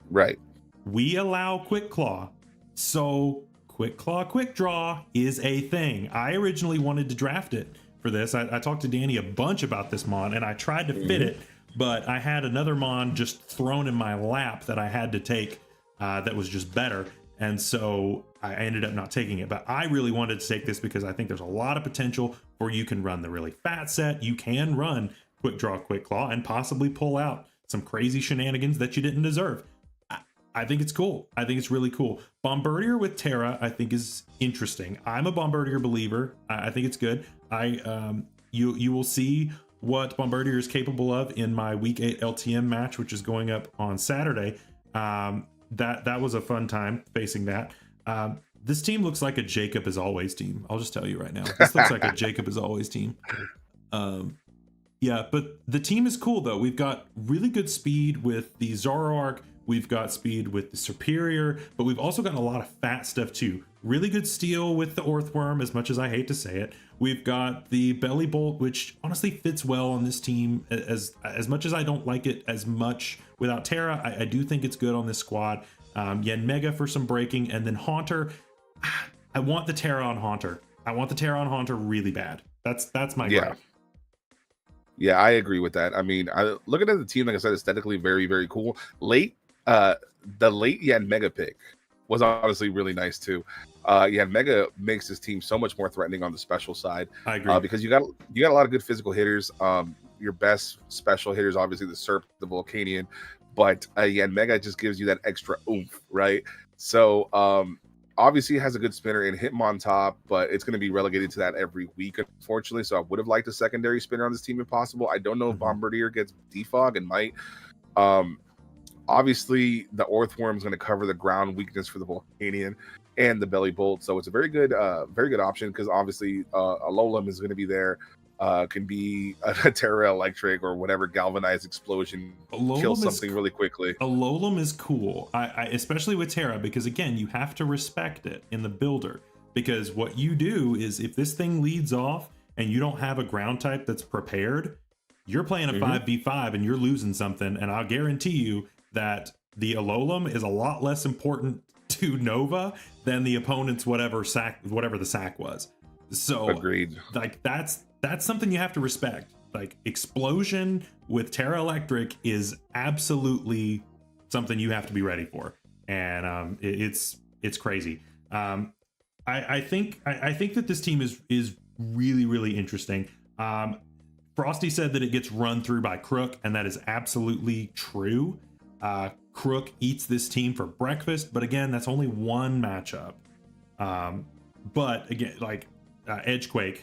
Right. We allow Quick Claw, so Quick Claw Quick Draw is a thing. I originally wanted to draft it for this. I talked to Danny a bunch about this mon, and I tried to fit it, but I had another mon just thrown in my lap that I had to take that was just better, and so I ended up not taking it. But I really wanted to take this because I think there's a lot of potential for you can run the really fat set. You can run Quick Draw Quick Claw and possibly pull out some crazy shenanigans that you didn't deserve. I think it's cool. I think it's really cool. Bombardier with Terra, I think, is interesting. I'm a Bombardier believer. I think it's good. You will see what Bombardier is capable of in my Week 8 LTM match, which is going up on Saturday. That was a fun time facing that. This team looks like a Jacob as always team. I'll just tell you right now. This looks like a Jacob as always team. Yeah, but the team is cool though. We've got really good speed with the Zoroark. We've got speed with the Superior, but we've also got a lot of fat stuff too. Really good steel with the Orthworm, as much as I hate to say it. We've got the Belly Bolt, which honestly fits well on this team. As much as I don't like it as much without Terra, I do think it's good on this squad. Mega for some breaking, and then Haunter. I want the Terra on Haunter. I want the Terra on Haunter really bad. That's my gripe. Yeah, I agree with that. I mean, looking at the team, like I said, aesthetically very, very cool. The late Mega pick was honestly really nice too. Mega makes this team so much more threatening on the special side. I agree because you got a lot of good physical hitters. Your best special hitters, obviously the Serp, the Volcanion, but Mega just gives you that extra oomph, right? So obviously it has a good spinner and Hitmon top, but it's going to be relegated to that every week, unfortunately. So I would have liked a secondary spinner on this team if possible. I don't know if Bombardier gets defog and might. Obviously, the Orthworm is going to cover the ground weakness for the Volcanion and the Belly Bolt, so it's a very good option because obviously Alolan is going to be there. Can be a Terra Electric or whatever galvanized explosion, kill something really quickly. Alolan is cool, I especially with Terra, because again, you have to respect it in the builder, because what you do is if this thing leads off and you don't have a ground type that's prepared, you're playing a 5v5 and you're losing something, and I'll guarantee you that the Alolan is a lot less important to Nova than the opponent's whatever the sack was. So agreed. Like that's something you have to respect. Like explosion with Terra Electric is absolutely something you have to be ready for, and it's crazy. I think that this team is really, really interesting. Frosty said that it gets run through by Crook, and that is absolutely true. Crook eats this team for breakfast, but again, that's only one matchup. But again, like Edgequake,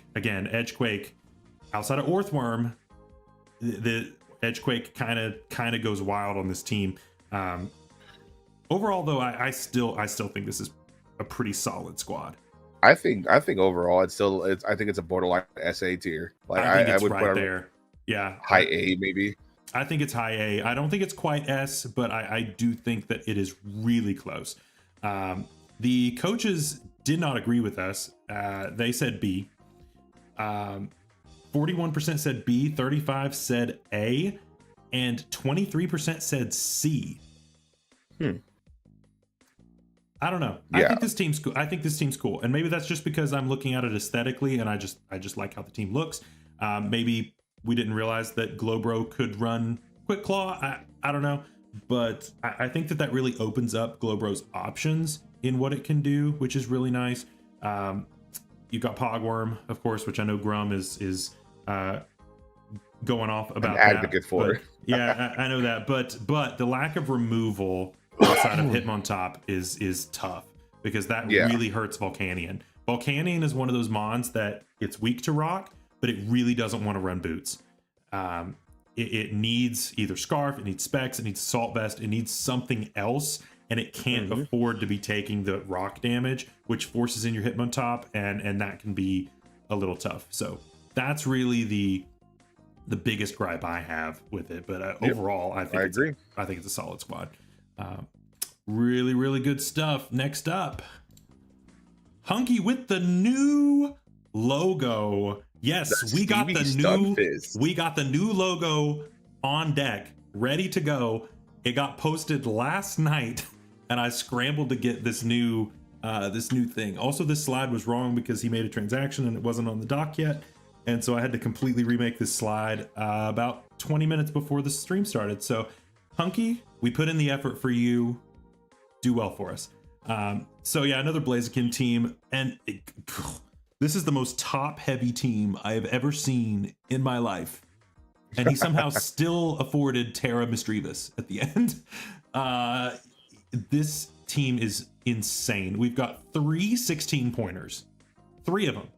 outside of Orthworm, the Edgequake kind of goes wild on this team. Overall, though, I still think this is a pretty solid squad. I think overall, I think it's a borderline SA tier. Like I would right there. Yeah, high A maybe. I think it's high A. I don't think it's quite S, but I do think that it is really close. The coaches did not agree with us. They said B. 41% said B, 35% said A, and 23% said C. I don't know. Yeah. I think this team's cool. And maybe that's just because I'm looking at it aesthetically, and I just like how the team looks. Maybe we didn't realize that Glowbro could run Quick Claw. I don't know, but I think that really opens up Glowbro's options in what it can do, which is really nice. you got Pogworm, of course, which I know Grum is going off about An advocate that. for. But, yeah, I know that. But the lack of removal outside of Hitmontop is tough, because that really hurts Volcanion. Volcanion is one of those mons that it's weak to rock, but it really doesn't want to run boots. It needs either Scarf, it needs Specs, it needs Assault Vest, it needs something else, and it can't afford to be taking the rock damage, which forces in your Hitmontop, and that can be a little tough. So that's really the biggest gripe I have with it. But overall, I think it's a solid squad. Really, really good stuff. Next up, Hunky with the new logo. Yes, we got the new logo on deck, ready to go. It got posted last night, and I scrambled to get this new thing. Also, this slide was wrong because he made a transaction and it wasn't on the dock yet, and so I had to completely remake this slide about 20 minutes before the stream started. So, Hunky, we put in the effort for you. Do well for us. So yeah, another Blaziken team, and this is the most top-heavy team I have ever seen in my life, and he somehow still afforded Terra Misdreavus at the end. This team is insane. We've got 3 16-pointers, 3 of them,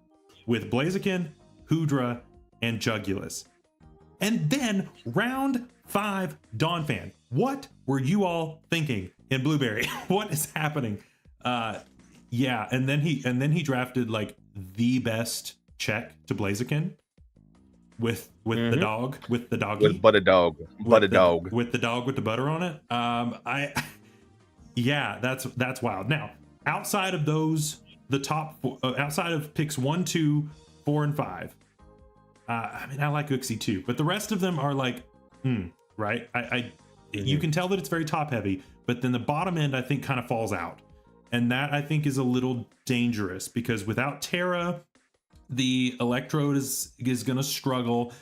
with Blaziken, Hoodra, and Jugulus. And then round 5 Dawnfan. What were you all thinking in Blueberry? What is happening? Yeah, and then he drafted like the best check to Blaziken with the dog, with the doggy, with but a dog, but a dog, with the dog with the butter on it. Yeah, that's wild. Now, outside of those, the top outside of picks 1, 2, 4, and 5. I mean, I like Uxie too, but the rest of them are like, right? You can tell that it's very top heavy, but then the bottom end I think kind of falls out, and that I think is a little dangerous, because without Terra, the Electrode is going to struggle.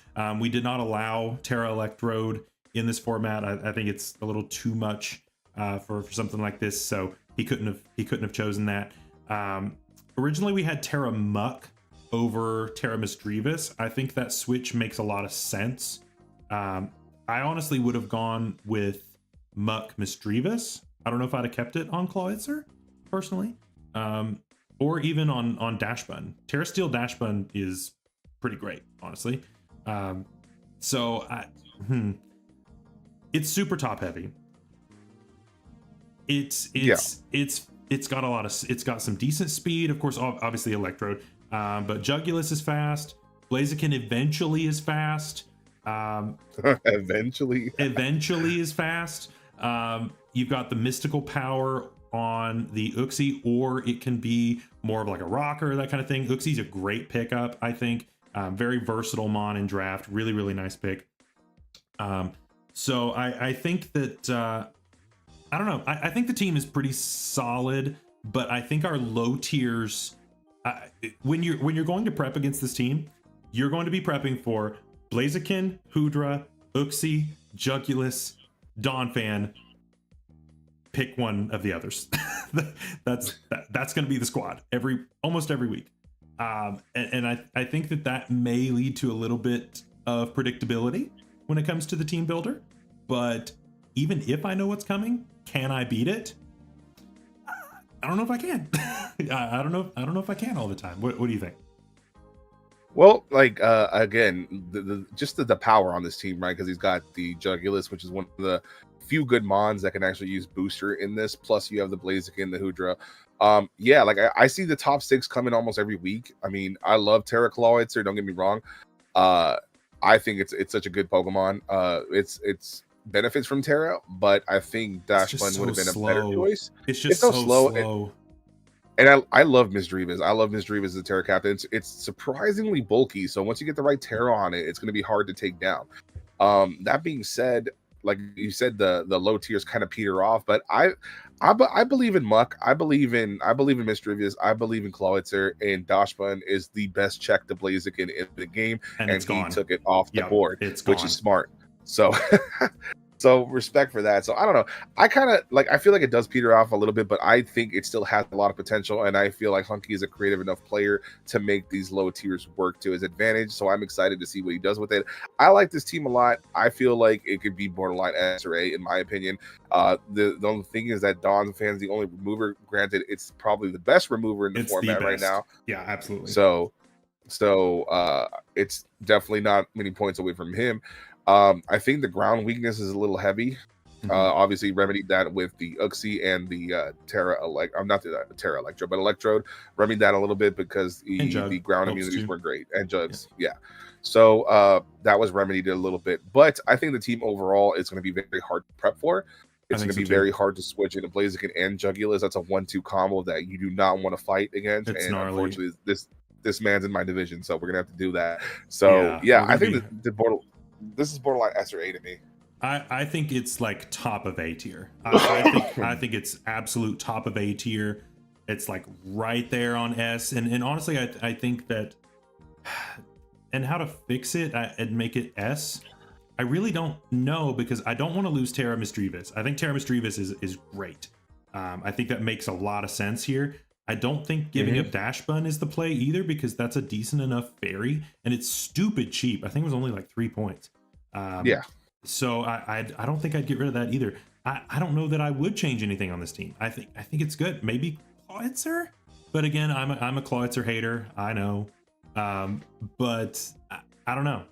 We did not allow Terra Electrode in this format. I think it's a little too much for something like this, so he couldn't have chosen that. Originally we had Terra Muck over Terra Misdreavus. I think that switch makes a lot of sense. I honestly would have gone with Muck Misdreavus. I don't know if I'd have kept it on Clawitzer personally, or even on Dashbun. Terra Steel Dashbun is pretty great, honestly. So it's super top heavy. It's got some decent speed, of course. Obviously Electrode, but Jugulus is fast. Blaziken eventually is fast. Eventually is fast. You've got the mystical power on the Uxie, or it can be more of like a rocker, that kind of thing. Uxie's a great pickup, I think. Very versatile mon in draft. Really, really nice pick. So I think that I don't know. I think the team is pretty solid, but I think our low tiers, when you're going to prep against this team, you're going to be prepping for Blaziken, Hoodra, Uxie, Jugulus, Dawnfan. Pick one of the others. that's going to be the squad almost every week. And I think that may lead to a little bit of predictability when it comes to the team builder. But even if I know what's coming, can I beat it? I don't know if I can. I don't know if I can all the time. What do you think? Well, like again, just the power on this team, right? Because he's got the Jugulus, which is one of the few good mons that can actually use booster in this. Plus, you have the Blaziken, the Hoodra. Yeah, like I see the top 6 coming almost every week. I mean, I love Terra Clawitzer. Don't get me wrong. I think it's such a good Pokemon. It's benefits from Terra, but I think Dashbun would have been a better choice. It's just so slow. And I love Misdreavus. I love Misdreavus as a Terra captain. It's surprisingly bulky, so once you get the right Terra on it, it's going to be hard to take down. That being said, like you said, the low tiers kind of peter off, but I believe in Muck. I believe in Misdreavus. I believe in Clawitzer, and Dashbun is the best check to Blaziken in the game, and he took it off the board, which is smart. So So respect for that. So I don't know. I kind of like. I feel like it does peter off a little bit, but I think it still has a lot of potential, and I feel like Hunky is a creative enough player to make these low tiers work to his advantage. So I'm excited to see what he does with it. I like this team a lot. I feel like it could be borderline S or A in my opinion. The only thing is that Dawn fans the only remover. Granted, it's probably the best remover in the It's format the right best. now. Yeah, absolutely. So it's definitely not many points away from him. I think the ground weakness is a little heavy. Obviously remedied that with the Uxie and the I'm not the Terra Electro, but Electrode remedied that a little bit because the ground immunities weren't great, and Jugs, yeah. So that was remedied a little bit, but I think the team overall is going to be very hard to prep for. It's going to be very hard to switch into Blaziken and Jugulus. That's a 1-2 combo that you do not want to fight against, and gnarly. Unfortunately, this man's in my division, so we're gonna have to do that. So yeah, I think this is borderline S or A to me. I think it's like top of A tier. I think it's absolute top of A tier. It's like right there on S. And honestly, I think that, and how to fix it and make it S, I really don't know, because I don't want to lose Terra Mistrevis. I think Terra Mistrevis is great. I think that makes a lot of sense here. I don't think giving up Dash Bun is the play either, because that's a decent enough fairy and it's stupid cheap. I think it was only like 3 points. Yeah. So I don't think I'd get rid of that either. I don't know that I would change anything on this team. I think it's good. Maybe Clawitzer, but again, I'm a Clawitzer hater. I know, but I don't know.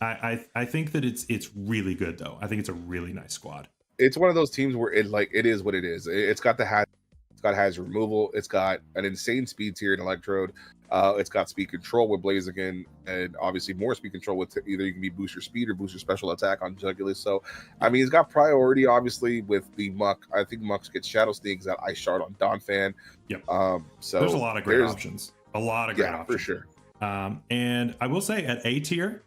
I think that it's really good though. I think it's a really nice squad. It's one of those teams where it is what it is. It's got the hat. It's got hazard removal. It's got an insane speed tier in Electrode. It's got speed control with Blaziken, and obviously more speed control with either you can be boost your speed or boost your special attack on Jugulus. So, I mean, it's got priority obviously with the Muck. I think Muck gets Shadow Sneaks that Ice Shard on Donphan. Yep. So there's a lot of great options. A lot of great options for sure. And I will say at A tier,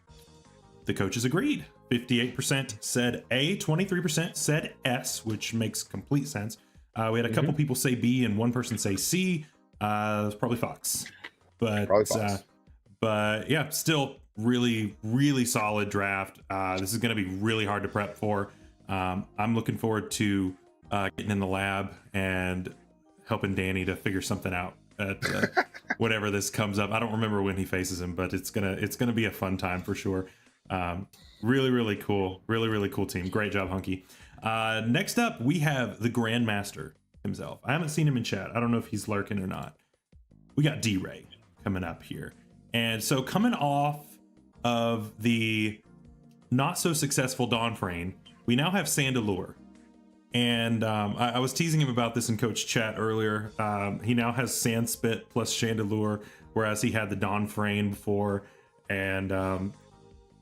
the coaches agreed. 58% said A, 23% said S, which makes complete sense. We had a couple people say B and one person say C. It's probably Fox, but yeah, still really, really solid draft. This is going to be really hard to prep for. I'm looking forward to getting in the lab and helping Danny to figure something out at whatever this comes up. I don't remember when he faces him, but it's gonna be a fun time for sure. Really cool. Really cool team. Great job, Hunky. Next up, we have the Grandmaster himself. I haven't seen him in chat. I don't know if he's lurking or not. We got D-Ray coming up here. And so coming off of the not so successful Dawnframe, we now have Sandalure. And I was teasing him about this in Coach chat earlier. He now has Sandspit plus Chandelure, whereas he had the Dawnframe before. And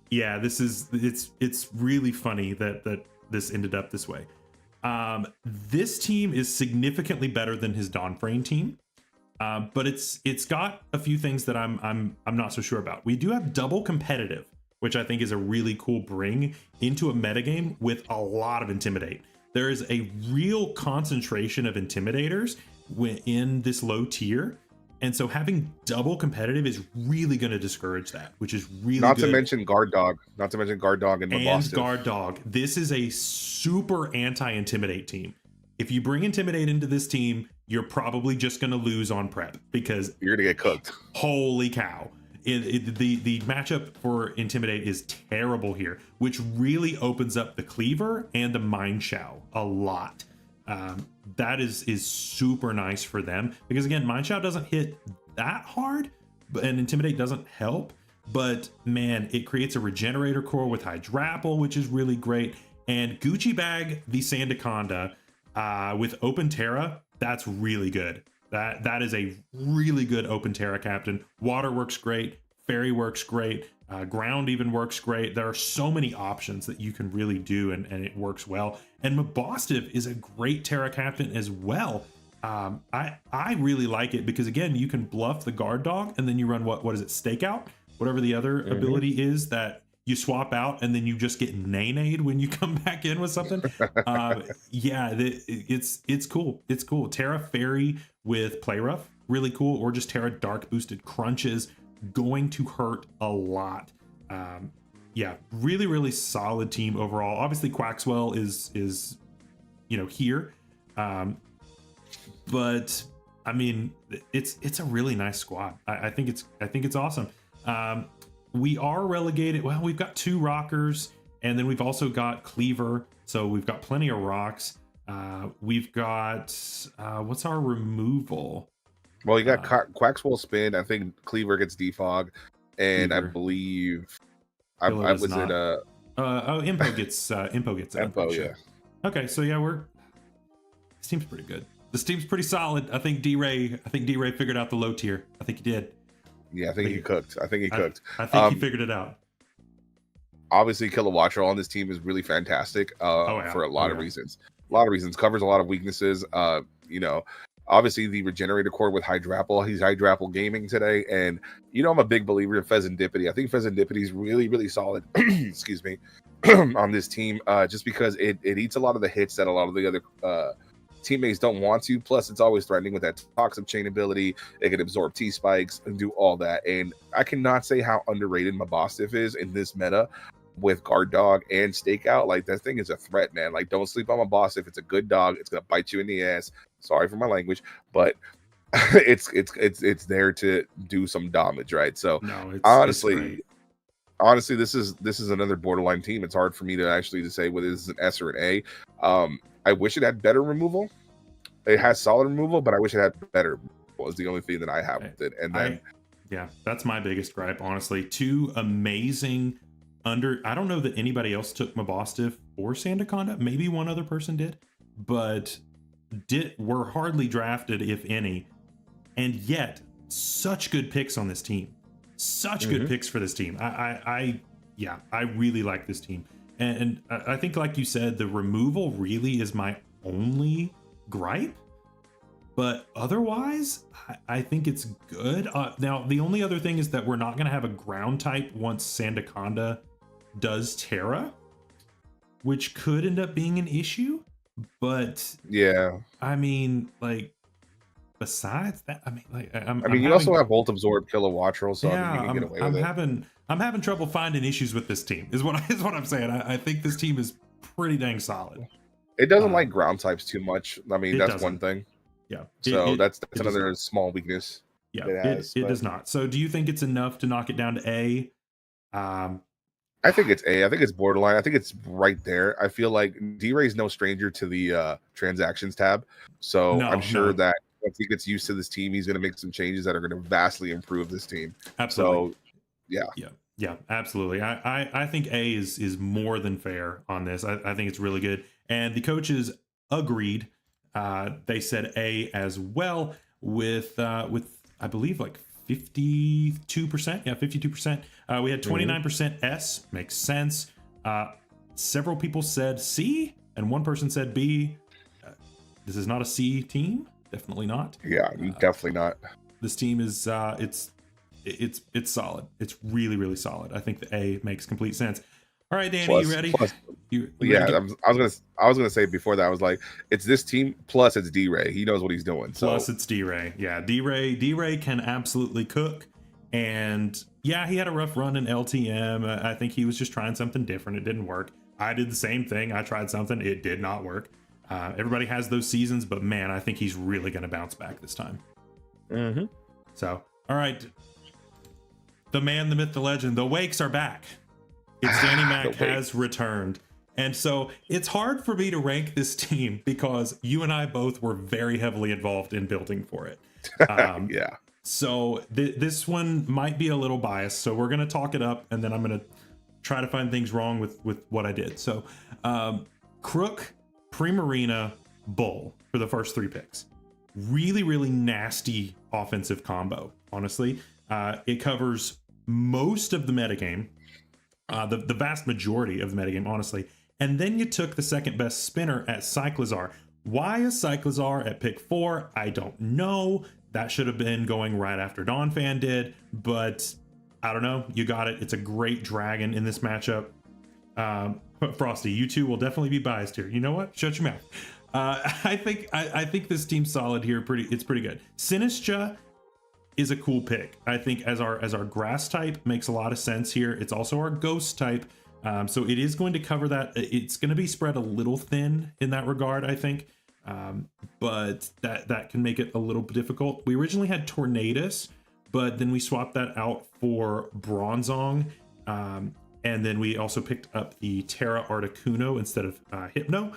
yeah, it's really funny that this ended up this way. This team is significantly better than his Dawnframe team, but it's got a few things that I'm not so sure about. We do have double competitive, which I think is a really cool bring into a metagame with a lot of Intimidate. There is a real concentration of Intimidators in this low tier. And so having double competitive is really going to discourage that, which is really not good. to mention Guard Dog and and Guard Dog. This is a super anti-intimidate team. If you bring intimidate into this team, you're probably just going to lose on prep because you're going to get cooked. Holy cow. The matchup for intimidate is terrible here, which really opens up the cleaver and the mind shao a lot. That is super nice for them because again, Mind Shout doesn't hit that hard, and Intimidate doesn't help. But man, it creates a regenerator core with Hydrapple, which is really great. And Gucci Bag the Sandaconda with Open Terra, that's really good. That is a really good Open Terra captain. Water works great, Fairy works great, Ground even works great. There are so many options that you can really do, and it works well. And Mabostiv is a great Terra captain as well. I really like it because again, you can bluff the Guard Dog, and then you run what is it, Stakeout, whatever the other ability is that you swap out, and then you just get nay-nayed when you come back in with something. Yeah, it's cool. It's cool. Terra Fairy with Play Rough, really cool, or just Terra Dark boosted Crunches, going to hurt a lot. yeah, really, really solid team overall. Obviously, Quaxwell is here, but I mean, it's a really nice squad. I think it's awesome. We are relegated. Well, we've got 2 rockers, and then we've also got Cleaver, so we've got plenty of rocks. We've got what's our removal? Well, you got Quaxwell spin. I think Cleaver gets defog, and I Cleaver. believe Pillow I does was not. it Impo gets it, I'm Empo, pretty sure. yeah. Okay, so yeah, this team's pretty good. This team's pretty solid. I think D-Ray figured out the low tier. I think he did. Yeah, I think he cooked. I think he cooked. I think he figured it out. Obviously, Kilowattrel on this team is really fantastic for a lot of reasons. A lot of reasons. Covers a lot of weaknesses. Obviously the Regenerator core with Hydrapple. He's Hydrapple gaming today. And, I'm a big believer in Pheasantipity. I think Pheasantipity is really, really solid. Excuse me. On this team, just because it eats a lot of the hits that a lot of the other teammates don't want to. Plus, it's always threatening with that toxic chain ability. It can absorb T spikes and do all that. And I cannot say how underrated Mabostiff is in this meta with Guard Dog and Stakeout. Like, that thing is a threat, man. Like, don't sleep on Mabostiff. It's a good dog. It's gonna bite you in the ass. Sorry for my language, but it's there to do some damage, right? So no, honestly, this is another borderline team. It's hard for me to say whether this is an S or an A. I wish it had better removal. It has solid removal, but I wish it had better. Was the only thing that I have with it. And then, yeah, that's my biggest gripe, honestly. 2 amazing I don't know that anybody else took Mabostiff or Sandaconda. Maybe one other person did, but were hardly drafted, if any. And yet, such good picks on this team. Such good picks for this team. I really like this team. And I think, like you said, the removal really is my only gripe. But otherwise, I think it's good. Now, the only other thing is that we're not going to have a ground type once Sandaconda does Terra, which could end up being an issue. But yeah, I mean, like, besides that, you also have Volt Absorb, Kilowattrel, so yeah, you can get away with it. I'm having trouble finding issues with this team. Is what I'm saying. I think this team is pretty dang solid. It doesn't like ground types too much. I mean, that's doesn't. one thing. Yeah. So that's another small weakness. Yeah, it does not. So do you think it's enough to knock it down to A? I think it's A. I think it's borderline. I think it's right there. I feel like D-Ray's no stranger to the transactions tab. So I'm sure that once he gets used to this team, he's going to make some changes that are going to vastly improve this team. Absolutely. So, yeah, absolutely. I think A is more than fair on this. I think it's really good. And the coaches agreed. They said A as well with I believe like 52%. Yeah, 52%. We had 29% S. Makes sense. Several people said C, and one person said B. This is not a C team. Definitely not. Yeah, definitely not. This team is it's solid. It's really, really solid. I think the A makes complete sense. All right, Danny, you ready? I was gonna say before that, I was like, it's this team plus it's D-Ray. He knows what he's doing. Plus it's D-Ray. Yeah, D-Ray can absolutely cook. And yeah, he had a rough run in LTM. I think he was just trying something different. It didn't work. I did the same thing. I tried something. It did not work. Everybody has those seasons, but man, I think he's really going to bounce back this time. So, all right. The man, the myth, the legend, the Wakes are back. It's Danny Mac has returned. And so it's hard for me to rank this team because you and I both were very heavily involved in building for it. Yeah. So this one might be a little biased. So we're going to talk it up and then I'm going to try to find things wrong with what I did. So Crook, Primarina, Bull for the first 3 picks. Really, really nasty offensive combo, honestly. It covers most of the metagame, the vast majority of the metagame, honestly. And then you took the second best spinner at Cyclizar. Why is Cyclizar at pick 4? I don't know. That should have been going right after Donphan did, but I don't know. You got it. It's a great dragon in this matchup. Frosty, you two will definitely be biased here. You know what? Shut your mouth. I think this team's solid here. It's pretty good. Sinistra, is a cool pick. I think as our grass type makes a lot of sense here. It's also our ghost type. So it is going to cover that. It's going to be spread a little thin in that regard, I think. But that can make it a little difficult. We originally had Tornadus, but then we swapped that out for Bronzong. And then we also picked up the Terra Articuno instead of Hypno.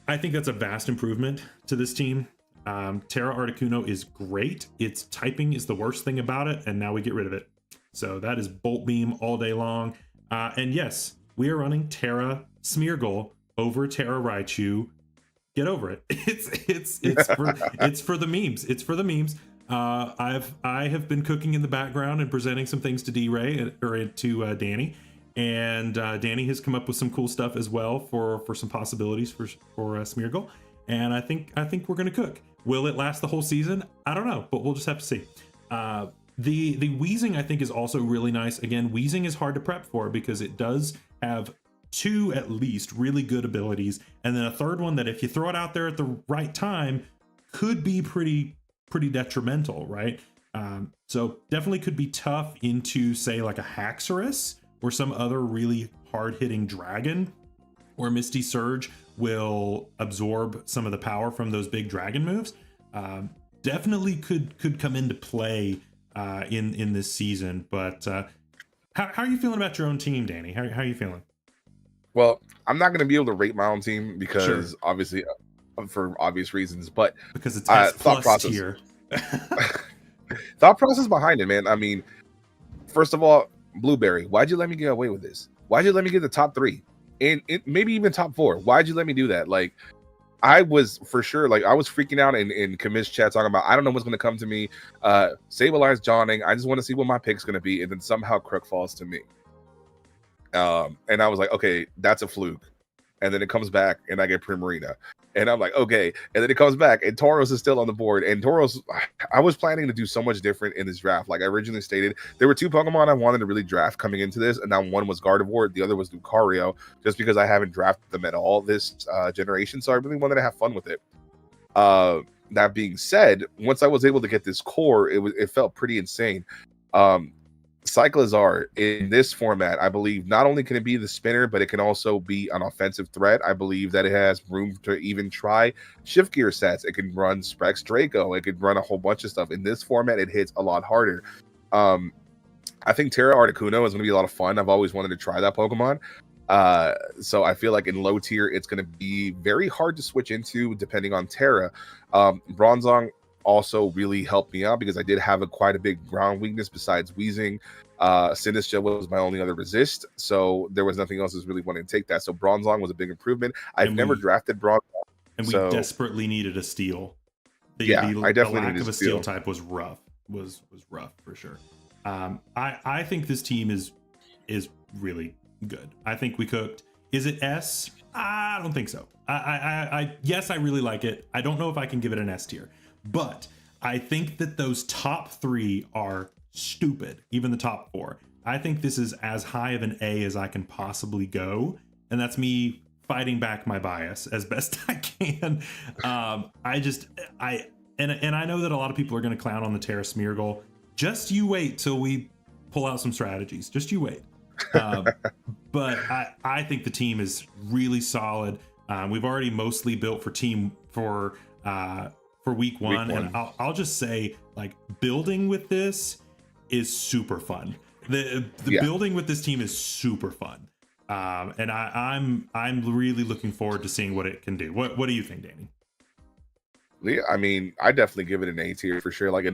I think that's a vast improvement to this team. Terra Articuno is great. Its typing is the worst thing about it, and now we get rid of it. So that is Bolt Beam all day long. And yes, we are running Terra Smeargle over Terra Raichu. Get over it. It's for the memes. It's for the memes. I have been cooking in the background and presenting some things to D-Ray or to Danny, and Danny has come up with some cool stuff as well for some possibilities for Smeargle. And I think we're gonna cook. Will it last the whole season? I don't know, but we'll just have to see. The Wheezing I think is also really nice. Again, Wheezing is hard to prep for because it does have 2 at least really good abilities, and then a third one that if you throw it out there at the right time could be pretty detrimental, right? So definitely could be tough into say like a Haxorus or some other really hard-hitting dragon, or Misty Surge will absorb some of the power from those big dragon moves. Definitely could come into play in this season. But how are you feeling about your own team, Danny? How are you feeling? Well, I'm not going to be able to rate my own team because obviously, for obvious reasons, but because it's S thought process tier. Thought process behind it, man. I mean, first of all, Blueberry, why'd you let me get away with this? Why'd you let me get the top 3 and maybe even top 4? Why'd you let me do that? Like, I was for sure, like, I was freaking out in commish chat talking about, I don't know what's going to come to me. Sableye Johnning. I just want to see what my pick's going to be. And then somehow Crook falls to me. And I was like, okay, that's a fluke. And then it comes back and I get Primarina. And I'm like, okay. And then it comes back and Tauros is still on the board. And Tauros, I was planning to do so much different in this draft. Like I originally stated, there were 2 Pokemon I wanted to really draft coming into this. And now one was Gardevoir, the other was Lucario, just because I haven't drafted them at all this generation. So I really wanted to have fun with it. That being said, once I was able to get this core, it felt pretty insane. Cyclizar in this format, I believe not only can it be the spinner, but it can also be an offensive threat. I believe that it has room to even try shift gear sets. It can run Specs Draco. It could run a whole bunch of stuff. In this format, it hits a lot harder. I think Terra Articuno is going to be a lot of fun. I've always wanted to try that Pokemon. So I feel like in low tier, it's going to be very hard to switch into depending on Terra. Bronzong also really helped me out because I did have quite a big ground weakness besides Wheezing. Sinistcha was my only other resist, so there was nothing else that's really wanting to take that. So Bronzong was a big improvement. I've never drafted Bronzong. And we desperately needed a steal. I definitely the lack needed of a steal type was rough. Was rough for sure. I think this team is really good. I think we cooked. Is it S? I don't think so. Yes, I really like it. I don't know if I can give it an S tier. But I think that those top 3 are stupid, even the top 4. I think this is as high of an A as I can possibly go. And that's me fighting back my bias as best I can. I know that a lot of people are going to clown on the Terra Smeargle. Just you wait till we pull out some strategies. Just you wait. But I think the team is really solid. We've already mostly built for week one. And I'll just say, like, building with this is super fun. The building with this team is super fun. And I'm really looking forward to seeing what it can do. What do you think, Danny? Yeah, I mean, I definitely give it an A tier for sure. Like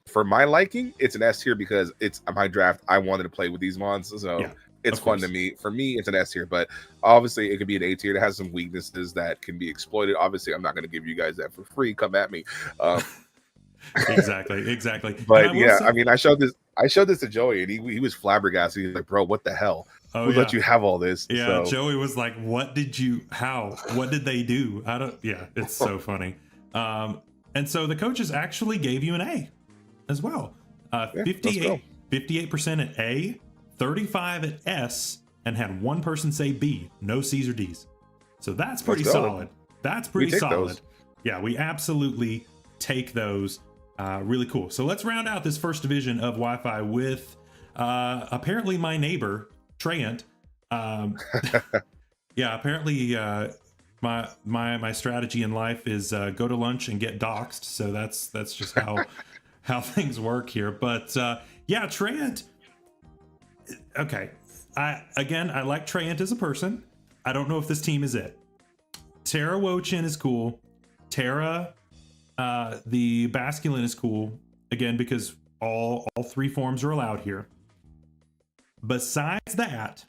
for my liking, it's an S tier because it's my draft. I wanted to play with these mons, so it's fun to me. For me, it's an S tier, but obviously it could be an A tier. It has some weaknesses that can be exploited. Obviously, I'm not going to give you guys that for free. Come at me. Exactly. But yeah, I mean, I showed this to Joey, and he was flabbergasted. He's like, "Bro, what the hell? Who let you have all this?" Yeah, so. Joey was like, "What did they do?" It's so funny. And so the coaches actually gave you an A as well. 58% at A, 35 at S, and had one person say B. No C's or D's. So that's pretty solid. That's pretty solid. Those. Yeah, we absolutely take those. Really cool. So let's round out this first division of Wi-Fi with apparently my neighbor Treyant. Yeah, apparently my strategy in life is go to lunch and get doxxed. So that's just how things work here. But yeah, Treyant. Okay, I like Treyant as a person. I don't know if this team is it. Tara Wochin is cool. Tara, the Basculin is cool. Again, because all three forms are allowed here. Besides that,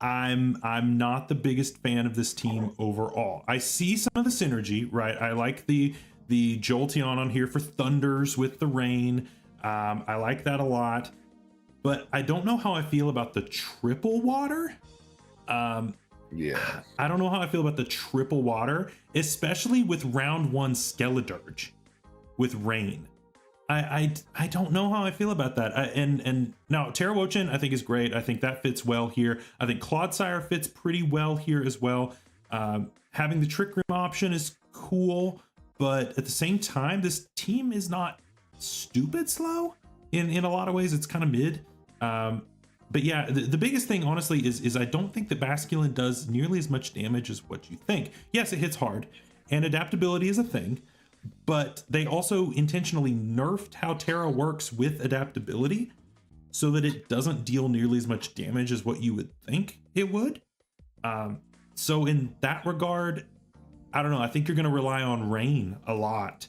I'm not the biggest fan of this team overall. I see some of the synergy, right? I like the Jolteon on here for Thunders with the rain. I like that a lot, but I don't know how I feel about the triple water. Yeah, I don't know how I feel about the triple water, especially with round 1 Skeledirge with rain. I don't know how I feel about that. And now Tara Wochin I think is great. I think that fits well here. I think Clodsire fits pretty well here as well. Having the Trick Room option is cool, but at the same time, this team is not stupid slow. In a lot of ways, it's kind of mid. But yeah, the biggest thing, honestly, is I don't think that Basculin does nearly as much damage as what you think. Yes, it hits hard, and adaptability is a thing, but they also intentionally nerfed how Terra works with adaptability so that it doesn't deal nearly as much damage as what you would think it would. So in that regard, I don't know. I think you're going to rely on Rain a lot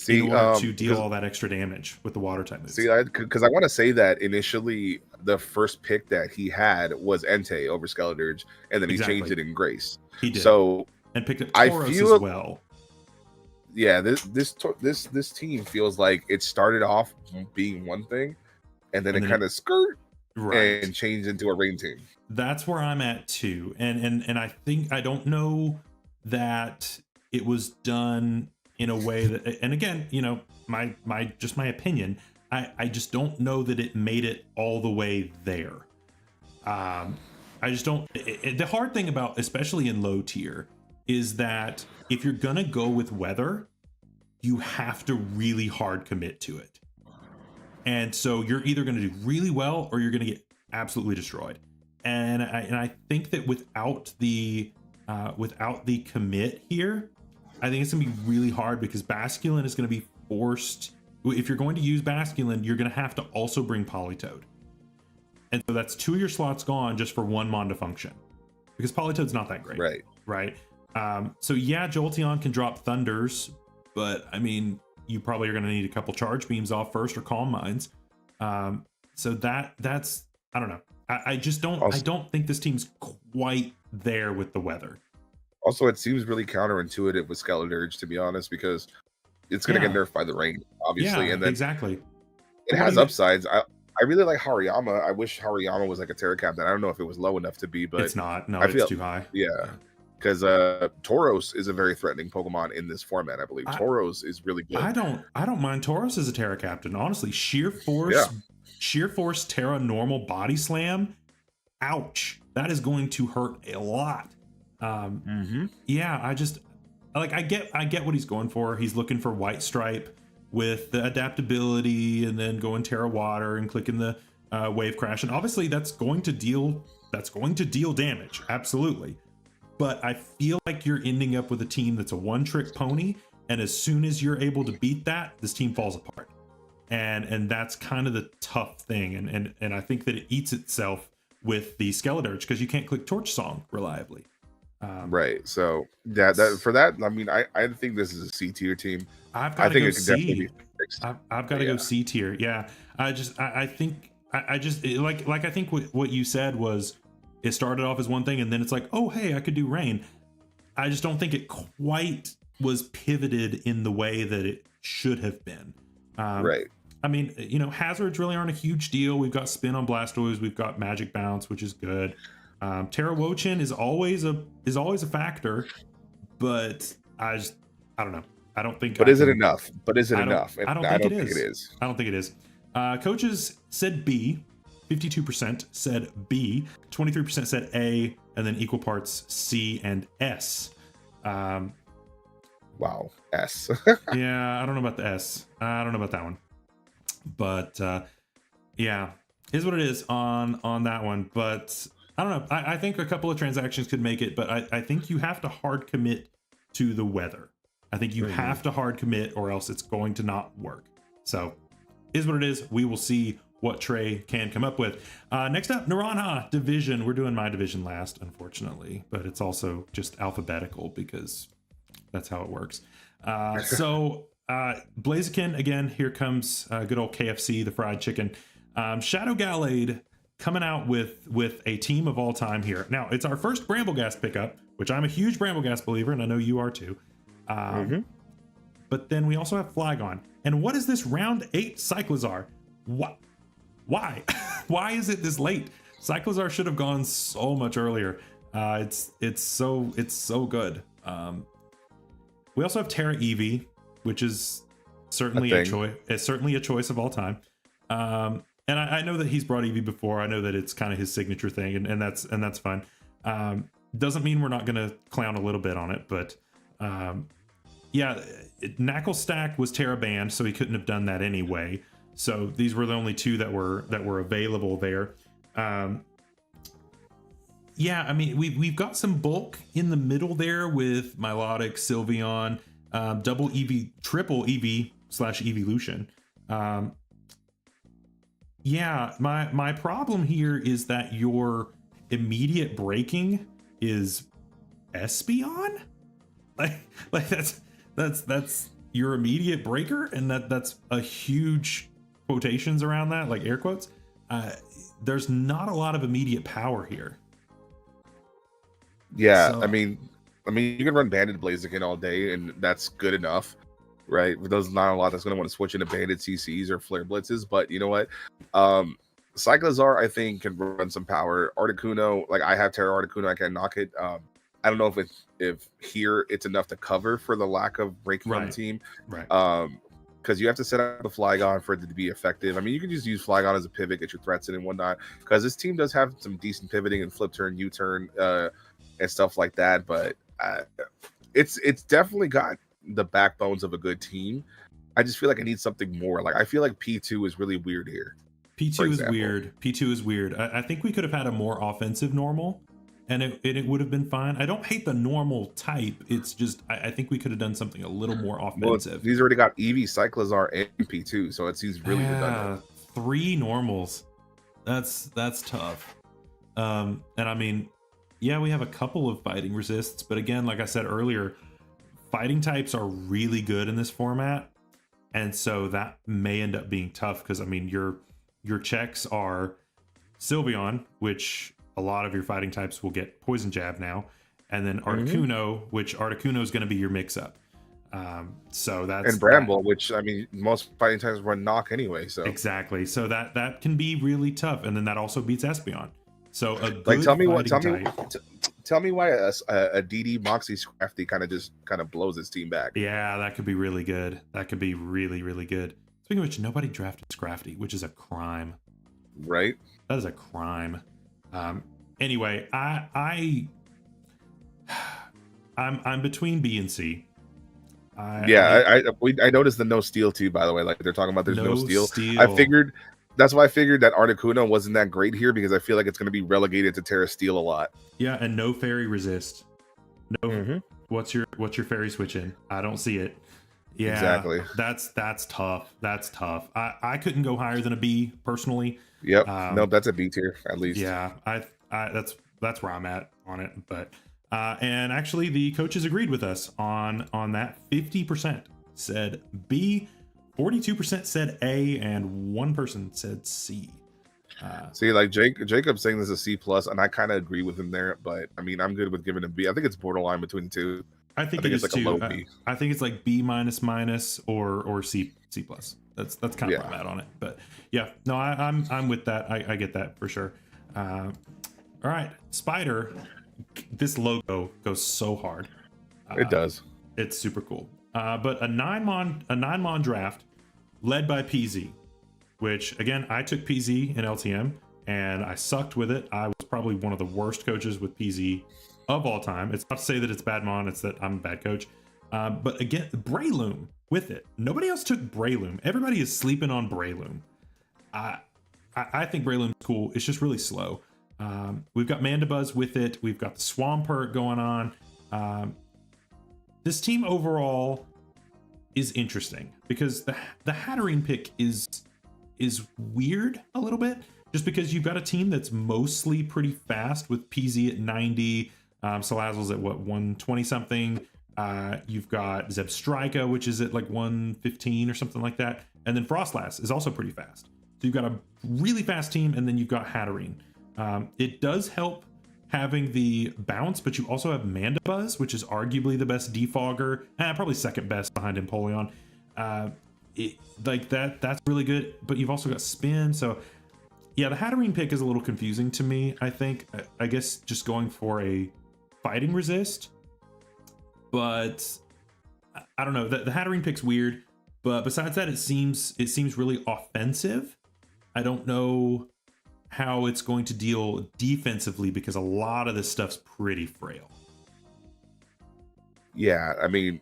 in order to deal all that extra damage with the water type moves. See, because I want to say that initially the first pick that he had was Entei over Skeledirge, and then he changed it in Grace. He did. So and picked up Tauros as well. Yeah, this team feels like it started off being one thing, and then it kind of skirt and changed into a rain team. That's where I'm at too, and I think I don't know that it was done in a way that, and again, you know, my opinion, I just don't know that it made it all the way there. I just don't. The hard thing about, especially in low tier, is that if you're gonna go with weather, you have to really hard commit to it. And so you're either gonna do really well or you're gonna get absolutely destroyed. And I think that without the commit here, I think it's gonna be really hard because Basculin is gonna be forced. If you're going to use Basculin, you're gonna have to also bring Politoed. And so that's 2 of your slots gone just for 1 Mon to function. Because Politoed's not that great. Right. So yeah, Jolteon can drop Thunders, but I mean, you probably are going to need a couple Charge Beams off first or Calm Minds. So that's I don't know. I just don't. Also, I don't think this team's quite there with the weather. Also, it seems really counterintuitive with Skeledirge, to be honest, because it's going to get nerfed by the rain, obviously. Yeah, and then exactly. It has upsides. I really like Hariyama. I wish Hariyama was like a Terra Captain. I don't know if it was low enough to be, but it's not. No, it's too high. Yeah. Because Tauros is a very threatening Pokemon in this format, I believe. Tauros is really good. I don't mind Tauros as a Terra Captain. Honestly, sheer force Terra normal body slam. Ouch. That is going to hurt a lot. Yeah, I get what he's going for. He's looking for White Stripe with the adaptability and then going Terra Water and clicking the Wave Crash. And obviously that's going to deal damage. Absolutely. But I feel like you're ending up with a team that's a one-trick pony, and as soon as you're able to beat that, this team falls apart. And that's kind of the tough thing. And I think that it eats itself with the Skeledirge because you can't click Torch Song reliably. Right. So that for that, I mean, I think this is a C tier team. I've got to go C. I've got to go C tier. Yeah. I think what you said was, it started off as one thing and then it's like, oh, hey, I could do rain. I just don't think it quite was pivoted in the way that it should have been. Right. I mean, you know, hazards really aren't a huge deal. We've got Spin on Blastoise. We've got Magic Bounce, which is good. Terra Wochin is always a factor, but I don't know. I don't think. But is it enough? I don't think it is. I don't think it is. Coaches said B. 52% said B, 23% said A, and then equal parts C and S. Wow, S. Yeah, I don't know about the S. I don't know about that one. But yeah, is what it is on that one. But I don't know. I think a couple of transactions could make it, but I think you have to hard commit to the weather. I think you have to hard commit, or else it's going to not work. So is what it is. We will see what Trey can come up with. Next up, Naranja division. We're doing my division last, unfortunately, but it's also just alphabetical because that's how it works. So Blaziken, again, here comes good old KFC, the fried chicken. Shadow Gallade coming out with a team of all time here. Now, it's our first Brambleghast pickup, which I'm a huge Brambleghast believer, and I know you are too. But then we also have Flygon. And what is this round 8 Cyclizar? What? Why? Why is it this late? Cyclizar should have gone so much earlier. It's so good. We also have Terra Eevee, which is certainly a choice. It's certainly a choice of all time. And I know that he's brought Eevee before. I know that it's kind of his signature thing, and that's fine. Doesn't mean we're not going to clown a little bit on it, but yeah, Knuckle Stack was Terra banned, so he couldn't have done that anyway. So these were the only two that were available there. Yeah, I mean, we've got some bulk in the middle there with Milotic, Sylveon, double EV, triple EV / Evolution. Yeah, my problem here is that your immediate breaking is Espeon. Like that's your immediate breaker, and that's a huge quotations around that, like air quotes. There's not a lot of immediate power here. Yeah, So, I mean, you can run Banded Blaziken all day, and that's good enough, right? There's not a lot that's going to want to switch into Banded CCs or Flare Blitzes, but you know what? Cyclizar, I think, can run some power. Articuno, like I have Terra Articuno, I can knock it. I don't know if here it's enough to cover for the lack of breaking on the team, right? Because you have to set up the Flygon for it to be effective. I mean, you can just use Flygon as a pivot, get your threats in and whatnot. Because this team does have some decent pivoting and flip turn, U-turn, and stuff like that. But it's definitely got the backbones of a good team. I just feel like I need something more. Like I feel like P2 is really weird here. P2 is weird. P2 is weird. I think we could have had a more offensive normal, and it would have been fine. I don't hate the normal type. It's just I think we could have done something a little more offensive. Well, he's already got Eevee, Cyclizar, and P2, so he's really redundant. 3 normals. That's tough. And I mean, yeah, we have a couple of fighting resists, but again, like I said earlier, fighting types are really good in this format, and so that may end up being tough because I mean your checks are Sylveon, which a lot of your fighting types will get Poison Jab now, and then Articuno, which Articuno is going to be your mix-up. So that's and Bramble, which I mean most fighting types run Knock anyway. So exactly, so that can be really tough, and then that also beats Espeon. So a good like tell me why a DD Moxie Scrafty kind of blows his team back. Yeah, that could be really good. That could be really, really good. Speaking of which, nobody drafted Scrafty, which is a crime. Right? That is a crime. Anyway, I'm between B and C. I noticed the no steal too, by the way. Like they're talking about there's no steal. That's why I figured that Articuno wasn't that great here because I feel like it's going to be relegated to Terra Steel a lot. Yeah, and no fairy resist. No. What's your fairy switch in? I don't see it. Yeah, exactly. That's tough. That's tough. I couldn't go higher than a B personally. Yep. No, that's a B tier at least. Yeah, I that's where I'm at on it. But and actually the coaches agreed with us on that. 50% said B, 42% said A, and 1 person said C. See, like Jacob's saying this is a C plus, and I kind of agree with him there. But I mean, I'm good with giving it B. I think it's borderline between the two. I think it is like too. A low B. I think it's like B minus or C plus. That's kind of where I'm at on it. But yeah, no, I'm with that. I get that for sure. All right, Spider. This logo goes so hard. It does. It's super cool. But a 9-mon draft led by PZ, which again I took PZ in LTM and I sucked with it. I was probably one of the worst coaches with PZ of all time. It's not to say that it's bad mon, it's that I'm a bad coach. But again, Breloom with it. Nobody else took Breloom. Everybody is sleeping on Breloom. I think Breloom's cool. It's just really slow. We've got Mandibuzz with it. We've got the Swampert going on. This team overall is interesting because the Hatterene pick is weird a little bit, just because you've got a team that's mostly pretty fast with PZ at 90, Salazzle's at what, 120 something. You've got Zebstrika, which is at like 115 or something like that, and then Frostlass is also pretty fast. So you've got a really fast team, and then you've got Hatterene. It does help having the bounce, but you also have Mandibuzz, which is arguably the best defogger, probably second best behind Empoleon. That's really good, but you've also got Spin. So yeah, the Hatterene pick is a little confusing to me. I guess just going for a fighting resist, but I don't know. The Hatterene pick's weird, but besides that, it seems really offensive. I don't know how it's going to deal defensively because a lot of this stuff's pretty frail. Yeah, I mean,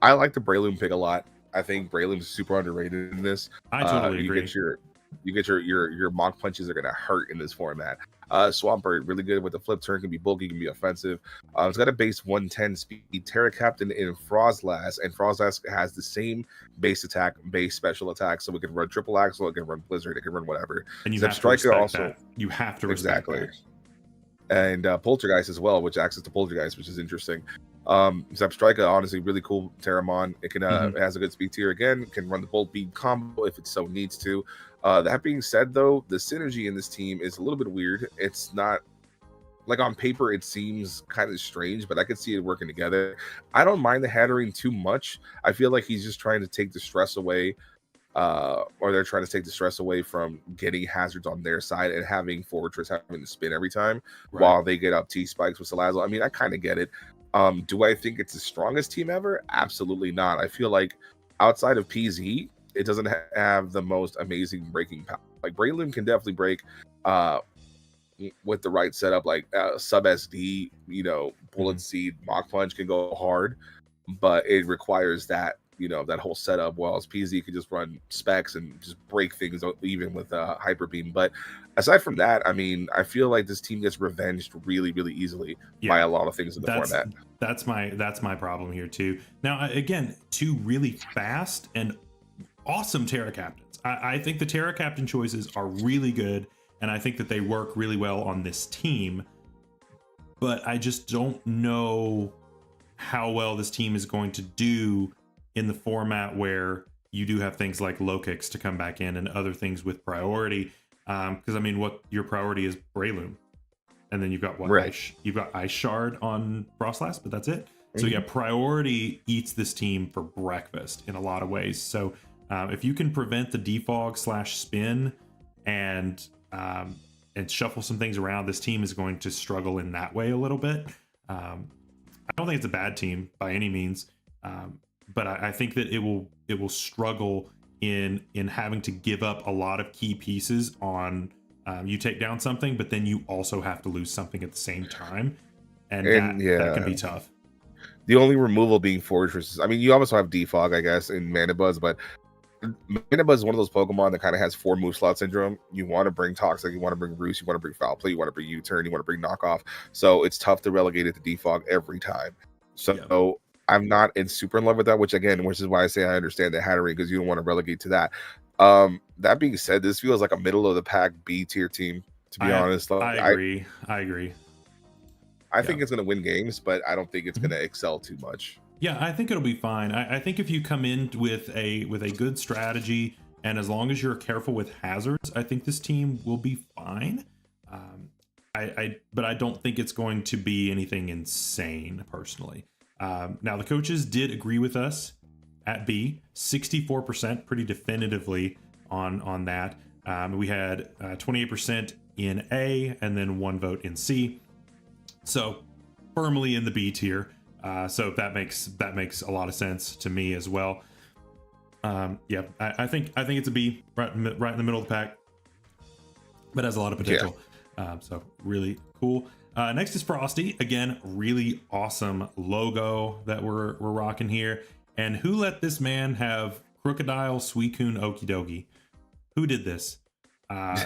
I like the Breloom pick a lot. I think Breloom's super underrated in this. I totally agree. You get your Mach Punches are gonna hurt in this format. Swampert really good with the flip turn, can be bulky, can be offensive. It's got a base 110 speed. Terra Captain in Frostlass, and Frostlass has the same base attack, base special attack, so it can run triple axle, it can run blizzard, it can run whatever. And you have to respect that. You have to respect exactly. That. And Poltergeist as well, which access to Poltergeist, which is interesting. Zebstrika, honestly, really cool Terramon. It can it has a good speed tier again, can run the bolt bead combo if it so needs to. That being said, though, the synergy in this team is a little bit weird. It's not like on paper, it seems kind of strange, but I could see it working together. I don't mind the Hatterene too much. I feel like he's just trying to take the stress away, or they're trying to take the stress away from getting hazards on their side and having Fortress having to spin every time while they get up T spikes with Salazzle. I mean, I kind of get it. Do I think it's the strongest team ever? Absolutely not. I feel like outside of PZ, it doesn't have the most amazing breaking power. Like Breloom can definitely break with the right setup, like sub SD, bullet seed, Mach Punch can go hard, but it requires that, that whole setup. While PZ can just run specs and just break things even with Hyper Beam. But aside from that, I mean, I feel like this team gets revenged really, really easily by a lot of things in the format. That's my problem here too. Now, again, two really fast and awesome Terra Captains. I think the Terra Captain choices are really good, and I think that they work really well on this team, but I just don't know how well this team is going to do in the format where you do have things like low kicks to come back in and other things with priority. Because I mean, what your priority is Breloom, and then you've got you've got Ice Shard on Frostlass, but that's it. So yeah, priority eats this team for breakfast in a lot of ways. So if you can prevent the defog / spin and shuffle some things around, this team is going to struggle in that way a little bit. I don't think it's a bad team by any means, but I think that it will struggle in having to give up a lot of key pieces on you take down something, but then you also have to lose something at the same time, and that can be tough. The only removal being Fortresses. I mean, you also have defog, I guess, in Mandibuzz, but Mandibuzz is one of those Pokemon that kind of has 4 move slot syndrome. You want to bring Toxic, you want to bring Roost, you want to bring Foul Play, you want to bring U-Turn, you want to bring Knockoff. So it's tough to relegate it to defog every time. So I'm not super in love with that, which is why I say I understand the Hatterene, because you don't want to relegate to that. That being said, this feels like a middle of the pack B tier team, to be honest. I agree. I think it's going to win games, but I don't think it's going to excel too much. Yeah, I think it'll be fine. I think if you come in with a good strategy, and as long as you're careful with hazards, I think this team will be fine. But I don't think it's going to be anything insane, personally. Now, the coaches did agree with us at B, 64%, pretty definitively on that. We had 28% in A, and then 1 vote in C. So firmly in the B tier. So that makes a lot of sense to me as well. I think it's a B, right in the middle of the pack, but has a lot of potential. So really cool. Next is Frosty. Again, really awesome logo that we're rocking here. And who let this man have Crocodile Suicune Okie Dokie? Who did this? Uh,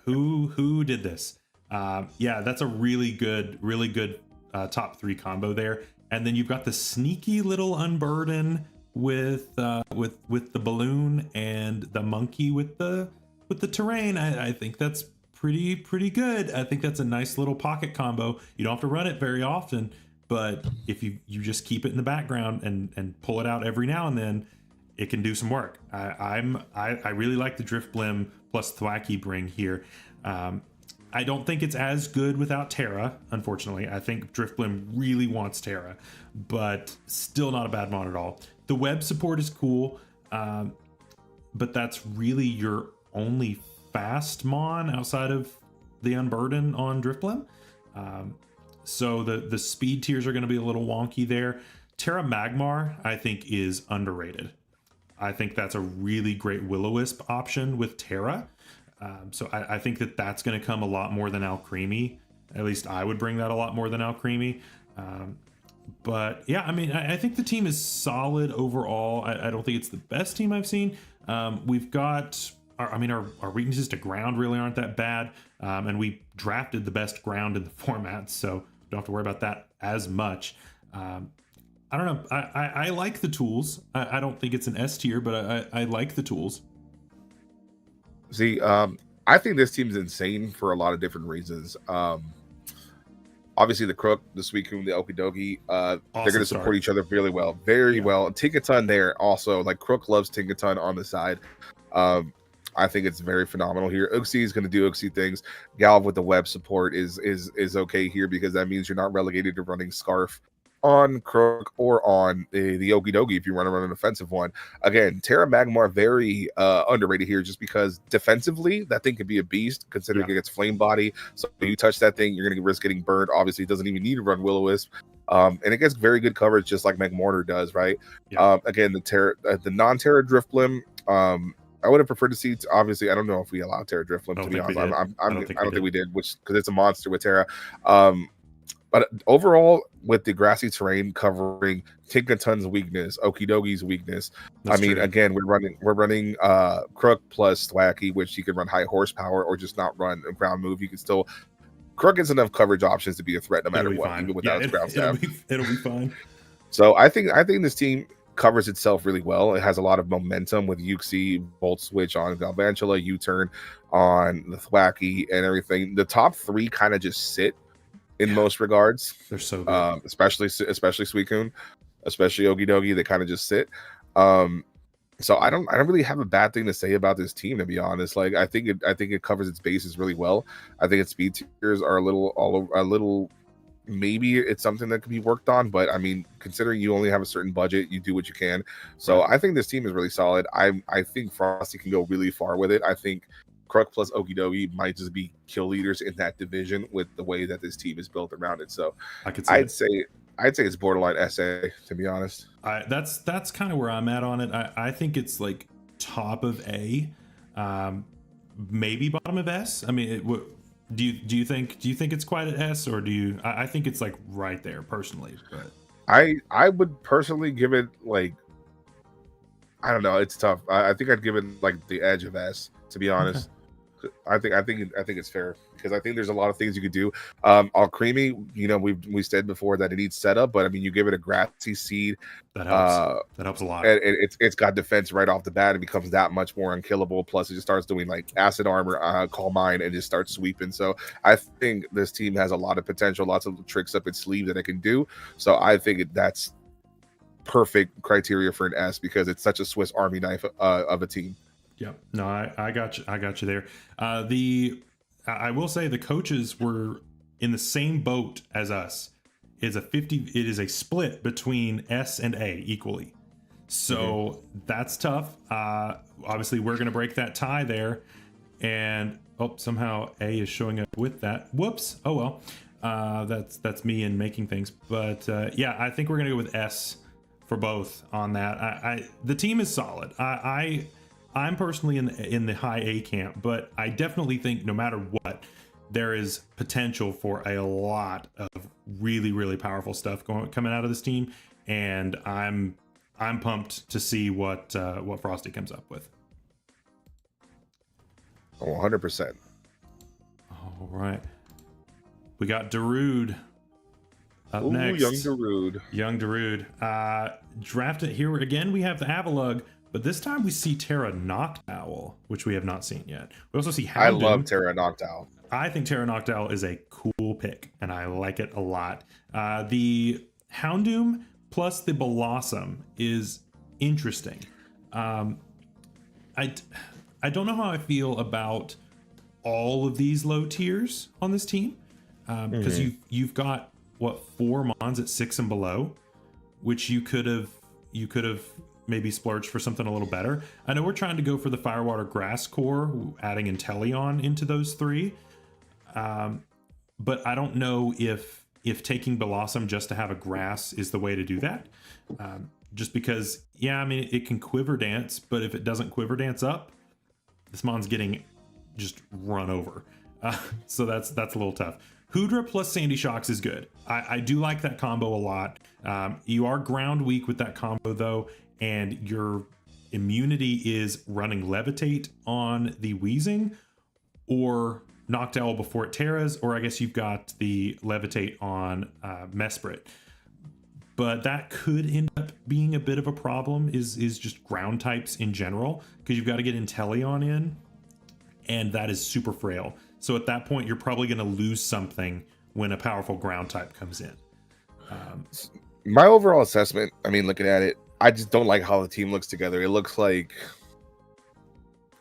who did this? Yeah, that's a really good top 3 combo there. And then you've got the sneaky little Unburden with the balloon and the monkey with the terrain. I think that's pretty good. I think that's a nice little pocket combo. You don't have to run it very often, but if you just keep it in the background and pull it out every now and then, it can do some work. I really like the Drift Blim plus Thwacky bring here. I don't think it's as good without Terra, unfortunately. I think Drift Blim really wants Terra, but still not a bad mon at all. The web support is cool, but that's really your only fast mon outside of the Unburden on Drift Blim. So the speed tiers are going to be a little wonky there. Terra Magmar, I think, is underrated. I think that's a really great Will-O-Wisp option with Terra. So I think that's going to come a lot more than Alcremie. At least I would bring that a lot more than Alcremie. But yeah, I mean, I think the team is solid overall. I don't think it's the best team I've seen. We've got, our weaknesses to ground really aren't that bad. And we drafted the best ground in the format, so don't have to worry about that as much. I don't know. I like the tools. I don't think it's an S tier, but I like the tools. See, I think this team's insane for a lot of different reasons. Obviously, the Crook, the Suicune, the Okie Dokie, awesome, they're going to support each other really well. Very well. Tinkaton there also. Like, Crook loves Tinkaton on the side. I think it's very phenomenal here. Uxie is going to do Uxie things. Galv with the web support is okay here, because that means you're not relegated to running Scarf on Crook or on the Okie Dokie if you want to run an offensive one. Again, Terra Magmar very underrated here, just because defensively that thing could be a beast, considering it gets flame body. So if you touch that thing, you're going to risk getting burned. Obviously, it doesn't even need to run Will-O-Wisp. And it gets very good coverage, just like Magmortar does, right? Again, the non-Terra Drift Blim, I would have preferred to see. Obviously, I don't know if we allowed Terra Drift Blim, to be honest. I don't think we did, because it's a monster with Terra. But overall, with the grassy terrain covering Tinkaton's weakness, Okie Dokie's weakness, again, we're running Crook plus Thwacky, which you can run high horsepower or just not run a ground move. You can still Crook has enough coverage options to be a threat no matter what, even without its ground stab. It'll be fine. So I think this team covers itself really well. It has a lot of momentum with Uxie, Volt Switch on Galvantula, U-turn on the Thwacky, and everything. The top 3 kind of just sit in most regards. They're so good. Especially Suicune, especially Okie Dokie, they kind of just sit. So I don't really have a bad thing to say about this team, to be honest. Like, I think it covers its bases really well. I think its speed tiers are a little maybe it's something that can be worked on, but I mean, considering you only have a certain budget, you do what you can. So I think this team is really solid. I think Frosty can go really far with it. I think Crook plus Okie Dokie might just be kill leaders in that division with the way that this team is built around it. So I'd say it's borderline SA, to be honest. That's kind of where I'm at on it. I think it's like top of A, maybe bottom of S. I mean, do you think it's quite an S, or do you? I think it's like right there personally. But I would personally give it, like, I don't know. It's tough. I think I'd give it like the edge of S, to be honest. I think it's fair, because I think there's a lot of things you could do. Alcremie, we said before that it needs setup, but I mean, you give it a grassy seed, that helps. That helps a lot. And it's got defense right off the bat. It becomes that much more unkillable. Plus, it just starts doing like acid armor, call mine, and just starts sweeping. So I think this team has a lot of potential, lots of tricks up its sleeve that it can do. So I think that's perfect criteria for an S, because it's such a Swiss Army knife of a team. Yeah, no, I got you there. I will say the coaches were in the same boat as us. It is a split between S and A equally. So that's tough. Obviously we're going to break that tie there, and somehow A is showing up with that. Whoops. Oh well. That's me and making things. But yeah, I think we're going to go with S for both on that. The team is solid. I'm personally in the high A camp, but I definitely think no matter what, there is potential for a lot of really, really powerful stuff coming out of this team, and I'm pumped to see what Frosty comes up with. Oh, 100%. All right, we got Darude up next. Young Darude. Young Darude. Drafted here again. We have the Avalug, but this time we see Terra Noctowl, which we have not seen yet. We also see Houndoom. I love Terra Noctowl. I think Terra Noctowl is a cool pick, and I like it a lot. The Houndoom plus the Blossom is interesting. I don't know how I feel about all of these low tiers on this team, because you've got what 4 mons at 6 and below, which you could have maybe splurged for something a little better. I know we're trying to go for the Firewater Grass core, adding Inteleon into those 3, but I don't know if taking Blossom just to have a grass is the way to do that. Just because, yeah, I mean, it can Quiver Dance, but if it doesn't Quiver Dance up, this mon's getting just run over. So that's a little tough. Hoodra plus Sandy Shocks is good. I do like that combo a lot. You are ground weak with that combo though, and your immunity is running Levitate on the Wheezing or Noctowl before it Terras, or I guess you've got the Levitate on Mesprit. But that could end up being a bit of a problem is just ground types in general, because you've got to get Inteleon in, and that is super frail. So at that point, you're probably going to lose something when a powerful ground type comes in. My overall assessment, I mean, looking at it, I just don't like how the team looks together. It looks like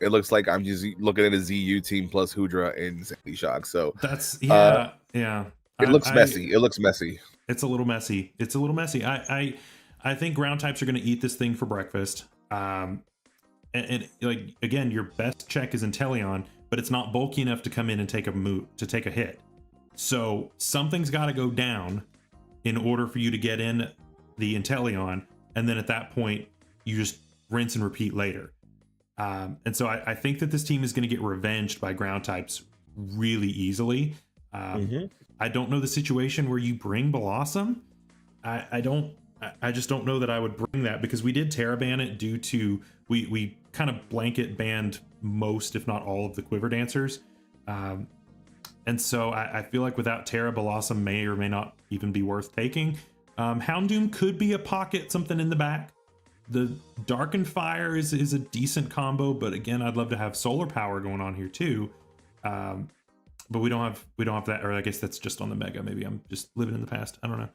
I'm just looking at a ZU team plus Hoodra and Sandy Shock. So that's yeah. It looks messy. It looks messy. It's a little messy. I think ground types are going to eat this thing for breakfast. And like again, your best check is Inteleon, but it's not bulky enough to come in and take a hit. So something's got to go down in order for you to get in the Inteleon, and then at that point you just rinse and repeat later. And so I think that this team is going to get revenged by ground types really easily. I don't know the situation where you bring Blossom. I just don't know that I would bring that, because we did Terra ban it due to we kind of blanket banned most, if not all, of the Quiver Dancers. And so I feel like without Terra, Blossom may or may not even be worth taking. Houndoom could be a pocket, something in the back. The Darkened Fire is a decent combo, but again, I'd love to have solar power going on here too. But we don't have that, or I guess that's just on the Mega. Maybe I'm just living in the past. I don't know.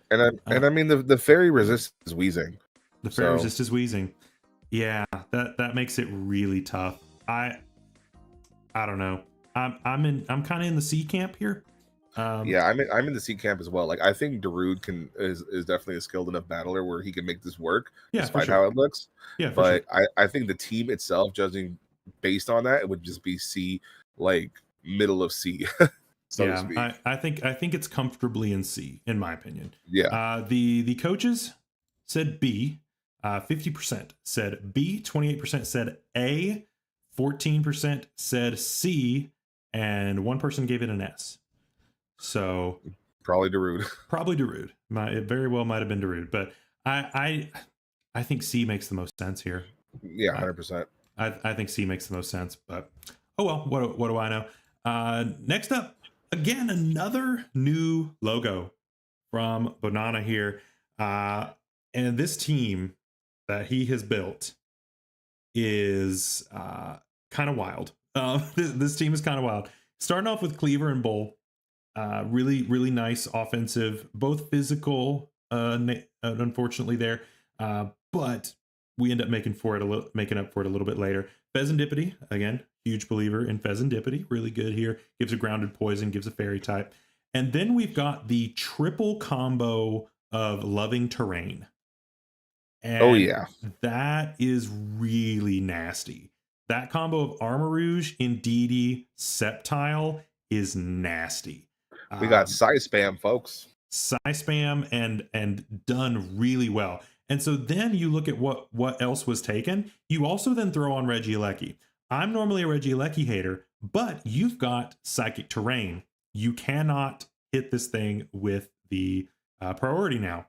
And I mean the Fairy Resist is Wheezing. The Fairy Resist is Wheezing. Yeah, that makes it really tough. I don't know. I'm kind of in the C camp here. Yeah, I'm in the C camp as well. Like, I think Darude is definitely a skilled enough battler where he can make this work, despite how it looks. Yeah, but sure. I think the team itself, judging based on that, it would just be C, like middle of C. To speak. I think it's comfortably in C, in my opinion. Yeah. The coaches said B. 50% said B. 28% said A. 14% said C, and one person gave it an S. So probably Darude. It very well might have been Darude, but I think C makes the most sense here. Yeah, 100%. I think C makes the most sense, but oh well, what do I know? Next up, again, another new logo from Bonanna here, and this team that he has built is kind of wild. This team is kind of wild. Starting off with Cleaver and Bull. Really, really nice offensive, both physical, unfortunately there, but we end up making up for it a little bit later. Pheasantipity, again, huge believer in Pheasantipity, really good here. Gives a grounded poison, gives a fairy type. And then we've got the triple combo of Loving Terrain. And that is really nasty. That combo of Armarouge, Indeedee, Sceptile is nasty. We got Psy Spam, folks. Psy Spam and done really well. And so then you look at what else was taken. You also then throw on Regieleki. I'm normally a Regieleki hater, but you've got Psychic Terrain. you cannot hit this thing with the priority now.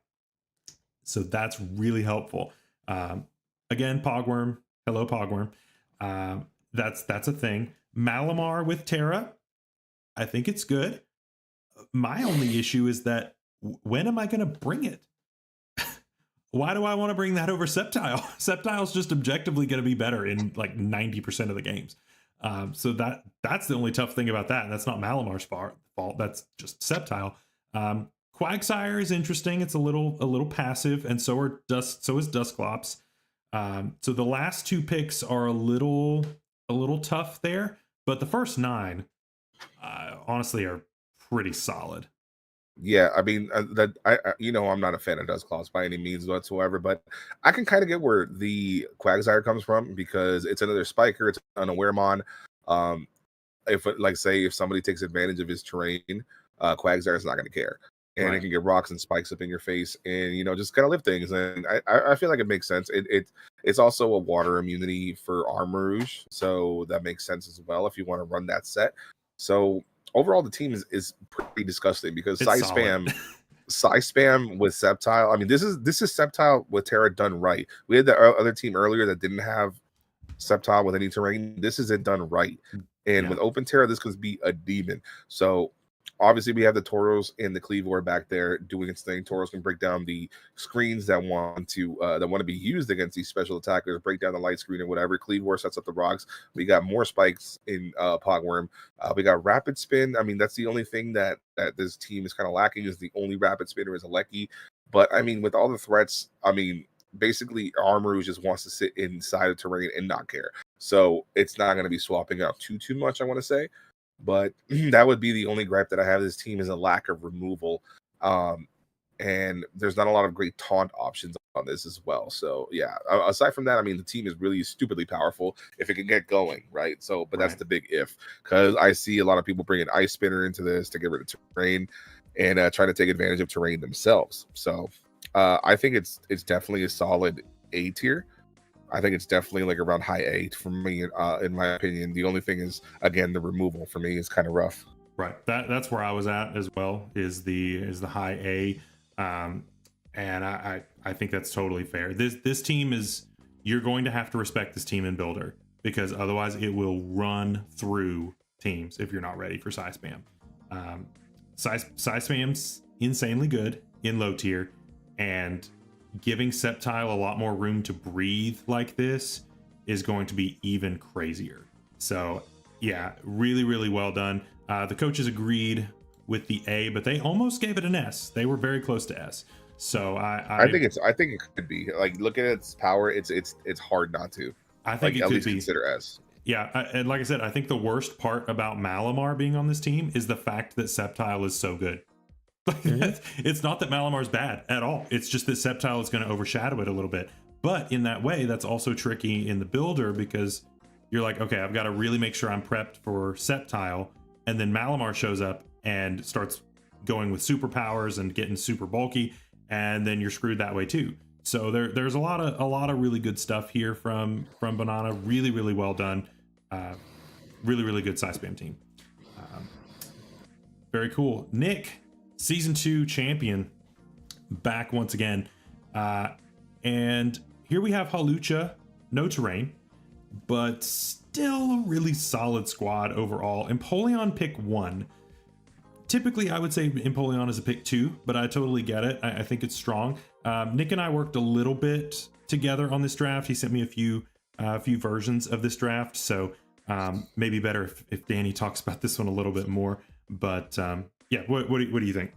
So that's really helpful. Again, Pogworm. Hello, Pogworm. That's a thing. Malamar with Terra. I think it's good. My only issue is that when am I going to bring it? Why do I want to bring that over Sceptile? Sceptile's just objectively going to be better in like 90% of the games. So that's the only tough thing about that. And that's not Malamar's fault. That's just Sceptile. Quagsire is interesting. It's a little passive, and so is Dusclops. So the last two picks are a little tough there, but the first 9 honestly are pretty solid. Yeah, I mean I'm not a fan of Dusclops by any means whatsoever, but I can kind of get where the Quagsire comes from because it's another spiker, it's an unaware mon. If somebody takes advantage of his terrain, Quagsire is not going to care, and it can get rocks and spikes up in your face, and just kind of live things. And I feel like it makes sense. It's also a water immunity for Armarouge, so that makes sense as well if you want to run that set. So overall, the team is pretty disgusting because Psy spam with Sceptile. I mean, this is Sceptile with Terra done right. We had the other team earlier that didn't have Sceptile with any terrain. This is it done right. And with Open Terra, this could be a demon. So obviously we have the Tauros and the Cleavor back there doing its thing. Tauros can break down the screens that want to be used against these special attackers, break down the light screen or whatever. Cleavor sets up the rocks. We got more spikes in Pogworm. We got Rapid Spin. I mean, that's the only thing that this team is kind of lacking, is the only Rapid Spinner is Aleki. But I mean, with all the threats, I mean, basically Armarouge just wants to sit inside of terrain and not care. So it's not going to be swapping out too much, I want to say. But that would be the only gripe that I have. This team is a lack of removal. And there's not a lot of great taunt options on this as well. So yeah, aside from that, I mean, the team is really stupidly powerful if it can get going, right? So, but that's the big if, because I see a lot of people bringing Ice Spinner into this to get rid of terrain and trying to take advantage of terrain themselves. So I think it's definitely a solid A tier. I think it's definitely like around high 8 for me, in my opinion. The only thing is, again, the removal for me is kind of rough. Right. That's where I was at as well. Is the high A, and I think that's totally fair. This team is, you're going to have to respect this team in Builder, because otherwise it will run through teams if you're not ready for Psy Spam. Psy Spam's insanely good in low tier, and giving Sceptile a lot more room to breathe like this is going to be even crazier. So yeah, really, really well done. The coaches agreed with the A, but they almost gave it an S. They were very close to S. So I think it could be, like, look at its power. It's hard not to. I think it at could least be consider S. Yeah, and like I said, I think the worst part about Malamar being on this team is the fact that Sceptile is so good. It's not that Malamar's bad at all. It's just that Sceptile is going to overshadow it a little bit. But in that way, that's also tricky in the Builder, because you're like, okay, I've got to really make sure I'm prepped for Sceptile, and then Malamar shows up and starts going with superpowers and getting super bulky, and then you're screwed that way too. So there's a lot of really good stuff here from Banana. Really, really well done. Really, really good Psy Spam team. Very cool. Nick, Season 2 champion, back once again. And here we have Hawlucha, no terrain, but still a really solid squad overall. Empoleon pick 1. Typically, I would say Empoleon is a pick 2, but I totally get it. I think it's strong. Nick and I worked a little bit together on this draft. He sent me a few versions of this draft, so maybe better if Danny talks about this one a little bit more. But yeah, what do you think?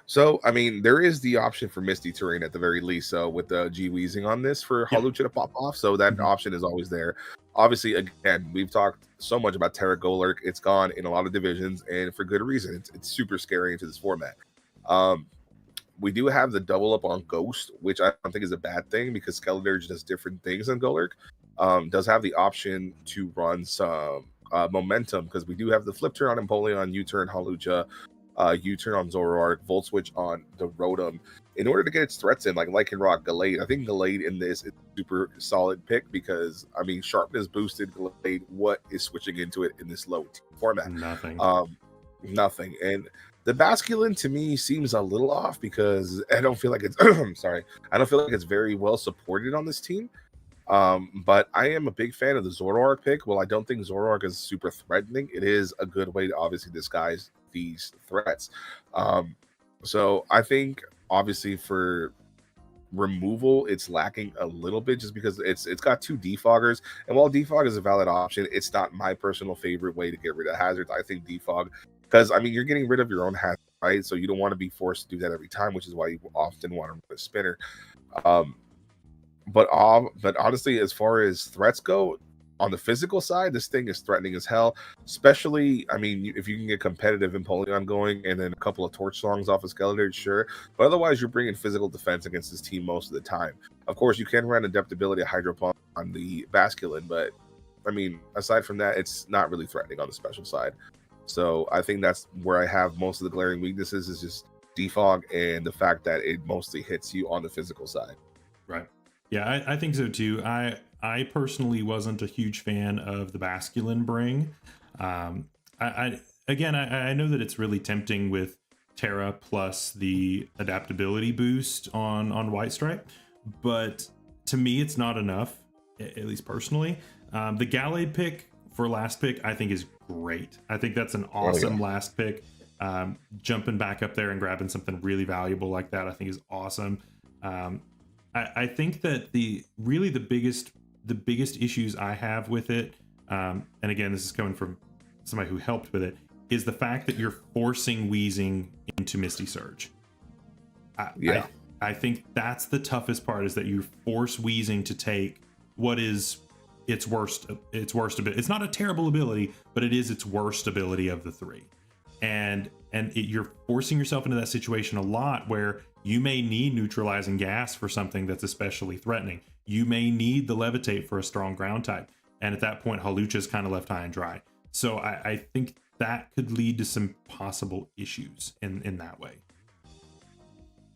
So, I mean, there is the option for Misty Terrain at the very least. So, with the G-Weezing on this for Hawlucha to pop off, so that option is always there. Obviously, again, we've talked so much about Terra Golurk. It's gone in a lot of divisions, and for good reason. It's super scary into this format. We do have the double up on Ghost, which I don't think is a bad thing, because Skeletorge does different things than Golurk. Does have the option to run some momentum, because we do have the flip turn on Empoleon, U-turn Hawlucha, U-turn on Zoroark, Volt Switch on the Rotom, in order to get its threats in, like Lycanroc, Gallade. I think Gallade in this is a super solid pick, because, I mean, sharpness boosted Gallade, what is switching into it in this low format? Nothing. Nothing. And the masculine to me seems a little off because I don't feel like it's I'm sorry. I don't feel like it's very well supported on this team. But I am a big fan of the Zoroark pick. Well, I don't think Zoroark is super threatening. It is a good way to obviously disguise these threats. So I think obviously for removal it's lacking a little bit just because it's got two defoggers, and while defog is a valid option, it's not my personal favorite way to get rid of hazards. I think defog, because I mean you're getting rid of your own hazard, right? So you don't want to be forced to do that every time, which is why you often want to run a spinner. But honestly, as far as threats go, on the physical side, this thing is threatening as hell. Especially, I mean, if you can get competitive Empoleon going and then a couple of Torch Songs off of Skeletor, sure. But otherwise, you're bringing physical defense against this team most of the time. Of course, you can run Adaptability Hydro Pump on the Basculin, but I mean, aside from that, it's not really threatening on the special side. So I think that's where I have most of the glaring weaknesses is just defog and the fact that it mostly hits you on the physical side. Right. Yeah, I think so too. I personally wasn't a huge fan of the Basculin bring. I know that it's really tempting with Terra plus the adaptability boost on White Stripe, but to me it's not enough, at least personally. The Gallade pick for last pick I think is great. I think that's an awesome last pick. Jumping back up there and grabbing something really valuable like that I think is awesome. I think that the biggest issues I have with it, and again, this is coming from somebody who helped with it, is the fact that you're forcing Weezing into Misty Surge. I think that's the toughest part, is that you force Weezing to take what is its worst ability. It's not a terrible ability, but it is its worst ability of the three. And you're forcing yourself into that situation a lot where you may need neutralizing gas for something that's especially threatening. You may need the levitate for a strong ground type. And at that point, Halucha's kind of left high and dry. So I think that could lead to some possible issues in that way.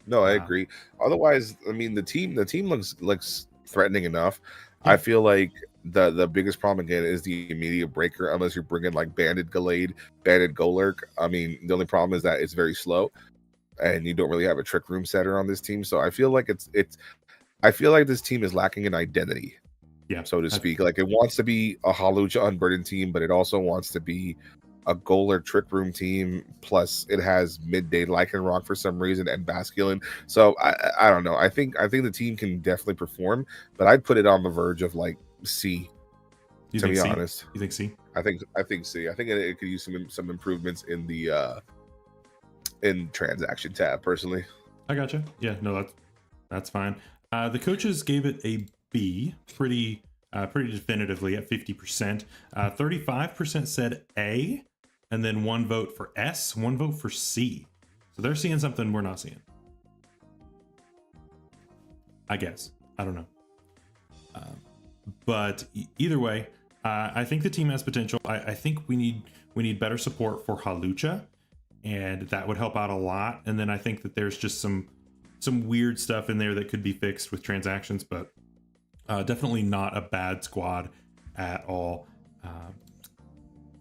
No, I agree. Otherwise, I mean, the team looks threatening enough. Yeah. I feel like the biggest problem again is the immediate breaker, unless you're bringing like Banded Gallade, Banded Golurk. I mean, the only problem is that it's very slow, and you don't really have a Trick Room setter on this team. So I feel like I feel like this team is lacking an identity, so to speak. Like it wants to be a Halucha Unburdened team, but it also wants to be a Golurk Trick Room team. Plus, it has Midday Lycanroc for some reason and Basculin. So I don't know. I think the team can definitely perform, but I'd put it on the verge of like C. To be honest, you think C? I think C. I think it could use some improvements in the in transaction tab. Personally, I gotcha. Yeah, no, that's fine. The coaches gave it a B, pretty definitively at 50%. 35% said A, and then 1 vote for S, 1 vote for C. So they're seeing something we're not seeing, I guess. I don't know. But either way, I think the team has potential. I think we need better support for Halucha, and that would help out a lot. And then I think that there's just some weird stuff in there that could be fixed with transactions, but definitely not a bad squad at all.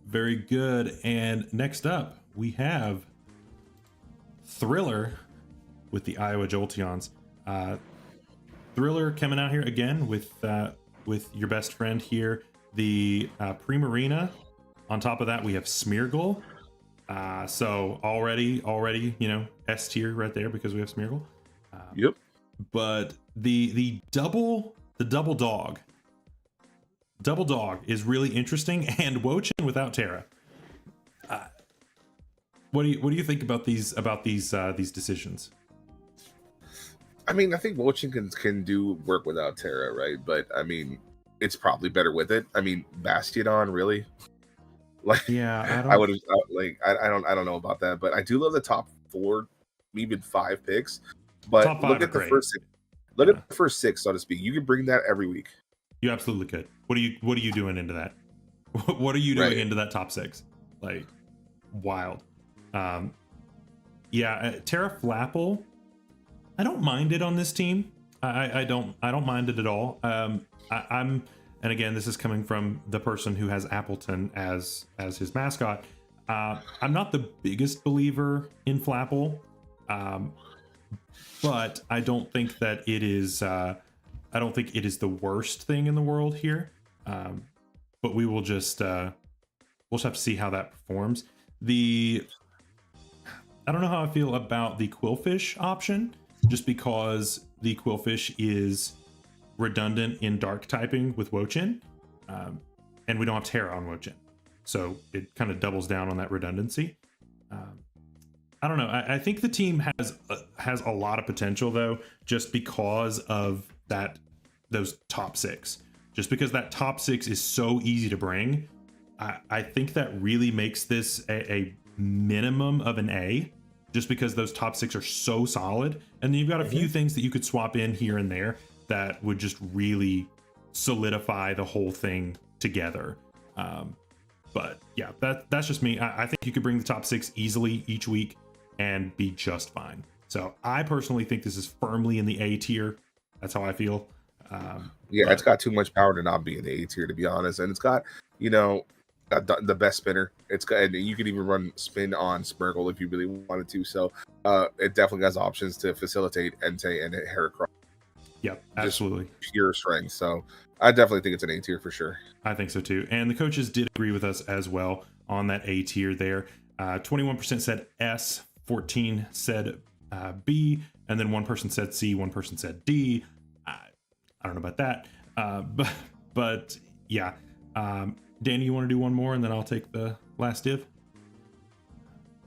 Very good. And next up, we have Thriller with the Iowa Jolteons. Thriller coming out here again with your best friend here, the Primarina. On top of that, we have Smeargle. So already, you know, S tier right there because we have Smeargle. Yep. But the double dog is really interesting, and Wochin without Terra. What do you think about these decisions? I mean, I think Wochin can do work without Terra, right? But I mean, it's probably better with it. I mean, Bastiodon, really? Like, yeah, I would have I don't know about that, but I do love the top 4, even 5 picks. But look at the first 6. Look at the first 6, so to speak. You can bring that every week. You absolutely could. What are you doing into that? What are you doing into that top 6? Like, wild. Terra Flapple, I don't mind it on this team. I don't mind it at all. And again, this is coming from the person who has Appleton as his mascot. I'm not the biggest believer in Flapple, um, but I don't think that it is. I don't think it is the worst thing in the world here. But we'll just have to see how that performs. I don't know how I feel about the Quillfish option, just because the Quillfish is redundant in dark typing with Wochin, and we don't have Terra on Wochin, so it kind of doubles down on that redundancy. I don't know. I think the team has a lot of potential though, just because of those top six. Just because that top six is so easy to bring, I think that really makes this a minimum of an A, just because those top six are so solid. And then you've got a few things that you could swap in here and there that would just really solidify the whole thing together. But yeah, that's just me. I think you could bring the top six easily each week and be just fine. So I personally think this is firmly in the A tier. That's how I feel. It's got too much power to not be in the A tier, to be honest. And it's got, the best spinner. It's got, and you could even run spin on Smirgle if you really wanted to. So it definitely has options to facilitate Entei and Heracross. Yep, absolutely. Just pure strength. So I definitely think it's an A tier for sure. I think so too. And the coaches did agree with us as well on that A tier there. 21% said S, 14 said B, and then one person said C, one person said D. I don't know about that. But yeah. Danny, you want to do one more and then I'll take the last div?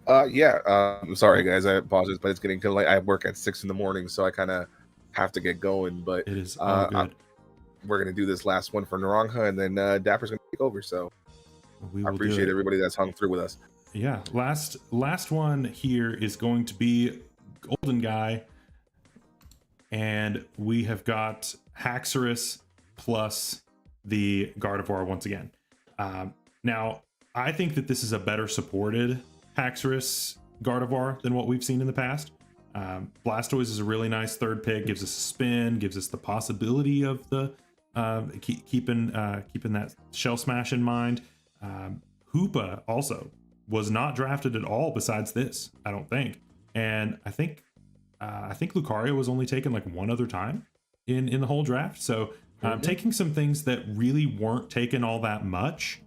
I'm sorry guys, I apologize, but it's getting kind of late. I work at 6 a.m, so I kind of have to get going. But it is all good. We're gonna do this last one for Naranja, and then Dapper's gonna take over. So I appreciate everybody that's hung through with us. Yeah, last one here is going to be Golden Guy, and we have got Haxorus plus the Gardevoir once again. Now, I think that this is a better supported Haxorus Gardevoir than what we've seen in the past. Blastoise is a really nice third pick, gives us a spin, gives us the possibility of the keeping that Shell Smash in mind. Hoopa also was not drafted at all besides this, I don't think. And I think Lucario was only taken like one other time in the whole draft. So taking some things that really weren't taken all that much,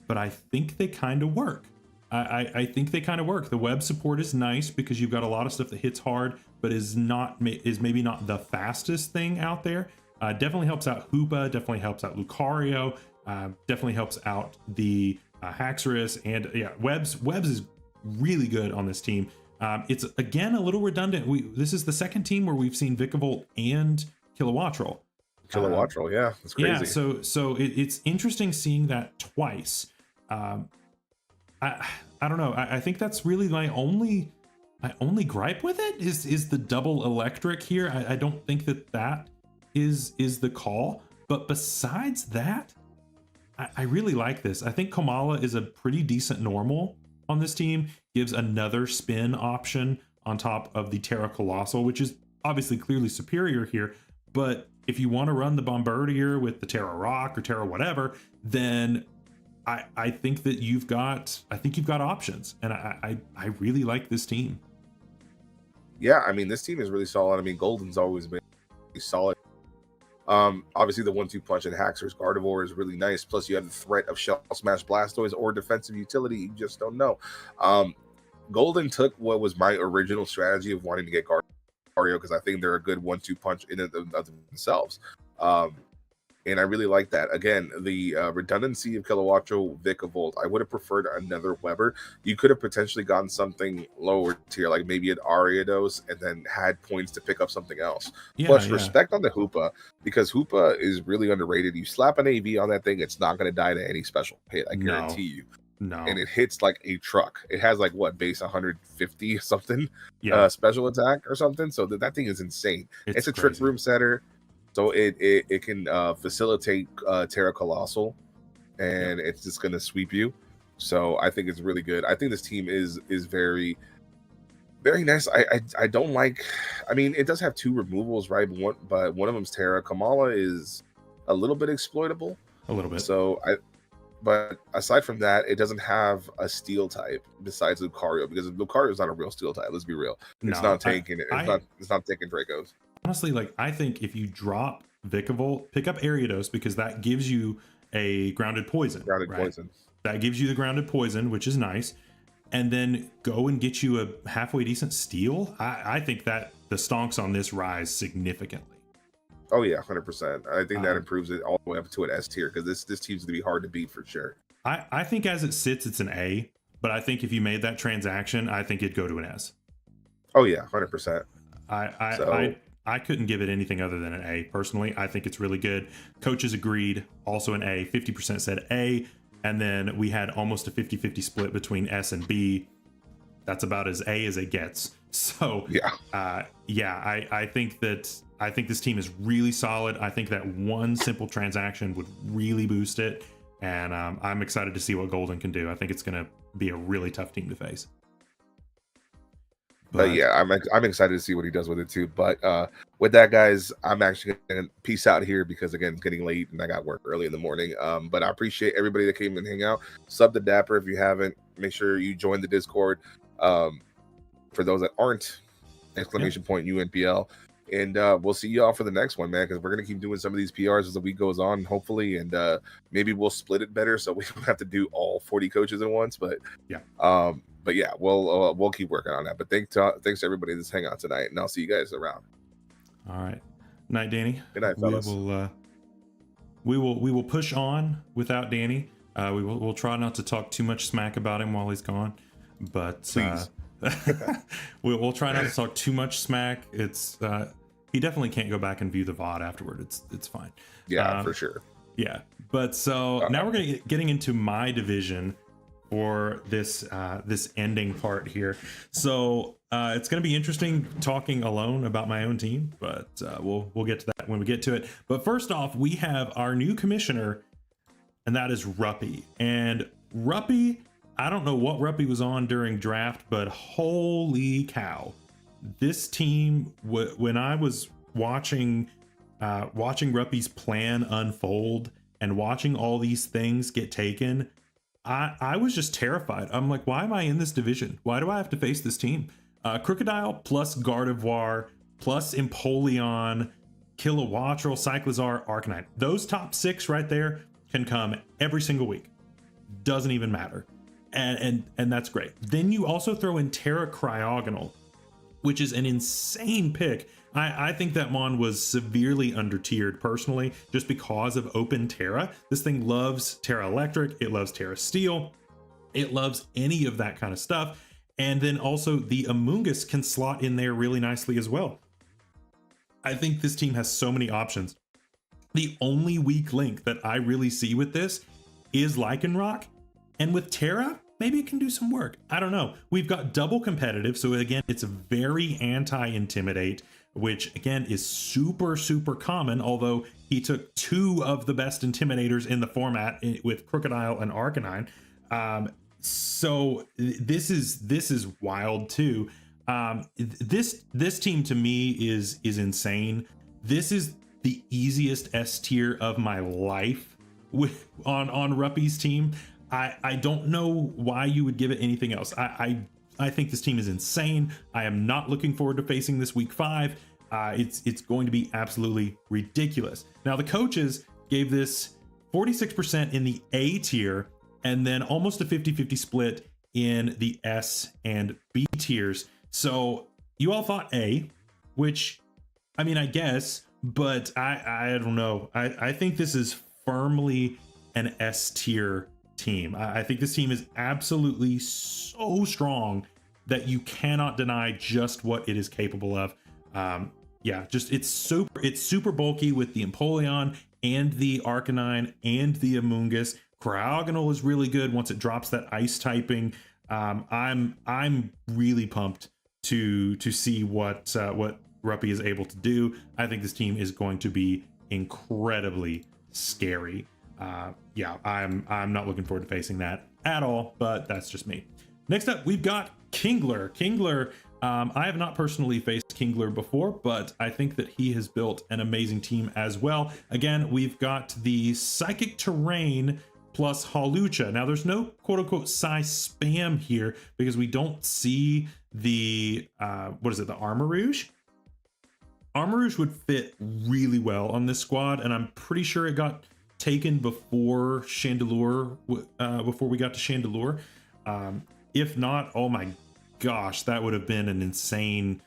but I think they kind of work. I think they kind of work. The web support is nice because you've got a lot of stuff that hits hard, but is maybe not the fastest thing out there. Definitely helps out Hoopa, definitely helps out Lucario, definitely helps out the Haxorus, and yeah, Webs is really good on this team. It's again a little redundant. This is the second team where we've seen Vikavolt and Kilowattrel. Yeah, that's crazy. Yeah, so it's interesting seeing that twice. I don't know. I think that's really my only gripe with it is the double electric here. I don't think that is the call. But besides that, I really like this. I think Komala is a pretty decent normal on this team. Gives another spin option on top of the Terra Colossal, which is obviously clearly superior here. But if you want to run the Bombardier with the Terra Rock or Terra whatever, then I think that you've got options, and I really like this team. Yeah, I mean, this team is really solid. I mean, Golden's always been solid. Obviously the 1-2 punch and Haxorus Gardevoir is really nice. Plus you have the threat of Shell Smash Blastoise or defensive utility. You just don't know. Golden took what was my original strategy of wanting to get Gardevoir because I think they're a good 1-2 punch in and of themselves. And I really like that. Again, the redundancy of Kilowattrel, Vikavolt, I would have preferred another Weber. You could have potentially gotten something lower tier, like maybe an Ariados, and then had points to pick up something else. Plus, respect on the Hoopa, because Hoopa is really underrated. You slap an AV on that thing, it's not going to die to any special hit, I guarantee you. No. And it hits like a truck. It has like what, base 150 something special attack or something. So that thing is insane. It's a trick room setter. So it can facilitate Terra Colossal, and it's just going to sweep you. So I think it's really good. I think this team is very, very nice. I don't like. I mean, it does have 2 removals, right? But one of them's Terra. Kamala is a little bit exploitable. A little bit. So But aside from that, it doesn't have a steel type besides Lucario, because Lucario is not a real steel type. Let's be real. It's No, not tanking it. It's not taking Dracos. honestly, like, I think if you drop Vikavolt, pick up Ariados, because that gives you a grounded poison. Grounded right? poison. That gives you the grounded poison, which is nice. And then go and get you a halfway decent steel. I think that the stonks on this rise significantly. Oh yeah, 100%. I think that improves it all the way up to an S tier, because this team's gonna be hard to beat for sure. I think as it sits, it's an A, but I think if you made that transaction, I think it'd go to an S. Oh yeah, 100%. I couldn't give it anything other than an A personally. I think it's really good. Coaches agreed, also an A. 50% said A, and then we had almost a 50-50 split between S and B. That's about as A as it gets. So yeah, I think this team is really solid. I think that one simple transaction would really boost it, and I'm excited to see what Golden can do. I think it's going to be a really tough team to face. But yeah, I'm excited to see what he does with it too. But with that, guys, I'm actually gonna peace out here, because again, it's getting late and I got work early in the morning. But I appreciate everybody that came and hang out. Sub to Dapper if you haven't. Make sure you join the Discord. For those that aren't, exclamation point UNPL. And we'll see you all for the next one, man, because we're gonna keep doing some of these PRs as the week goes on, hopefully, and maybe we'll split it better so we don't have to do all 40 coaches at once. But yeah, we'll keep working on that. But thanks to everybody that's hanging out tonight, and I'll see you guys around. All right, night, Danny. Good night, fellas. We will push on without Danny. We'll try not to talk too much smack about him while he's gone, but we'll try not to talk too much smack. It's he definitely can't go back and view the VOD afterward. It's fine. Yeah, for sure. Yeah, but so now we're getting into my division for this ending part here. So it's going to be interesting talking alone about my own team, but we'll get to that when we get to it. But first off, we have our new commissioner, and that is Ruppy. And Ruppy, I don't know what Ruppy was on during draft, but holy cow, this team, when I was watching Ruppy's plan unfold and watching all these things get taken, I was just terrified. I'm like, why am I in this division? Why do I have to face this team? Crocodile plus Gardevoir plus Empoleon, Kilowattrel, Cyclizar, Arcanine. Those top 6 right there can come every single week. Doesn't even matter. And that's great. Then you also throw in Terra Cryogonal, which is an insane pick. I think that Mon was severely under-tiered personally, just because of Open Terra. This thing loves Terra Electric, it loves Terra Steel, it loves any of that kind of stuff. And then also the Amoonguss can slot in there really nicely as well. I think this team has so many options. The only weak link that I really see with this is Lycanroc, and with Terra, maybe it can do some work. I don't know. We've got double competitive, so again, it's very anti-intimidate, which again is super, super common, although he took 2 of the best intimidators in the format with Crocodile and Arcanine. So this is wild too. This team to me is insane. This is the easiest S tier of my life on Ruppy's team. I don't know why you would give it anything else. I think this team is insane. I am not looking forward to facing this week 5. It's going to be absolutely ridiculous. Now the coaches gave this 46% in the A tier, and then almost a 50-50 split in the S and B tiers. So you all thought A, which, I mean, I guess, but I don't know. I think this is firmly an S tier team. I think this team is absolutely so strong that you cannot deny just what it is capable of. Yeah, just it's super bulky with the Empoleon and the Arcanine and the Amoonguss. Cryogonal is really good once it drops that ice typing. I'm really pumped to see what Ruppy is able to do. I think this team is going to be incredibly scary. Yeah, I'm not looking forward to facing that at all, but that's just me. Next up, we've got Kingler. Kingler, I have not personally faced Kingler before, but I think that he has built an amazing team as well. Again, we've got the Psychic Terrain plus Hawlucha. Now there's no quote unquote size spam here because we don't see the what is it, the Armarouge. Armarouge would fit really well on this squad, and I'm pretty sure it got taken before Chandelure, before we got to Chandelure. If not, oh my gosh, that would have been an insane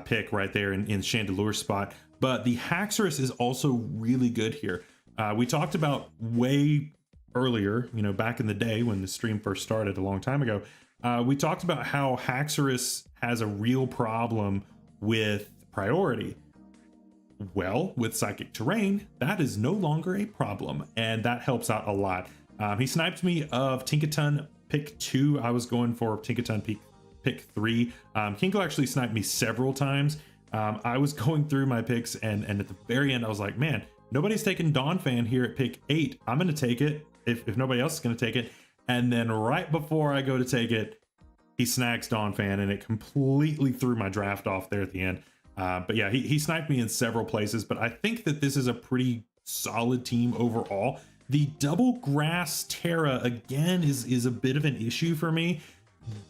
pick right there in Chandelure's spot. But the Haxorus is also really good here. We talked about way earlier, you know, back in the day when the stream first started a long time ago, we talked about how Haxorus has a real problem with priority. Well, with Psychic Terrain, that is no longer a problem, and that helps out a lot. He sniped me of Tinkaton pick 2. I was going for Tinkaton pick 3. Kinkle actually sniped me several times. I was going through my picks, and at the very end, I was like, man, nobody's taking Donphan here at pick 8. I'm going to take it if nobody else is going to take it. And then right before I go to take it, he snags Donphan, and it completely threw my draft off there at the end. But yeah, he sniped me in several places, but I think that this is a pretty solid team overall. The double grass Terra, again, is a bit of an issue for me.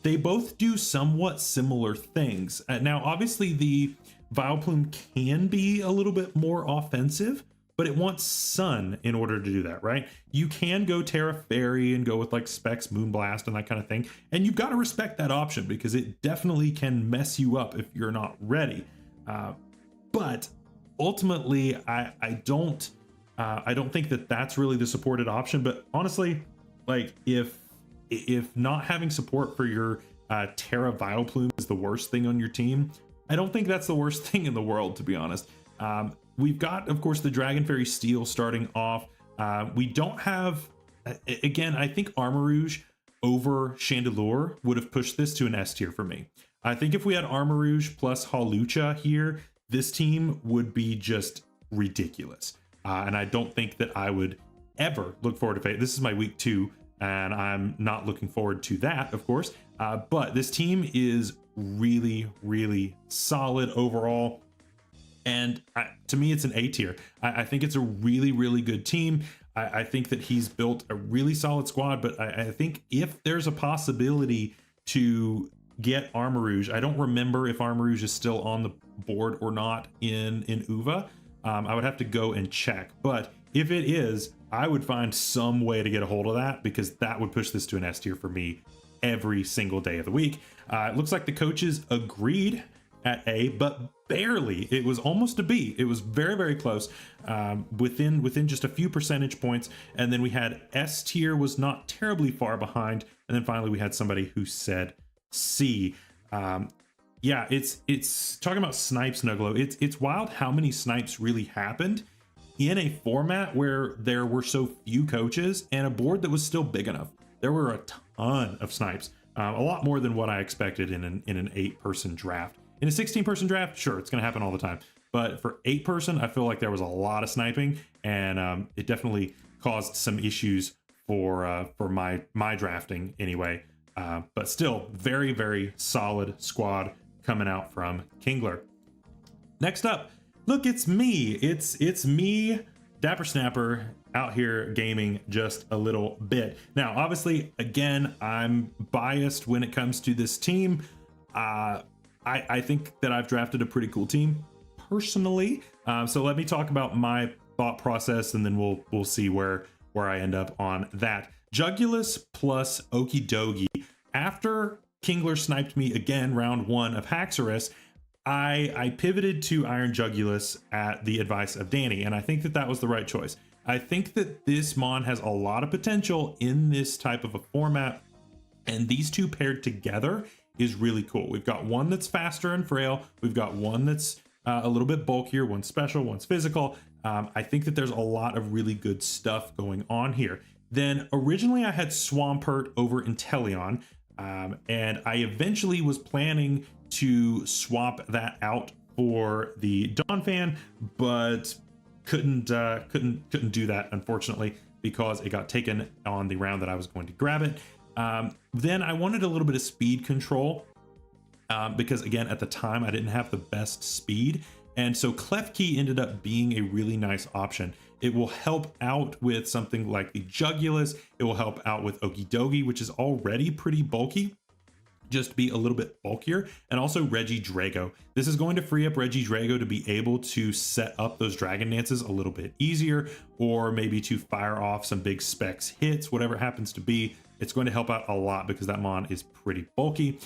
They both do somewhat similar things. Now, obviously, the Vileplume can be a little bit more offensive, but it wants Sun in order to do that, right? You can go Terra Fairy and go with like Specs Moonblast and that kind of thing, and you've got to respect that option because it definitely can mess you up if you're not ready. But ultimately, I don't think that that's really the supported option. But honestly, like if not having support for your Terra Vileplume is the worst thing on your team, I don't think that's the worst thing in the world, to be honest. We've got, of course, the Dragon Fairy Steel starting off. We don't have, again, I think Armarouge over Chandelure would have pushed this to an S tier for me. I think if we had Armarouge plus Hawlucha here, this team would be just ridiculous. And I don't think that I would ever look forward to Fate. This is my week 2, and I'm not looking forward to that, of course. But this team is really, really solid overall. And to me, it's an A tier. I think it's a really, really good team. I think that he's built a really solid squad, but I think if there's a possibility to get Armarouge, I don't remember if Armarouge is still on the board or not in UVA. I would have to go and check, but if it is, I would find some way to get a hold of that because that would push this to an S tier for me every single day of the week. It looks like the coaches agreed at A, but barely. It was almost a B. It was very, very close, within just a few percentage points. And then we had S tier was not terribly far behind. And then finally we had somebody who said C. Yeah, it's talking about snipe Snuggalo. It's wild how many snipes really happened in a format where there were so few coaches and a board that was still big enough. There were a ton of snipes, a lot more than what I expected in an 8-person draft. In a 16-person draft, sure, it's going to happen all the time. But for 8-person, I feel like there was a lot of sniping, and it definitely caused some issues for my drafting anyway. But still, very, very solid squad coming out from Kingler. Next up, look, it's me. It's me, Dapper Snapper, out here gaming just a little bit. Now, obviously, again, I'm biased when it comes to this team. I think that I've drafted a pretty cool team personally. So let me talk about my thought process, and then we'll see where I end up on that. Jugulus plus Okidogi. After Kingler sniped me again, round 1 of Haxorus, I pivoted to Iron Jugulus at the advice of Danny, and I think that that was the right choice. I think that this Mon has a lot of potential in this type of a format, and these two paired together is really cool. We've got one that's faster and frail. We've got one that's a little bit bulkier, one's special, one's physical. I think that there's a lot of really good stuff going on here. Then originally I had Swampert over Inteleon, and I eventually was planning to swap that out for the Donphan, but couldn't do that, unfortunately, because it got taken on the round that I was going to grab it. Then I wanted a little bit of speed control, because again, at the time I didn't have the best speed. And so Klefki ended up being a really nice option. It will help out with something like the Jugulus. It will help out with Okidogi, which is already pretty bulky, just be a little bit bulkier, and also Reggie Drago. This is going to free up Reggie Drago to be able to set up those Dragon Dances a little bit easier, or maybe to fire off some big specs hits, whatever it happens to be. It's going to help out a lot because that mon is pretty bulky.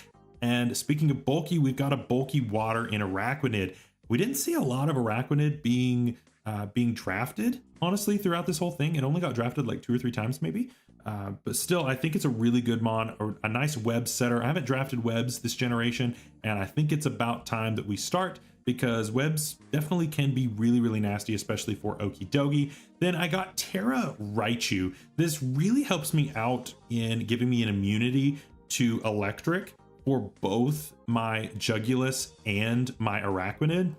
And speaking of bulky, we've got a bulky water in Araquanid. We didn't see a lot of Araquanid being drafted, honestly, throughout this whole thing. It only got drafted like 2 or 3 times maybe. But still, I think it's a really good mon, or a nice web setter. I haven't drafted webs this generation, and I think it's about time that we start, because webs definitely can be really, really nasty, especially for Okidogi. Then I got Terra Raichu. This really helps me out in giving me an immunity to electric for both my Jugulus and my Araquanid,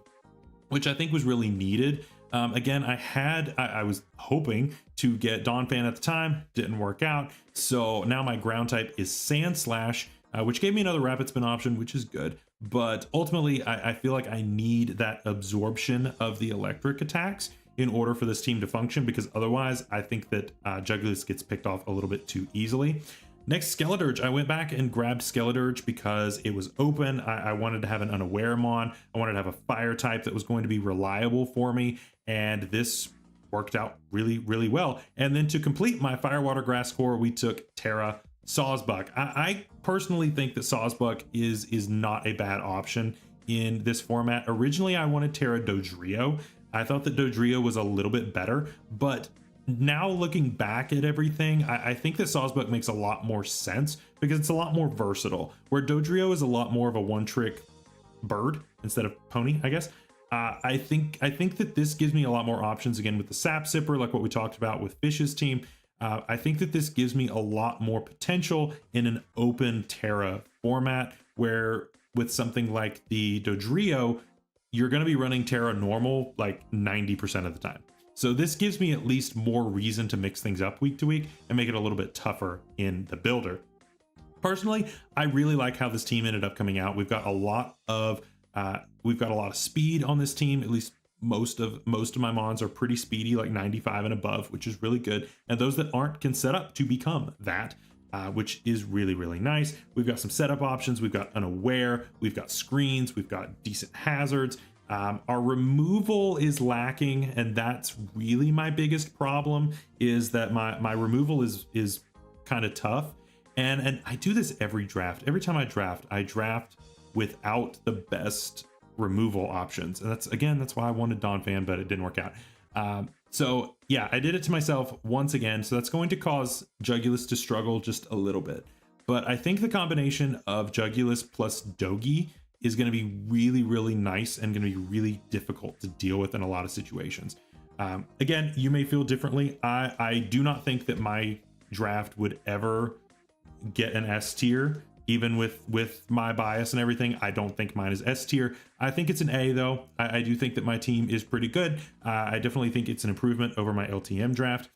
which I think was really needed. Again, I was hoping to get Donphan at the time, didn't work out. So now my ground type is Sand Slash, which gave me another Rapid Spin option, which is good. But ultimately, I feel like I need that absorption of the electric attacks in order for this team to function, because otherwise I think that Jugulus gets picked off a little bit too easily. Next, Skeledirge. I went back and grabbed Skeledirge because it was open. I wanted to have an Unaware mon. I wanted to have a fire type that was going to be reliable for me, and this worked out really, really well. And then to complete my Fire Water Grass core, we took Terra Sawsbuck. I personally think that Sawsbuck is not a bad option in this format. Originally, I wanted Terra Dodrio. I thought that Dodrio was a little bit better, but now looking back at everything, I think that Sawsbuck makes a lot more sense because it's a lot more versatile, where Dodrio is a lot more of a one-trick bird instead of pony, I guess. I think that this gives me a lot more options, again, with the Sap Sipper, like what we talked about with Fish's team. I think that this gives me a lot more potential in an open Terra format, where with something like the Dodrio, you're going to be running Terra normal like 90% of the time. So this gives me at least more reason to mix things up week to week and make it a little bit tougher in the builder. Personally, I really like how this team ended up coming out. We've got a lot of speed on this team. At least most of my mons are pretty speedy, like 95 and above, which is really good. And those that aren't can set up to become that, which is really, really nice. We've got some setup options. We've got Unaware. We've got screens. We've got decent hazards. Our removal is lacking, and that's really my biggest problem, is that my removal is kind of tough. And I do this every draft. Every time I draft without the best removal options. And that's why I wanted Donphan, but it didn't work out. So yeah, I did it to myself once again. So that's going to cause Jugulus to struggle just a little bit. But I think the combination of Jugulus plus Dogi is going to be really, really nice and going to be really difficult to deal with in a lot of situations. Again, you may feel differently. I do not think that my draft would ever get an S tier, even with my bias and everything. I don't think mine is S tier. I think it's an A though. I do think that my team is pretty good. I definitely think it's an improvement over my LTM draft.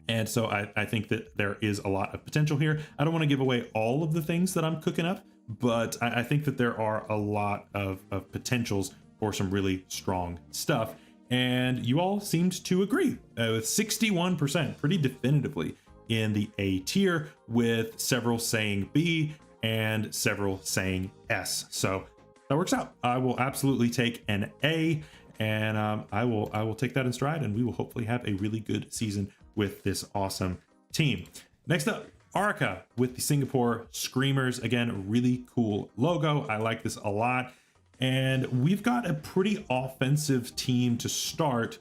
And so I think that there is a lot of potential here. I don't want to give away all of the things that I'm cooking up, but I think that there are a lot of potentials for some really strong stuff. And you all seemed to agree with 61%, pretty definitively in the A tier, with several saying B and several saying S. So that works out. I will absolutely take an A, and I will take that in stride, and we will hopefully have a really good season with this awesome team. Next up, Arica with the Singapore Screamers. Again, really cool logo. I like this a lot. And we've got a pretty offensive team to start.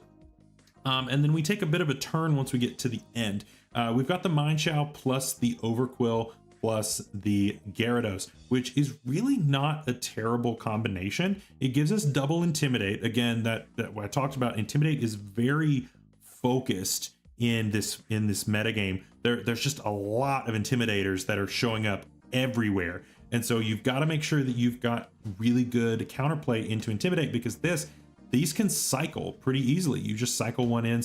And then we take a bit of a turn once we get to the end. We've got the Mineshow plus the Overquill plus the Gyarados, which is really not a terrible combination. It gives us double Intimidate. Again, that what I talked about, Intimidate is very focused in this metagame. There's just a lot of Intimidators that are showing up everywhere. And so you've got to make sure that you've got really good counterplay into Intimidate, because these can cycle pretty easily. You just cycle one in,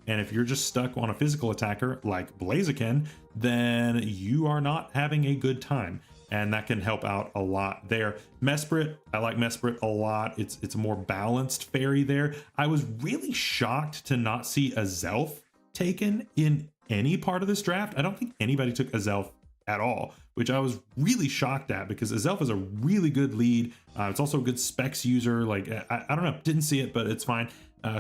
and if you're just stuck on a physical attacker like Blaziken, then you are not having a good time. and that can help out a lot there. Mesprit, I like Mesprit a lot. It's a more balanced fairy there. I was really shocked to not see a Zelf taken in any part of this draft. I don't think anybody took a Zelf at all, which I was really shocked at, because Azelf is a really good lead. It's also a good specs user. Like, I don't know, didn't see it, but it's fine.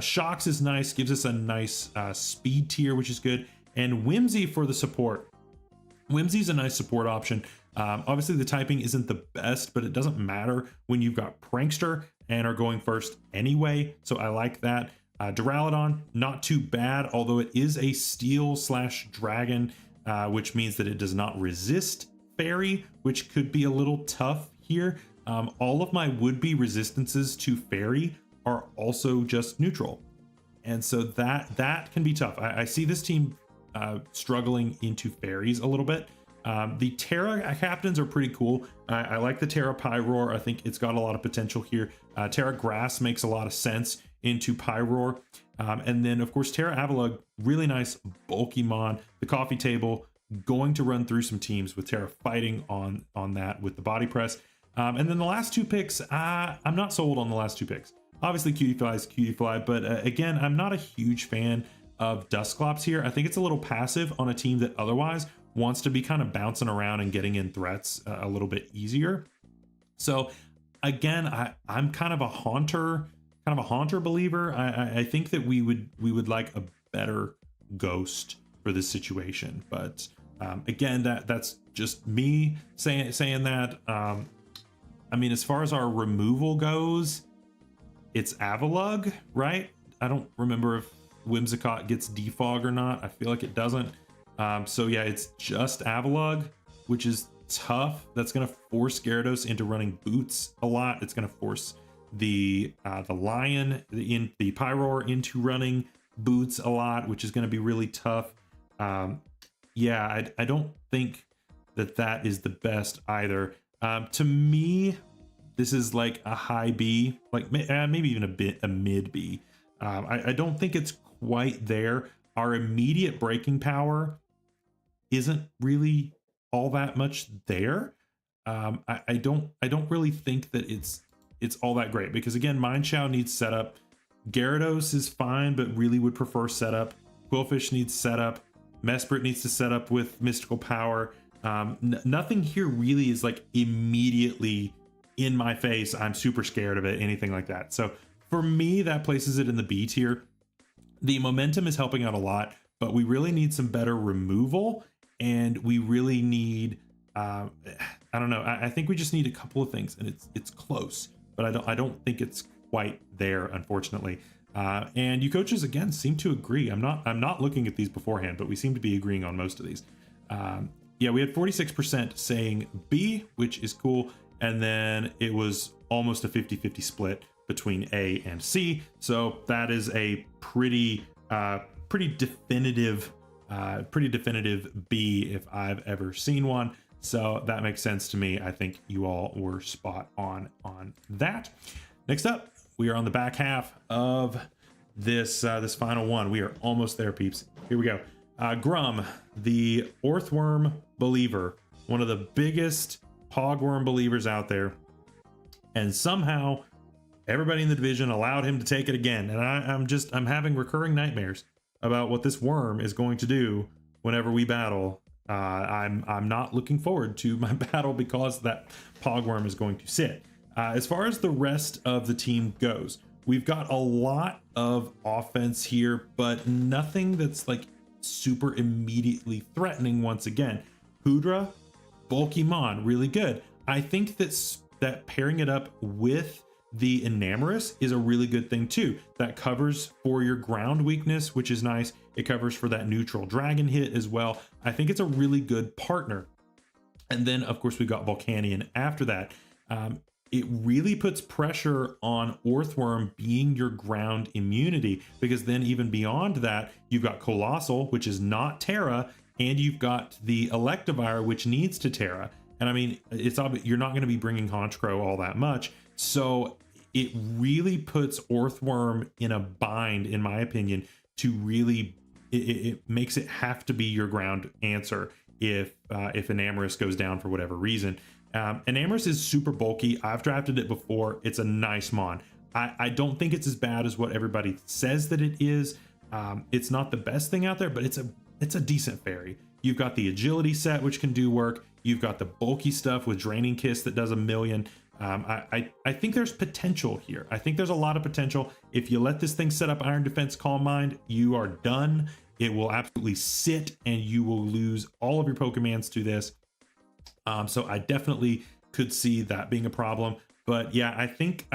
Shocks is nice, gives us a nice speed tier, which is good. And Whimsy for the support. Whimsy's a nice support option. Obviously the typing isn't the best, but it doesn't matter when you've got Prankster and are going first anyway. So I like that. Duraludon, not too bad, although it is a steel/dragon, which means that it does not resist fairy, which could be a little tough here. All of my would-be resistances to fairy are also just neutral, and so that can be tough. I see this team struggling into fairies a little bit. The Terra captains are pretty cool. I like the Terra Pyroar. I think it's got a lot of potential here. Terra Grass makes a lot of sense into Pyroar. And then of course Terra Avalugg, really nice bulky mon. The coffee table, going to run through some teams with Terra fighting on that with the body press. And then the last two picks, I'm not sold on the last two picks. Obviously Cutie Fly is Cutie Fly, but again, I'm not a huge fan of Dusclops here. I think it's a little passive on a team that otherwise wants to be kind of bouncing around and getting in threats a little bit easier. So again, I'm kind of a Haunter believer. I think that we would like a better Ghost for this situation, but again, that's just me saying that. I mean, as far as our removal goes, it's Avalugg, right? I don't remember if Whimsicott gets defog or not. I feel like it doesn't. So yeah, it's just Avalugg, which is tough. That's going to force Gyarados into running Boots a lot. It's going to force the Lion, the Pyroar into running Boots a lot, which is going to be really tough. Yeah, I don't think that is the best either. To me, this is like a high B, like maybe even a mid B. I don't think it's quite there. Our immediate breaking power isn't really all that much there. I don't really think that it's all that great, because again, Mineshaw needs setup. Gyarados is fine, but really would prefer setup. Quillfish needs setup. Mesprit needs to set up with mystical power. Nothing here really is like immediately in my face, I'm super scared of it, anything like that. So for me, that places it in the B tier. The momentum is helping out a lot, but we really need some better removal, and we really need I don't know, I think we just need a couple of things, and it's close, but I don't think it's quite there, unfortunately. And you coaches again seem to agree. I'm not looking at these beforehand, but we seem to be agreeing on most of these. Yeah, we had 46% saying B, which is cool, and then it was almost a 50-50 split between A and C. So that is a pretty definitive B if I've ever seen one. So that makes sense to me. I think you all were spot on that. Next up, we are on the back half of this final one. We are almost there, peeps. Here we go. Grum, the Orthworm believer, one of the biggest Hogworm believers out there, and somehow everybody in the division allowed him to take it again. And I'm having recurring nightmares about what this worm is going to do whenever we battle. I'm not looking forward to my battle because that Pogworm is going to sit. As far as the rest of the team goes, we've got a lot of offense here, but nothing that's like super immediately threatening. Once again, Hoodra, bulky mon, really good. I think that pairing it up with the Enamorous is a really good thing too. That covers for your ground weakness, which is nice. It covers for that neutral dragon hit as well. I think it's a really good partner. And then of course we've got Volcanion after that. It really puts pressure on Orthworm being your ground immunity, because then even beyond that, you've got Colossal, which is not Terra, and you've got the Electivire, which needs to Terra. And I mean, it's obvious you're not going to be bringing Honchkrow all that much. So it really puts Orthworm in a bind, in my opinion, to really, it makes it have to be your ground answer if Enamorous goes down for whatever reason. And Amorous is super bulky. I've drafted it before. It's a nice mon. I don't think it's as bad as what everybody says that it is. It's not the best thing out there, but it's a decent fairy. You've got the agility set, which can do work. You've got the bulky stuff with Draining Kiss that does 1,000,000. I think there's potential here. I think there's a lot of potential. If you let this thing set up Iron Defense, Calm Mind, you are done. It will absolutely sit and you will lose all of your Pokemons to this. So I definitely could see that being a problem. But yeah, I think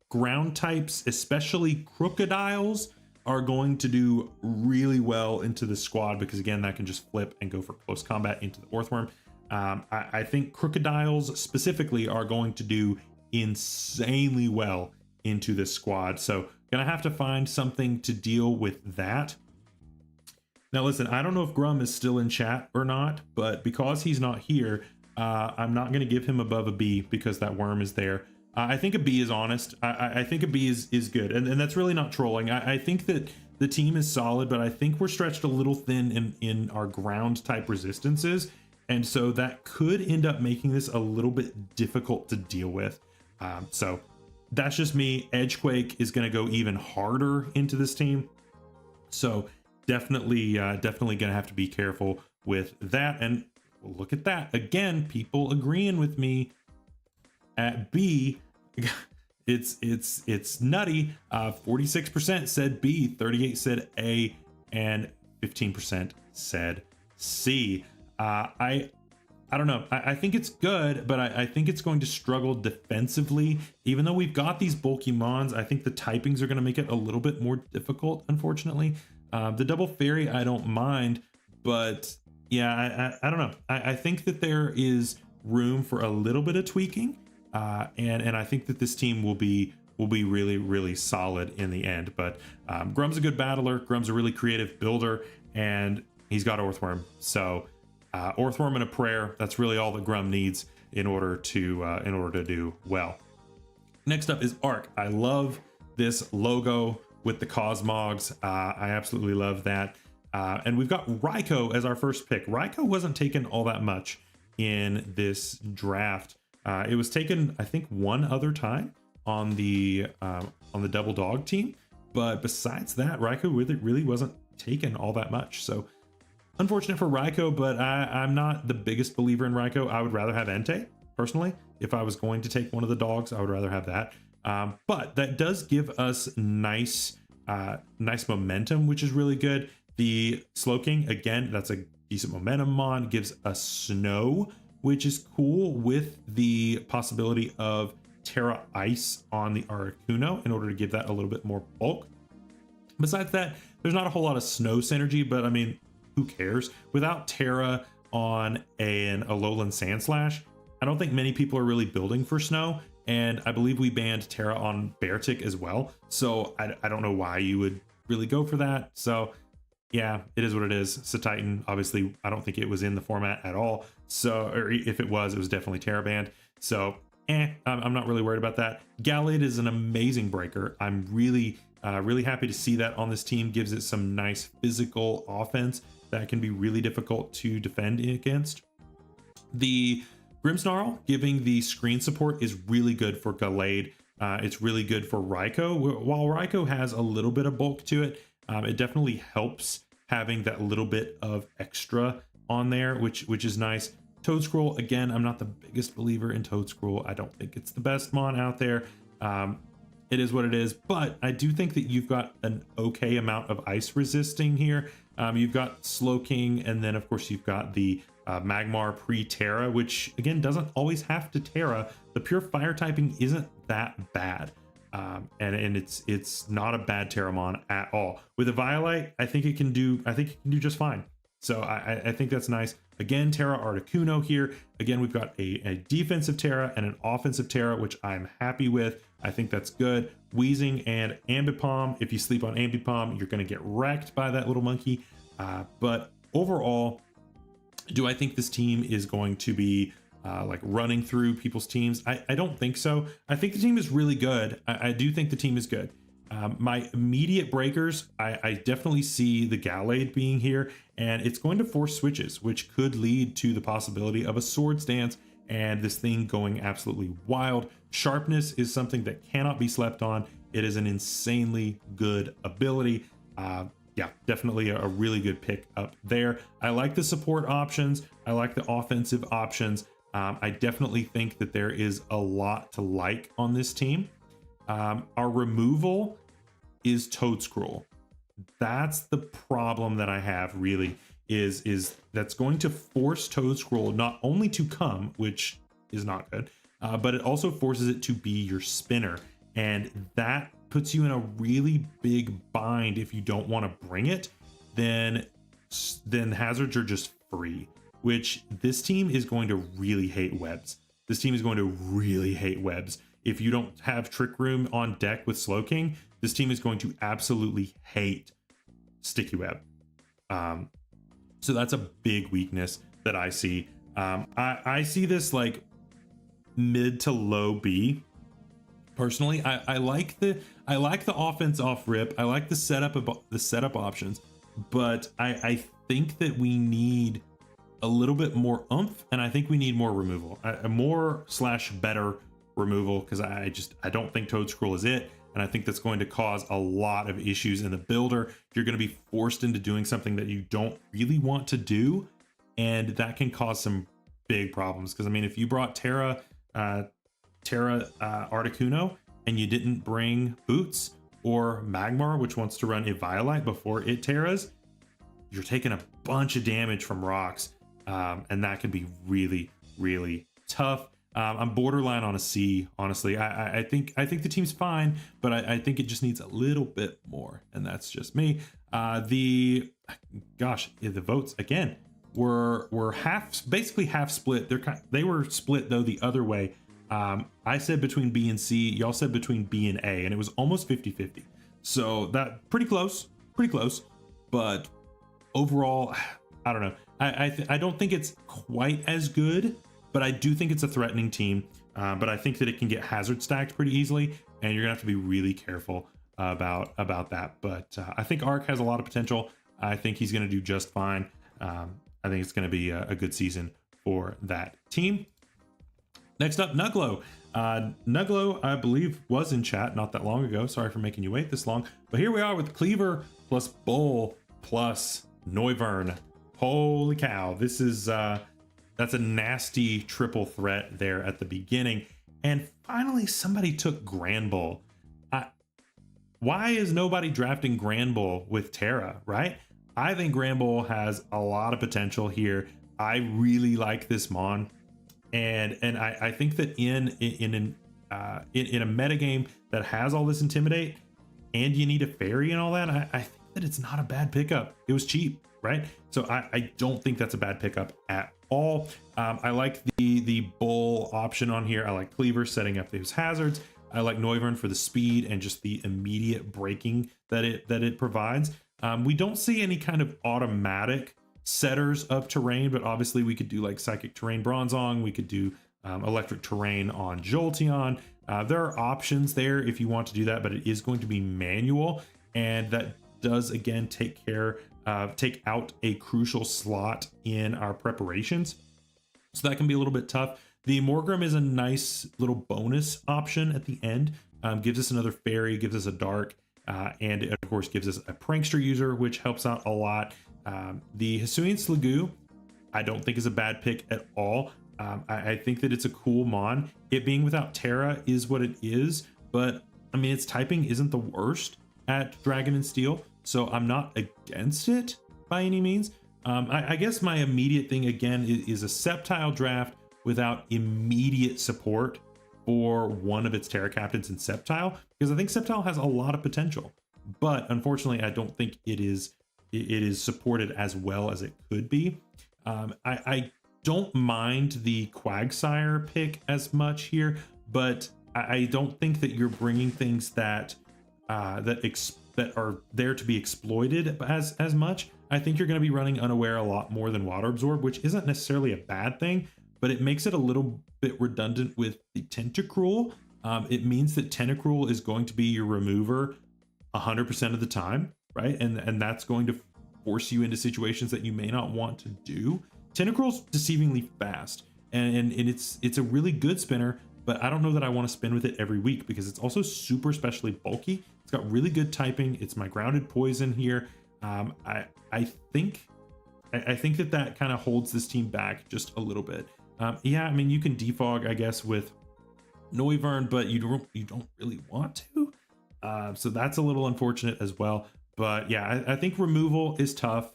ground types, especially crocodiles, are going to do really well into the squad, because again, that can just flip and go for close combat into the Orthworm. I think crocodiles specifically are going to do insanely well into this squad. So gonna have to find something to deal with that. Now listen, I don't know if Grum is still in chat or not, but because he's not here, I'm not going to give him above a B because that worm is there. I think a B is honest. I think a B is good. And that's really not trolling. I think that the team is solid, but I think we're stretched a little thin in our ground type resistances. And so that could end up making this a little bit difficult to deal with. So that's just me. Edgequake is going to go even harder into this team. So definitely going to have to be careful with that. And look at that. Again, people agreeing with me at B. It's nutty. 46% said B, 38 said A, and 15% said C. I don't know. I think it's good, but I think it's going to struggle defensively. Even though we've got these bulky mons, I think the typings are going to make it a little bit more difficult, unfortunately. The double fairy, I don't mind, but yeah, I don't know. I think that there is room for a little bit of tweaking, and I think that this team will be really, really solid in the end. But Grum's a good battler. Grum's a really creative builder, and he's got Orthworm. So Orthworm and a prayer. That's really all that Grum needs in order to do well. Next up is Arc. I love this logo with the Cosmogs. I absolutely love that. And we've got Raikou as our first pick. Raikou wasn't taken all that much in this draft. It was taken, I think, one other time on the Double Dog team, but besides that, Raikou really wasn't taken all that much. So unfortunate for Raikou, but I'm not the biggest believer in Raikou. I would rather have Entei, personally. If I was going to take one of the dogs, I would rather have that. But that does give us nice momentum, which is really good. The Slowking, again, that's a decent momentum mon, gives us Snow, which is cool, with the possibility of Terra Ice on the Articuno in order to give that a little bit more bulk. Besides that, there's not a whole lot of Snow synergy, but I mean, who cares? Without Terra on a Alolan Sandslash, I don't think many people are really building for Snow, and I believe we banned Terra on Beartic as well, so I don't know why you would really go for that. So yeah, it is what it is. Titan, obviously, I don't think it was in the format at all. So, or if it was definitely Terra banned. So, I'm not really worried about that. Gallade is an amazing breaker. I'm really happy to see that on this team. Gives it some nice physical offense that can be really difficult to defend against. The Grimmsnarl giving the screen support is really good for Gallade. It's really good for Raikou. While Raikou has a little bit of bulk to it, it definitely helps having that little bit of extra on there, which is nice. Toadscroll, again, I'm not the biggest believer in Toadscroll. I don't think it's the best mon out there. It is what it is, but I do think that you've got an okay amount of ice resisting here. You've got Slowking, and then of course you've got the Magmar pre-Terra, which again doesn't always have to Terra. The pure fire typing isn't that bad. And it's not a bad Terramon at all. With a Violite, I think it can do just fine. So I think that's nice. Again, Terra Articuno here. Again, we've got a defensive Terra and an offensive Terra, which I'm happy with. I think that's good. Wheezing and Ambipom. If you sleep on Ambipom, you're going to get wrecked by that little monkey. But overall, do I think this team is going to be like running through people's teams? I don't think so. I think the team is really good. I do think the team is good. My immediate breakers, I definitely see the Gallade being here, and it's going to force switches, which could lead to the possibility of a Swords Dance and this thing going absolutely wild. Sharpness is something that cannot be slept on. It is an insanely good ability. Yeah, definitely a really good pick up there. I like the support options. I like the offensive options. I definitely think that there is a lot to like on this team. Our removal is Toad Scroll. That's the problem that I have, really, is that's going to force Toad Scroll not only to come, which is not good, but it also forces it to be your spinner. And that puts you in a really big bind. If you don't want to bring it, then hazards are just free, which this team is going to really hate webs. This team is going to really hate webs. If you don't have Trick Room on deck with Slowking, this team is going to absolutely hate Sticky Web. So that's a big weakness that I see. I see this like mid to low B. Personally, I like the offense off rip. I like the setup options, but I think that we need a little bit more oomph, and I think we need more removal, more / better removal, because I don't think Toad Scroll is it, and I think that's going to cause a lot of issues in the builder. You're going to be forced into doing something that you don't really want to do, and that can cause some big problems. Because I mean, if you brought Terra Articuno and you didn't bring Boots or Magmar, which wants to run Eviolite before it Terras, you're taking a bunch of damage from rocks, and that can be really, really tough. I'm borderline on a C, honestly. I think the team's fine, but I think it just needs a little bit more, and that's just me. The votes again were basically half split. They were split though the other way. I said between B and C, y'all said between B and A, and it was almost 50-50. So that pretty close, but overall, I don't know. I don't think it's quite as good, but I do think it's a threatening team. But I think that it can get hazard stacked pretty easily, and you're gonna have to be really careful about that. But I think Arc has a lot of potential. I think he's gonna do just fine. I think it's gonna be a good season for that team. Next up, Nuglo. Nuglo, I believe, was in chat not that long ago. Sorry for making you wait this long. But here we are with Cleaver plus Bull plus Noivern. Holy cow. This is, that's a nasty triple threat there at the beginning. And finally, somebody took Grand Bull. Why is nobody drafting Grand Bull with Terra, right? I think Grand Bull has a lot of potential here. I really like this Mon. And I think that in a metagame that has all this Intimidate, and you need a fairy and all that, I think that it's not a bad pickup. It was cheap, right? So I don't think that's a bad pickup at all. I like the Bull option on here. I like Cleaver setting up those hazards. I like Noivern for the speed and just the immediate breaking that it provides. We don't see any kind of automatic setters of terrain, but obviously we could do like Psychic Terrain Bronzong, we could do Electric Terrain on Jolteon. There are options there if you want to do that, but it is going to be manual, and that does again take out a crucial slot in our preparations, so that can be a little bit tough. The Morgrim is a nice little bonus option at the end. Gives us another fairy, gives us a dark, and it of course gives us a prankster user, which helps out a lot. The Hisuian Sliggoo, I don't think is a bad pick at all. I think that it's a cool Mon. It being without Terra is what it is, but I mean, its typing isn't the worst at Dragon and Steel, so I'm not against it by any means. I guess my immediate thing again is a Sceptile draft without immediate support for one of its Terra captains in Sceptile, because I think Sceptile has a lot of potential, but unfortunately I don't think it is supported as well as it could be. I don't mind the Quagsire pick as much here, but I don't think that you're bringing things that are there to be exploited as much. I think you're going to be running Unaware a lot more than Water Absorb, which isn't necessarily a bad thing, but it makes it a little bit redundant with the Tentacruel. It means that Tentacruel is going to be your remover 100% of the time, right? And that's going to force you into situations that you may not want to do. Tentacruel's deceivingly fast. and it's a really good spinner, but I don't know that I want to spin with it every week because it's also super specially bulky. It's got really good typing. It's my grounded poison here. I think that kind of holds this team back just a little bit. Yeah, I mean, you can defog, I guess, with Noivern, but you don't really want to. So that's a little unfortunate as well. But yeah, I think removal is tough.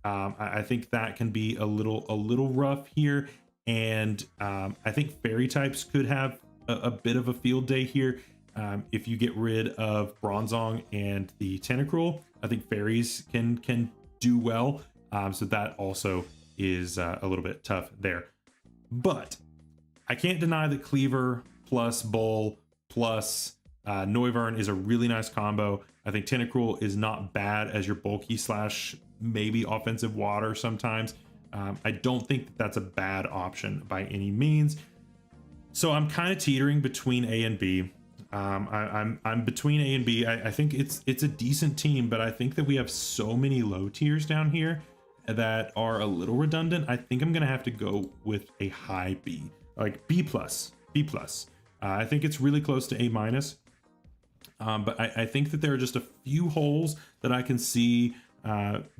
I think that can be a little rough here, and I think fairy types could have a bit of a field day here. If you get rid of Bronzong and the Tentacruel, I think fairies can do well. So that also is a little bit tough there. But I can't deny that Cleaver plus Bull plus Noivern is a really nice combo. I think Tentacruel is not bad as your bulky slash maybe offensive water sometimes. I don't think that that's a bad option by any means. So I'm kind of teetering between A and B. I'm between A and B. I think it's a decent team, but I think that we have so many low tiers down here that are a little redundant. I think I'm gonna have to go with a high B, like B plus. I think it's really close to A minus. But I think that there are just a few holes that I can see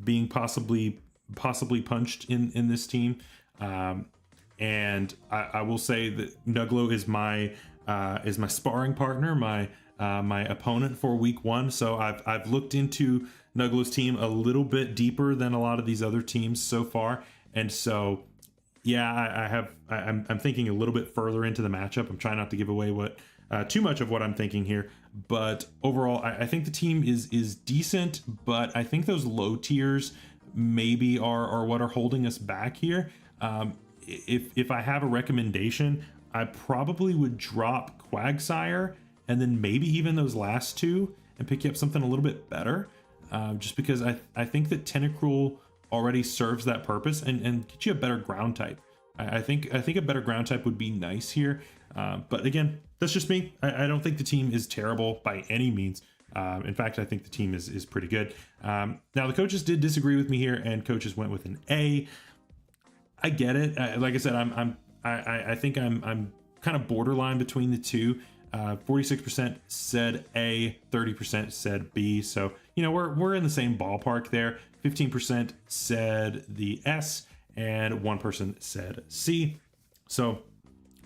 being possibly punched in this team. And I will say that Nuglo is my sparring partner, my opponent for week 1. So I've looked into Nuglo's team a little bit deeper than a lot of these other teams so far, and so yeah, I'm thinking a little bit further into the matchup. I'm trying not to give away too much of what I'm thinking here, but overall I think the team is decent, but I think those low tiers maybe are what are holding us back here. If I have a recommendation, I probably would drop Quagsire and then maybe even those last two and pick you up something a little bit better, just because I think that Tentacruel already serves that purpose and get you a better ground type. I think a better ground type would be nice here, but again, that's just me. I don't think the team is terrible by any means. In fact, I think the team is pretty good. Now the coaches did disagree with me here, and coaches went with an A. I get it. Like I said, I think I'm kind of borderline between the two. 46% said A, 30% said B. So, you know, we're in the same ballpark there. 15% said the S, and one person said C. So,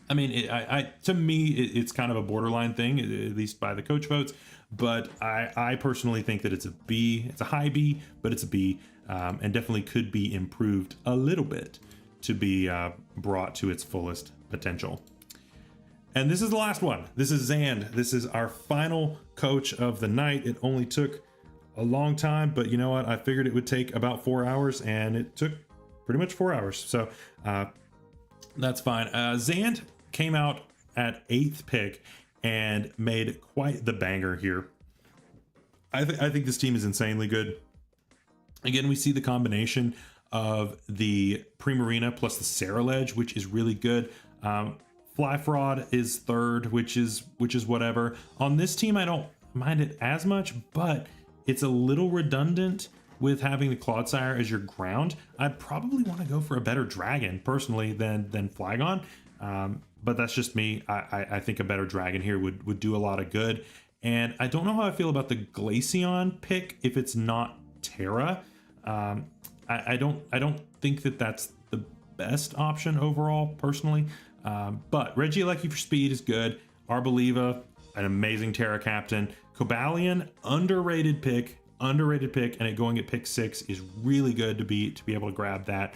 I mean, to me, it's kind of a borderline thing, at least by the coach votes. But I personally think that it's a B. It's a high B, but it's a B, and definitely could be improved a little bit to be brought to its fullest potential. And this is the last one. This is Zand. This is our final coach of the night. It only took a long time, but you know what? I figured it would take about 4 hours, and it took pretty much 4 hours. So that's fine. Zand came out at 8th pick and made quite the banger here. I think this team is insanely good. Again, we see the combination of the Primarina plus the Saraledge, which is really good. Fly Fraud is 3rd, which is whatever. On this team, I don't mind it as much, but it's a little redundant with having the Clodsire as your ground. I'd probably want to go for a better dragon personally than Flygon. But that's just me. I think a better dragon here would do a lot of good. And I don't know how I feel about the Glaceon pick if it's not Terra. I don't think that that's the best option overall personally. But Regieleki for speed is good. Arboliva, an amazing Terra captain. Cobalion, underrated pick, and it going at pick 6 is really good to be able to grab that.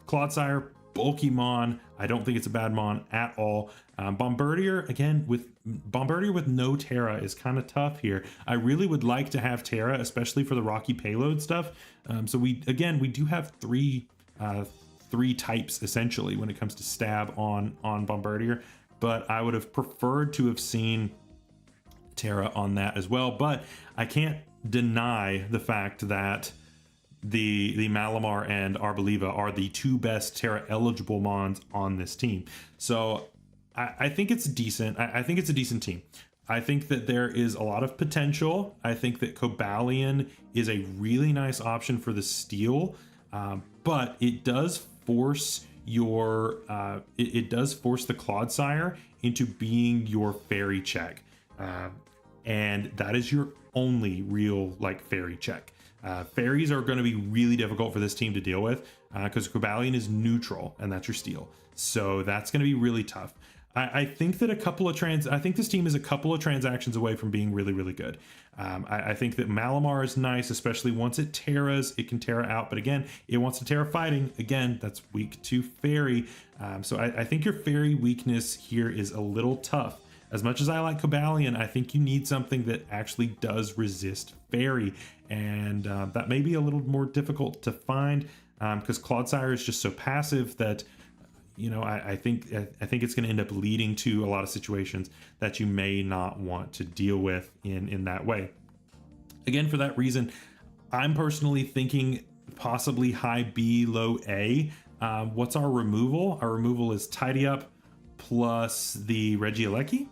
Clodsire, bulky Mon. I don't think it's a bad Mon at all. Bombardier, again, with no Terra is kind of tough here. I really would like to have Terra, especially for the rocky payload stuff. So we do have three types essentially when it comes to stab on Bombardier, but I would have preferred to have seen Terra on that as well. But I can't deny the fact that the Malamar and Arboliva are the two best Terra eligible Mons on this team. So I think it's decent. I think it's a decent team. I think that there is a lot of potential. I think that Cobalion is a really nice option for the steel, but it does force it does force the Clodsire into being your fairy check, and that is your only real like fairy check. Fairies are going to be really difficult for this team to deal with because Cobalion is neutral and that's your steal, so that's going to be really tough. I think that I think this team is a couple of transactions away from being really, really good. I think that Malamar is nice, especially once it Terras, it can Terra out. But again, it wants to Terra fighting. Again, that's weak to Fairy. So I think your Fairy weakness here is a little tough. As much as I like Cobalion, I think you need something that actually does resist Fairy. And that may be a little more difficult to find because Clodsire is just so passive that I think it's going to end up leading to a lot of situations that you may not want to deal with in that way. Again, for that reason, I'm personally thinking possibly high B, low A. What's our removal? Our removal is Tidy Up plus the Regieleki,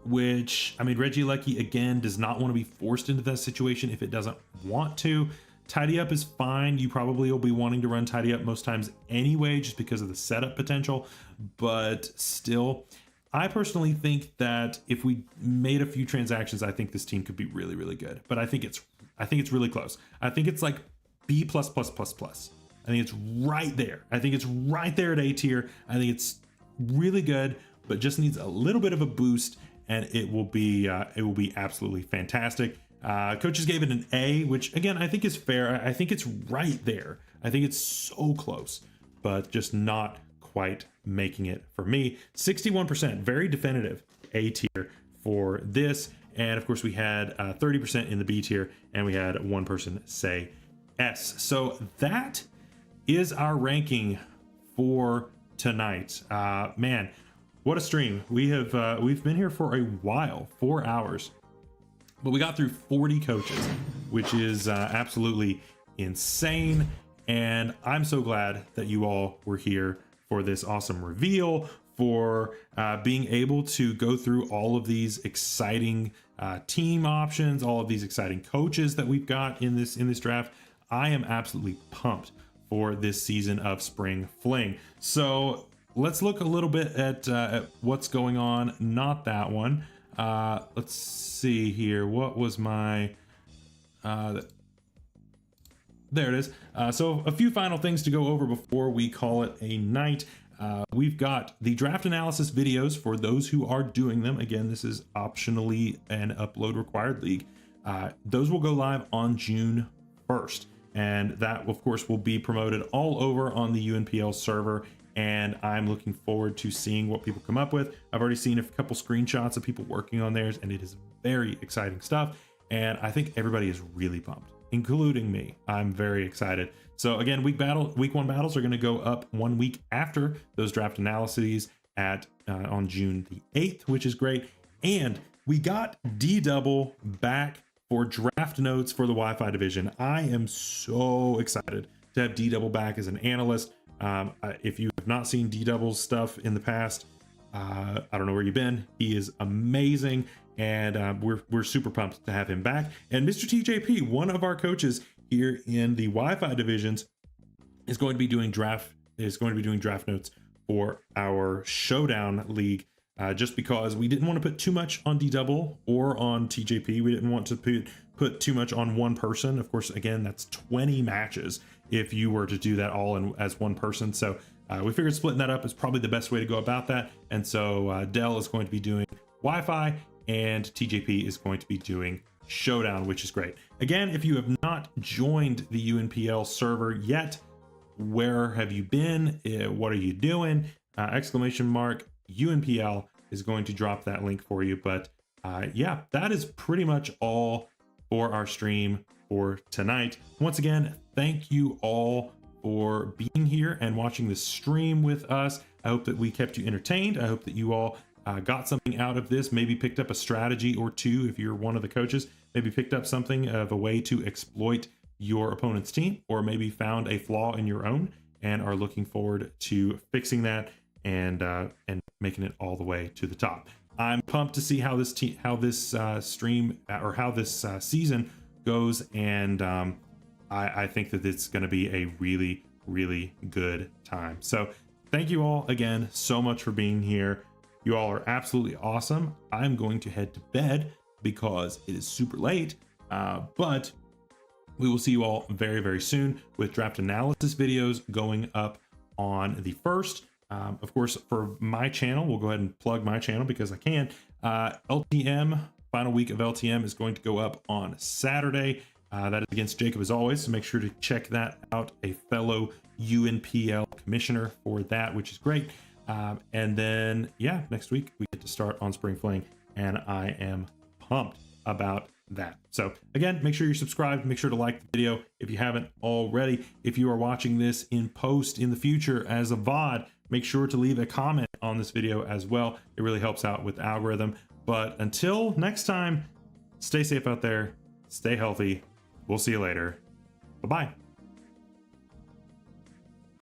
which, I mean, Regieleki again does not want to be forced into that situation if it doesn't want to. Tidy Up is fine. You probably will be wanting to run Tidy Up most times anyway, just because of the setup potential. But still, I personally think that if we made a few transactions, I think this team could be really, really good. But I think it's really close. I think it's like B plus plus plus plus. I think it's right there. I think it's right there at A tier. I think it's really good, but just needs a little bit of a boost, and it will be absolutely fantastic. Coaches gave it an A, which again, I think is fair. I think it's right there. I think it's so close, but just not quite making it for me. 61%, very definitive A tier for this. And of course we had 30% in the B tier, and we had one person say S. So that is our ranking for tonight. Man, what a stream. We've been here for a while, 4 hours. But we got through 40 coaches, which is absolutely insane. And I'm so glad that you all were here for this awesome reveal, for being able to go through all of these exciting team options, all of these exciting coaches that we've got in this draft. I am absolutely pumped for this season of Spring Fling. So let's look a little bit at what's going on. Not that one. Let's see here. What was my, there it is. So a few final things to go over before we call it a night. We've got the draft analysis videos for those who are doing them. Again, this is optionally an upload required league. Those will go live on June 1st. And that of course will be promoted all over on the UNPL server. And I'm looking forward to seeing what people come up with. I've already seen a couple screenshots of people working on theirs, and it is very exciting stuff. And I think everybody is really pumped, including me. I'm very excited. So again, week one battles are going to go up 1 week after those draft analyses on June the 8th, which is great. And we got D-Double back for draft notes for the Wi-Fi division. I am so excited to have D-Double back as an analyst. If you have not seen D-Double's stuff in the past, I don't know where you've been. He is amazing, and we're super pumped to have him back. And Mr. TJP, one of our coaches here in the Wi-Fi divisions, is going to be doing draft notes for our Showdown League. Just because we didn't want to put too much on D-Double or on TJP. We didn't want to put too much on one person. Of course, again, that's 20 matches if you were to do that all as one person. So we figured splitting that up is probably the best way to go about that. And so Dell is going to be doing Wi-Fi and TJP is going to be doing Showdown, which is great. Again, if you have not joined the UNPL server yet, where have you been? What are you doing? UNPL is going to drop that link for you. But yeah, that is pretty much all for our stream for tonight. Once again, thank you all for being here and watching this stream with us. I hope that we kept you entertained. I hope that you all got something out of this, maybe picked up a strategy or two if you're one of the coaches, maybe picked up something of a way to exploit your opponent's team, or maybe found a flaw in your own and are looking forward to fixing that and making it all the way to the top. I'm pumped to see how this stream or how this season goes, and I think that it's going to be a really, really good time. So thank you all again so much for being here. You all are absolutely awesome. I'm going to head to bed because it is super late, but we will see you all very, very soon with draft analysis videos going up on the 1st. Of course, for my channel, we'll go ahead and plug my channel because I can. LTM, final week of LTM is going to go up on Saturday. That is against Jacob as always, so make sure to check that out. A fellow UNPL commissioner for that, which is great. And then, yeah, next week we get to start on Spring Fling, and I am pumped about that. So again, make sure you're subscribed, make sure to like the video if you haven't already. If you are watching this in post in the future as a VOD, make sure to leave a comment on this video as well. It really helps out with the algorithm. But until next time, stay safe out there, stay healthy. We'll see you later. Bye-bye.